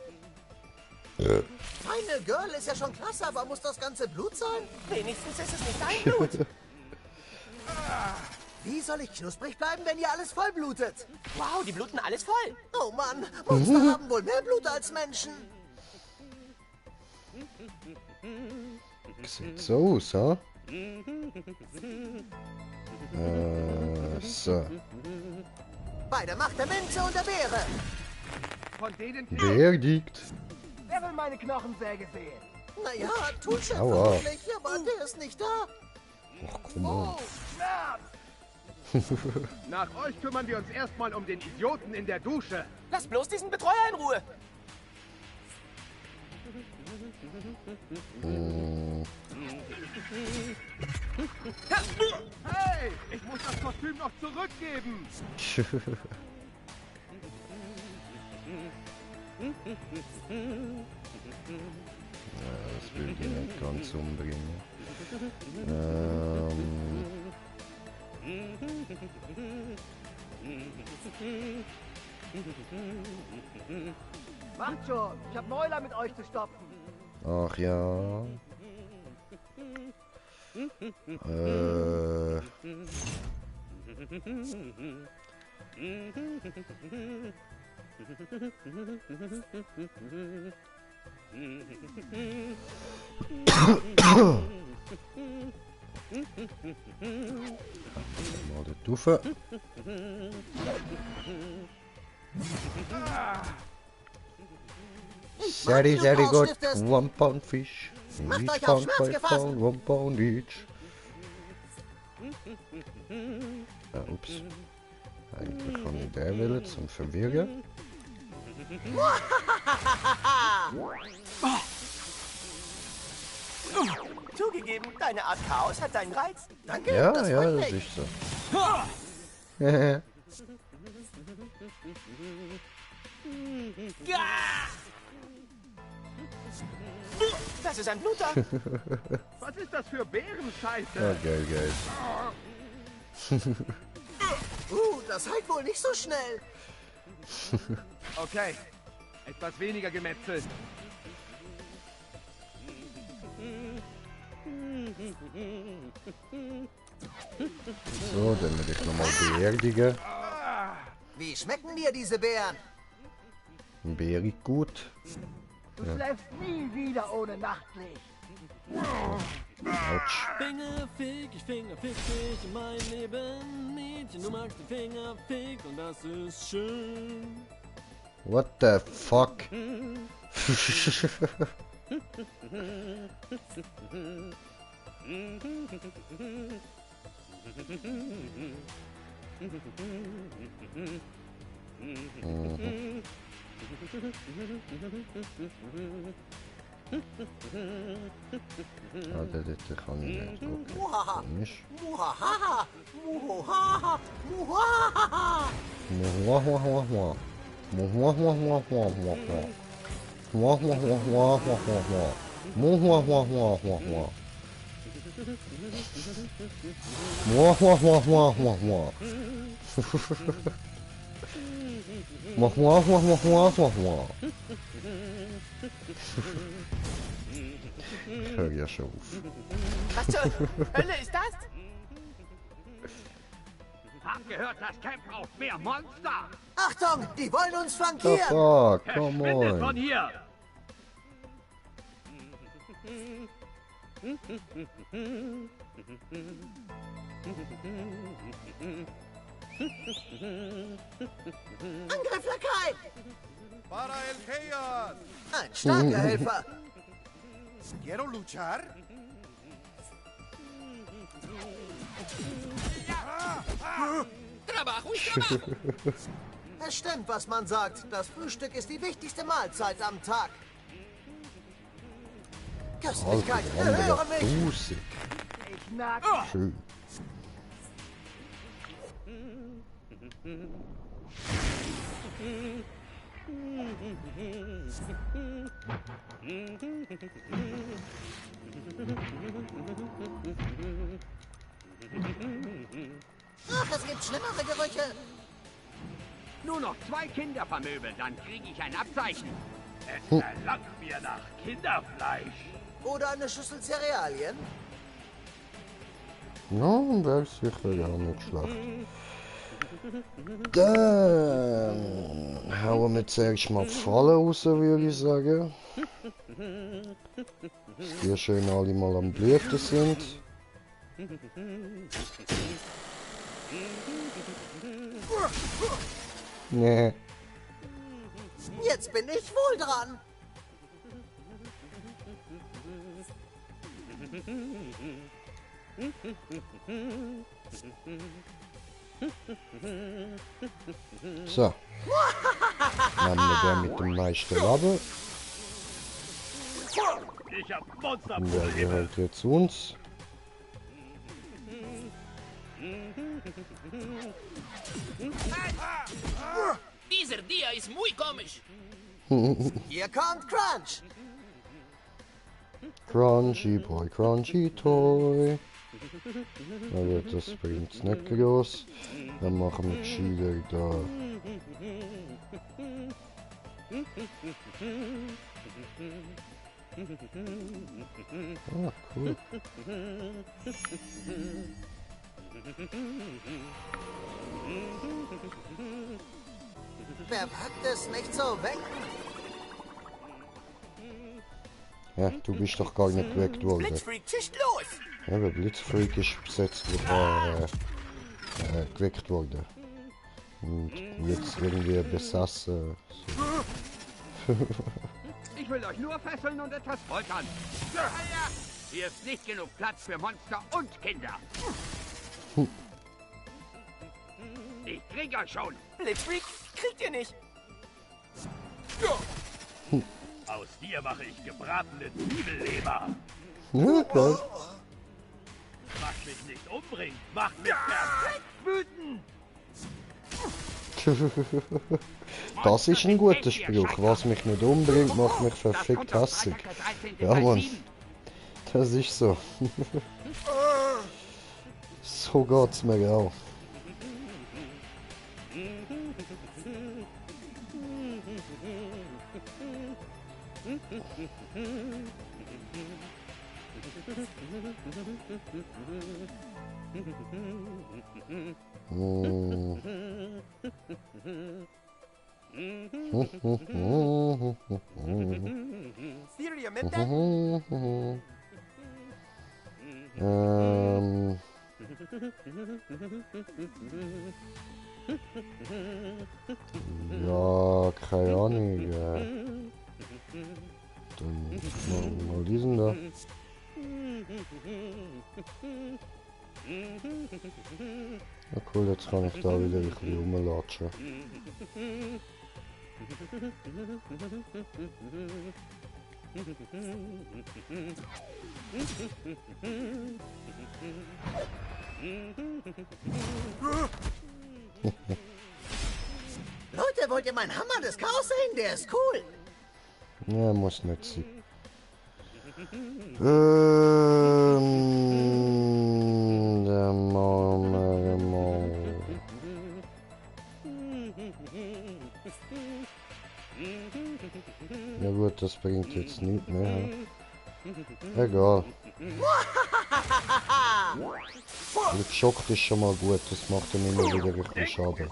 Final Girl ist ja schon klasse, aber muss das ganze Blut sein? Wenigstens ist es nicht dein Blut. Wie soll ich knusprig bleiben, wenn ihr alles voll blutet? Wow, die bluten alles voll. Oh Mann, Monster haben wohl mehr Blut als Menschen. Sieht so aus, ha? So. Bei der Macht der Minze und der Beere. Von denen... Verdikt. Wer will meine Knochensäge sehen? Naja, tut schon Aua. vermutlich, aber der ist nicht da. Ach, komm on. Nach euch kümmern wir uns erstmal um den Idioten in der Dusche. Lass bloß diesen Betreuer in Ruhe. Hey, ich muss das Kostüm noch zurückgeben. Das will ich nicht ganz umbringen. Macht schon. Ich hab Mäuler mit euch zu stopfen. Ach ja. Mal die Taufe. Very, very good. 1 pound fish. Macht Each euch auf pound, Schmerz 5 gefasst. pound, 1 pound each. Ups. Eigentlich kann ich den wählen zum Verwirren. Zugegeben, deine Art Chaos hat deinen Reiz. Danke, Ja, das ja, freut das mich. ist so. Das ist ein Bluter. Was ist das für Bärenscheiße? Oh, geil, geil. Das heilt wohl nicht so schnell. Okay, etwas weniger Gemetzel. So, dann will ich nochmal beerdigen. Wie schmecken dir diese Beeren? Beerig gut. Du schläfst nie wieder ohne Nachtlicht. Autsch. Fingerfick dich in mein Leben. Mädchen, du magst den Fingerfick und das ist schön. What the fuck? Ah, das kann ich nicht. Okay. Muhaha. Nicht. Muhaha. Muhaha. Muhaha. Muhahaha. Muhahaha. Muhahaha. Muhahaha. Hör ja schon auf. Was zur Hölle ist das? Hab gehört, das Camp braucht mehr Monster. Achtung, die wollen uns The flankieren. fuck, come Verschwindet von on. hier. Angriff Lakai. Para el Chaos. Ein starker Helfer. Quiero luchar. Trabajo y trabajo. Es stimmt, was man sagt. Das Frühstück ist die wichtigste Mahlzeit am Tag. Köstlichkeit, Alter, erhöre mich. Dusig. Ich nag. Schön. Ach, es gibt schlimmere Gerüche. Nur noch 2 Kinder vermöbeln, dann kriege ich ein Abzeichen. Es verlangt mir nach Kinderfleisch. Oder eine Schüssel Cerealien. No, wäre sicher ja nicht schlecht. Dann hauen wir zuerst mal die Falle raus, würde ich sagen. Dass die schön alle mal am Blüten sind. Nee. Jetzt bin ich wohl dran. So. Nehmen wir den mit dem meisten Leben. Ich hab Und der Monsterprobleme. gehört jetzt zu uns. Dieser Dia ist muy komisch. Hier kommt Crunch. Crunchy Boy, Crunchy Toy. Aber das bringt's nicht groß. Dann machen wir gescheiter da. Ah, cool. Wer wagt es, mich zu wecken? Ja, du bist doch gar nicht geweckt worden. Blitzfreak, zischt los! Ja, der Blitzfreak ist besetzt, geweckt worden. Und jetzt irgendwie besassen. So. Ich will euch nur fesseln und etwas foltern. Hier ist nicht genug Platz für Monster und Kinder. Ich krieg euch schon. Blitzfreak, kriegt ihr nicht. Aus dir mache ich gebratene Zwiebelleber. Ja, geil. Was mich nicht umbringt, macht mich perfekt wütend. Das ist ein guter Spruch. Was mich nicht umbringt, macht mich verfickt hässig. Ja, Mann. Das ist so. So geht's mir auch. Theory mit Ja, keine Ahnung. Dann mal diesen da. Ja, cool, jetzt kann ich da wieder ein bisschen rumlatschen. Leute, wollt ihr meinen Hammer des Chaos sehen? Der ist cool. Ja, muss nicht sein. Der Ja gut, das bringt jetzt nicht mehr. Egal. Geschockt ist schon mal gut, das macht dann immer wieder richtig Schaden.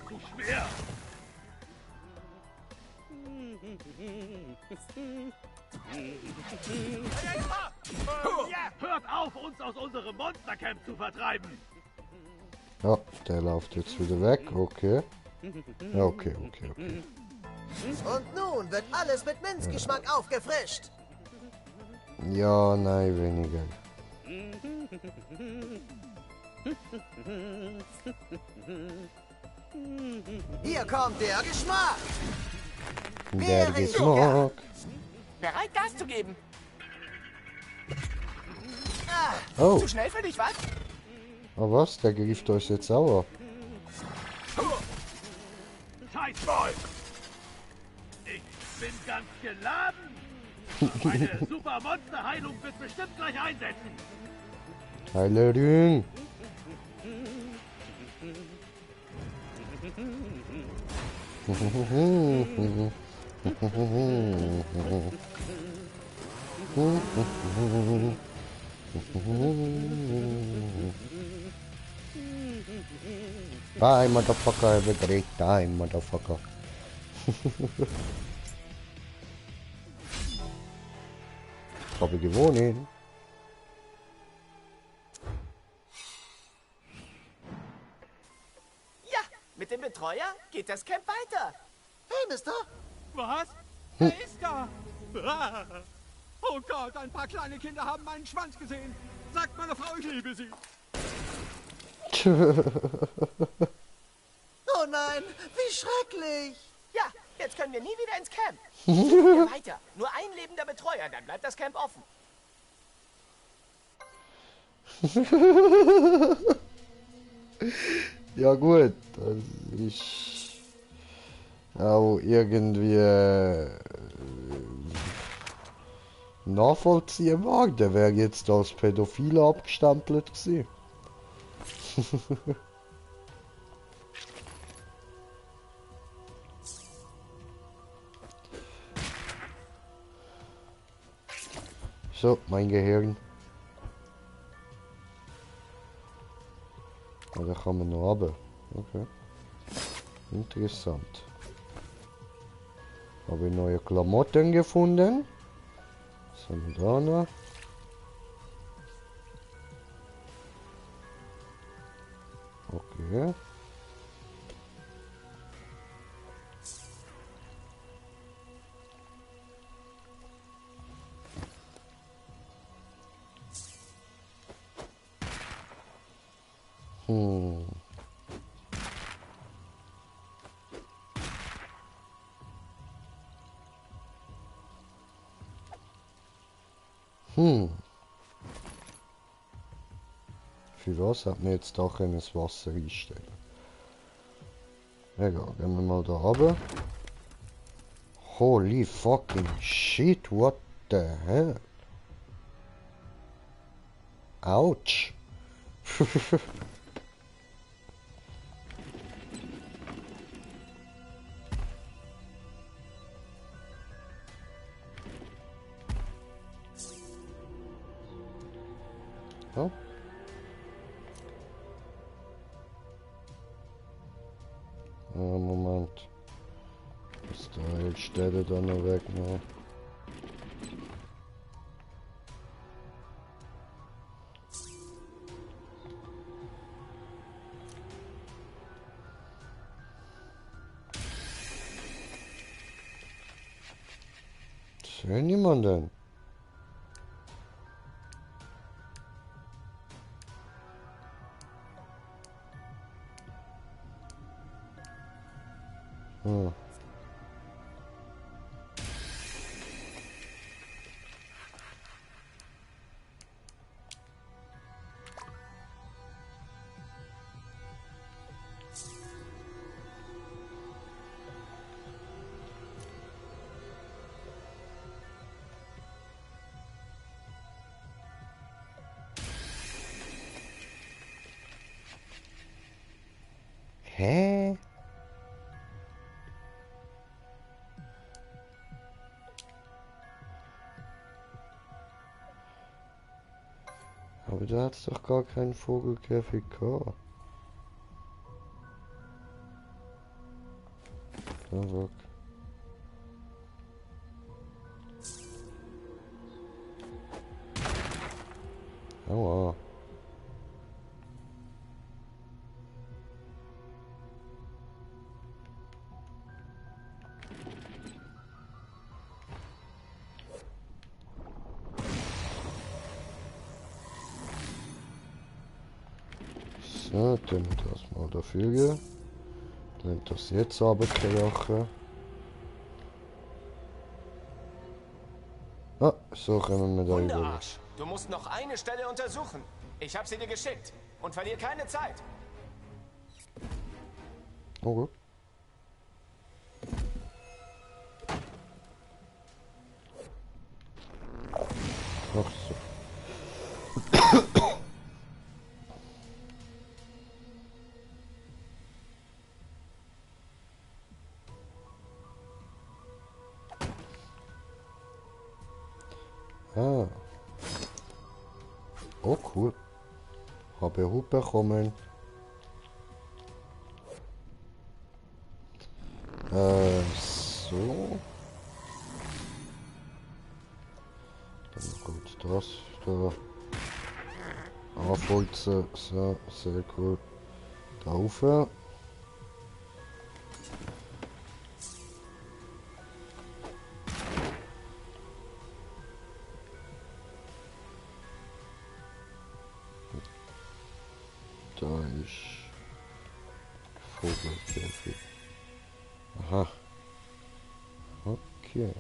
Hört auf, uns aus unserem Monstercamp zu vertreiben! Ja, der läuft jetzt wieder weg, okay. Ja, okay. Und nun wird alles mit Minzgeschmack aufgefrischt. Ja, nein, weniger. Hier kommt der Geschmack. Der Geschmack. Bereit, Gas zu geben. Oh. Zu schnell für dich, was? Oh was? Der greift euch jetzt sauer. Scheißball! Ich bin ganz geladen. Meine Super-Monster-Heilung wird bestimmt gleich einsetzen. Heilerin. Bye, motherfucker. Have a great time, motherfucker. Habe gewonnen. Ja, mit dem Betreuer geht das Camp weiter. Hey, Mister. Was? Wer ist da? Ah. Oh Gott, ein paar kleine Kinder haben meinen Schwanz gesehen. Sagt meine Frau, ich liebe sie. Oh nein, wie schrecklich. Ja, jetzt können wir nie wieder ins Camp. Gehen wir weiter. Nur ein lebender Betreuer, dann bleibt das Camp offen. Ja gut, das ist auch irgendwie nachvollziehbar. Der wäre jetzt als Pädophil abgestempelt gewesen. So, mein Gehirn. Ja, da kann man noch runter. Okay. Interessant. Habe ich neue Klamotten gefunden. Was haben wir da noch? Okay. Für was hat man jetzt doch in das Wasser einstellen? Egal, gehen wir mal da runter. Holy fucking shit, what the hell? Ouch. Oh. Moment. Das Teil stelle dann noch weg noch. Will niemanden. Hm. Hä? Aber da hat's doch gar keinen Vogelkäfig gehabt. Aber aua. So, dann das mal dafür. Dann das jetzt aber krachen. Ah, so können wir da über. Hundearsch, du musst noch eine Stelle untersuchen. Ich habe sie dir geschickt. Und verlier keine Zeit. Okay. Ach so. Ah. Oh cool. Habe Hut bekommen. So. Dann gut das da. Anfolzen. So, sehr gut. Da rauf. Da ist Vogelkäfig. Aha. Okay.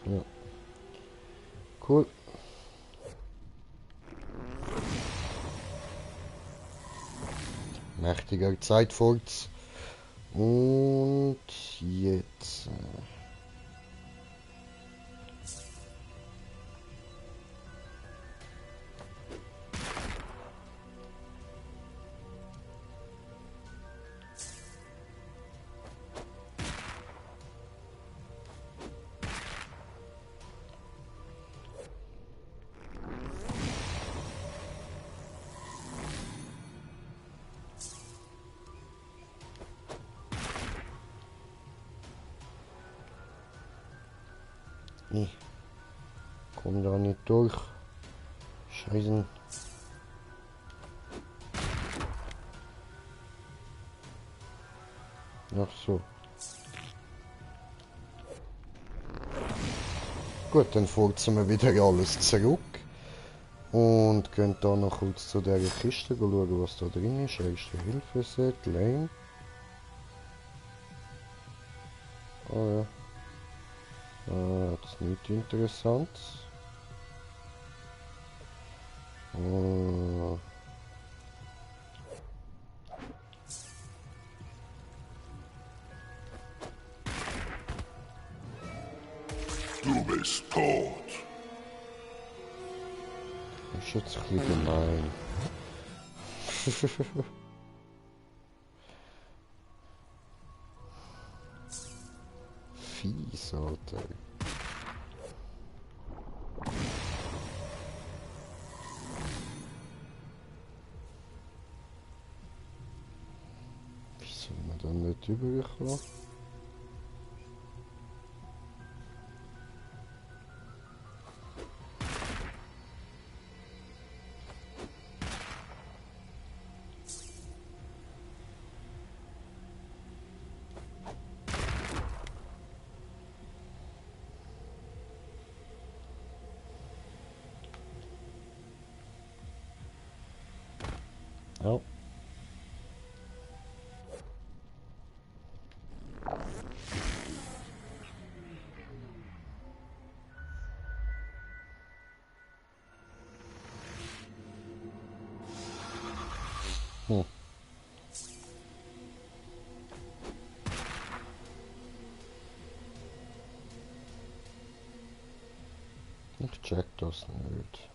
Ja. Cool. Mach richtiger Zeitfurz. Und jetzt... Nee. Komm da nicht durch. Scheiße. Ach so. Gut, dann furzen wir wieder alles zurück. Und gehen da noch kurz zu der Kiste schauen, was da drin ist. Erste Hilfe-Set, Lane. Oh ja. Das ist nicht interessant. Du bist tot. Das ist jetzt ein bisschen gemein. Fies, Alter. Wie soll man dann nicht überkommen? Oh. Ich check das nicht.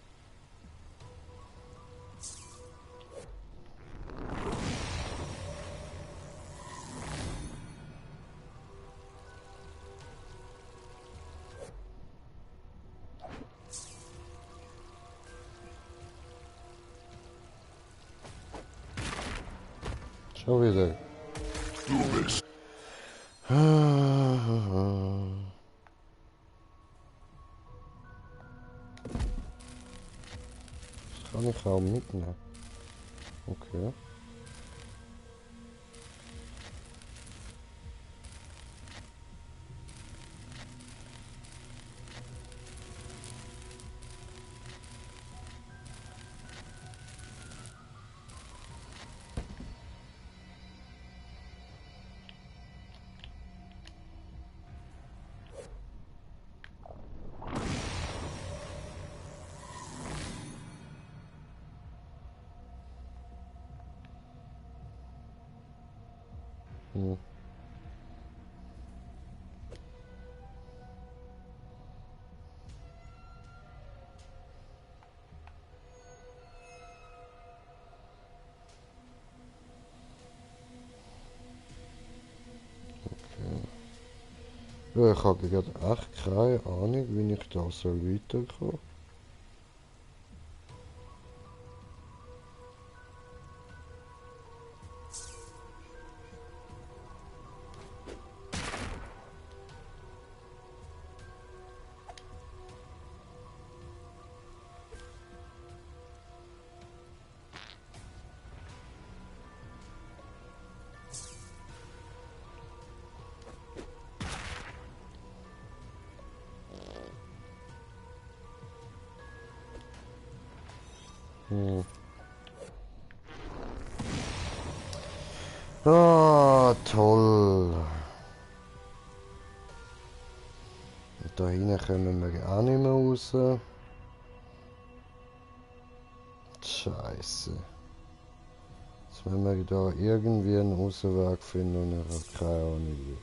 Schon wieder. Du bist. Das kann ich kaum mitnehmen. Okay. Ja, ich habe gerade echt keine Ahnung, wie ich da soll weiterkommen. Ah, toll. Und da hinten kommen wir auch nicht mehr raus. Scheiße. Jetzt müssen wir da irgendwie einen Ausweg finden und ich habe keine Ahnung wie.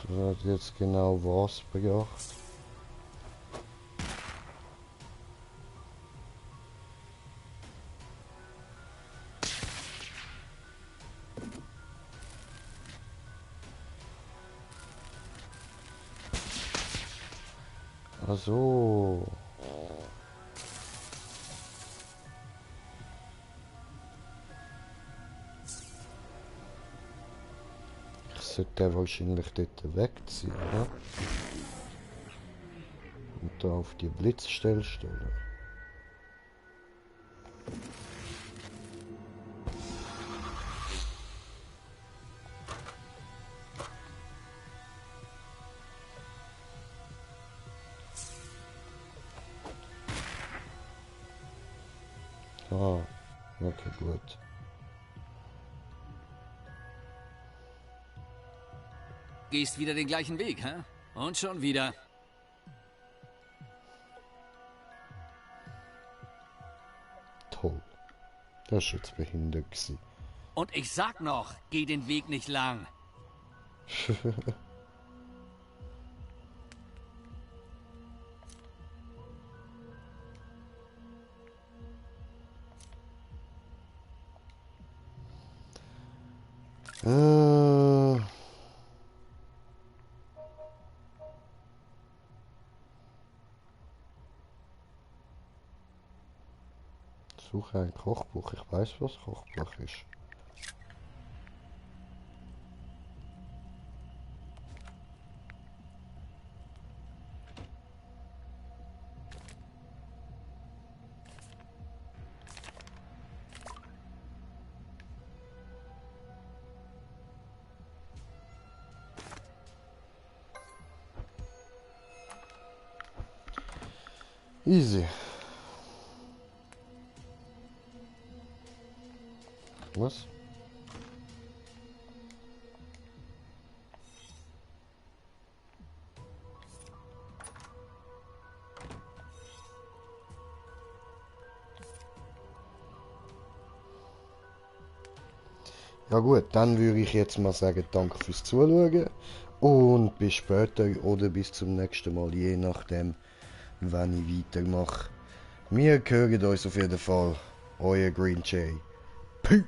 Das hat jetzt genau was gebracht. Ach so. Ich sollte wahrscheinlich dort wegziehen, oder? Und da auf die Blitzstelle stellen. Ah, okay, gut. Gehst wieder den gleichen Weg, hä? Und schon wieder. Toll. Das ist jetzt behindert gewesen. Und ich sag noch, geh den Weg nicht lang. Suche ein Kochbuch. Ich weiß, was Kochbuch ist. Easy. Was? Ja gut, dann würde ich jetzt mal sagen, danke fürs Zuschauen und bis später oder bis zum nächsten Mal, je nachdem, wenn ich weitermache. Wir hören uns auf jeden Fall. Euer Green Jay. Peace.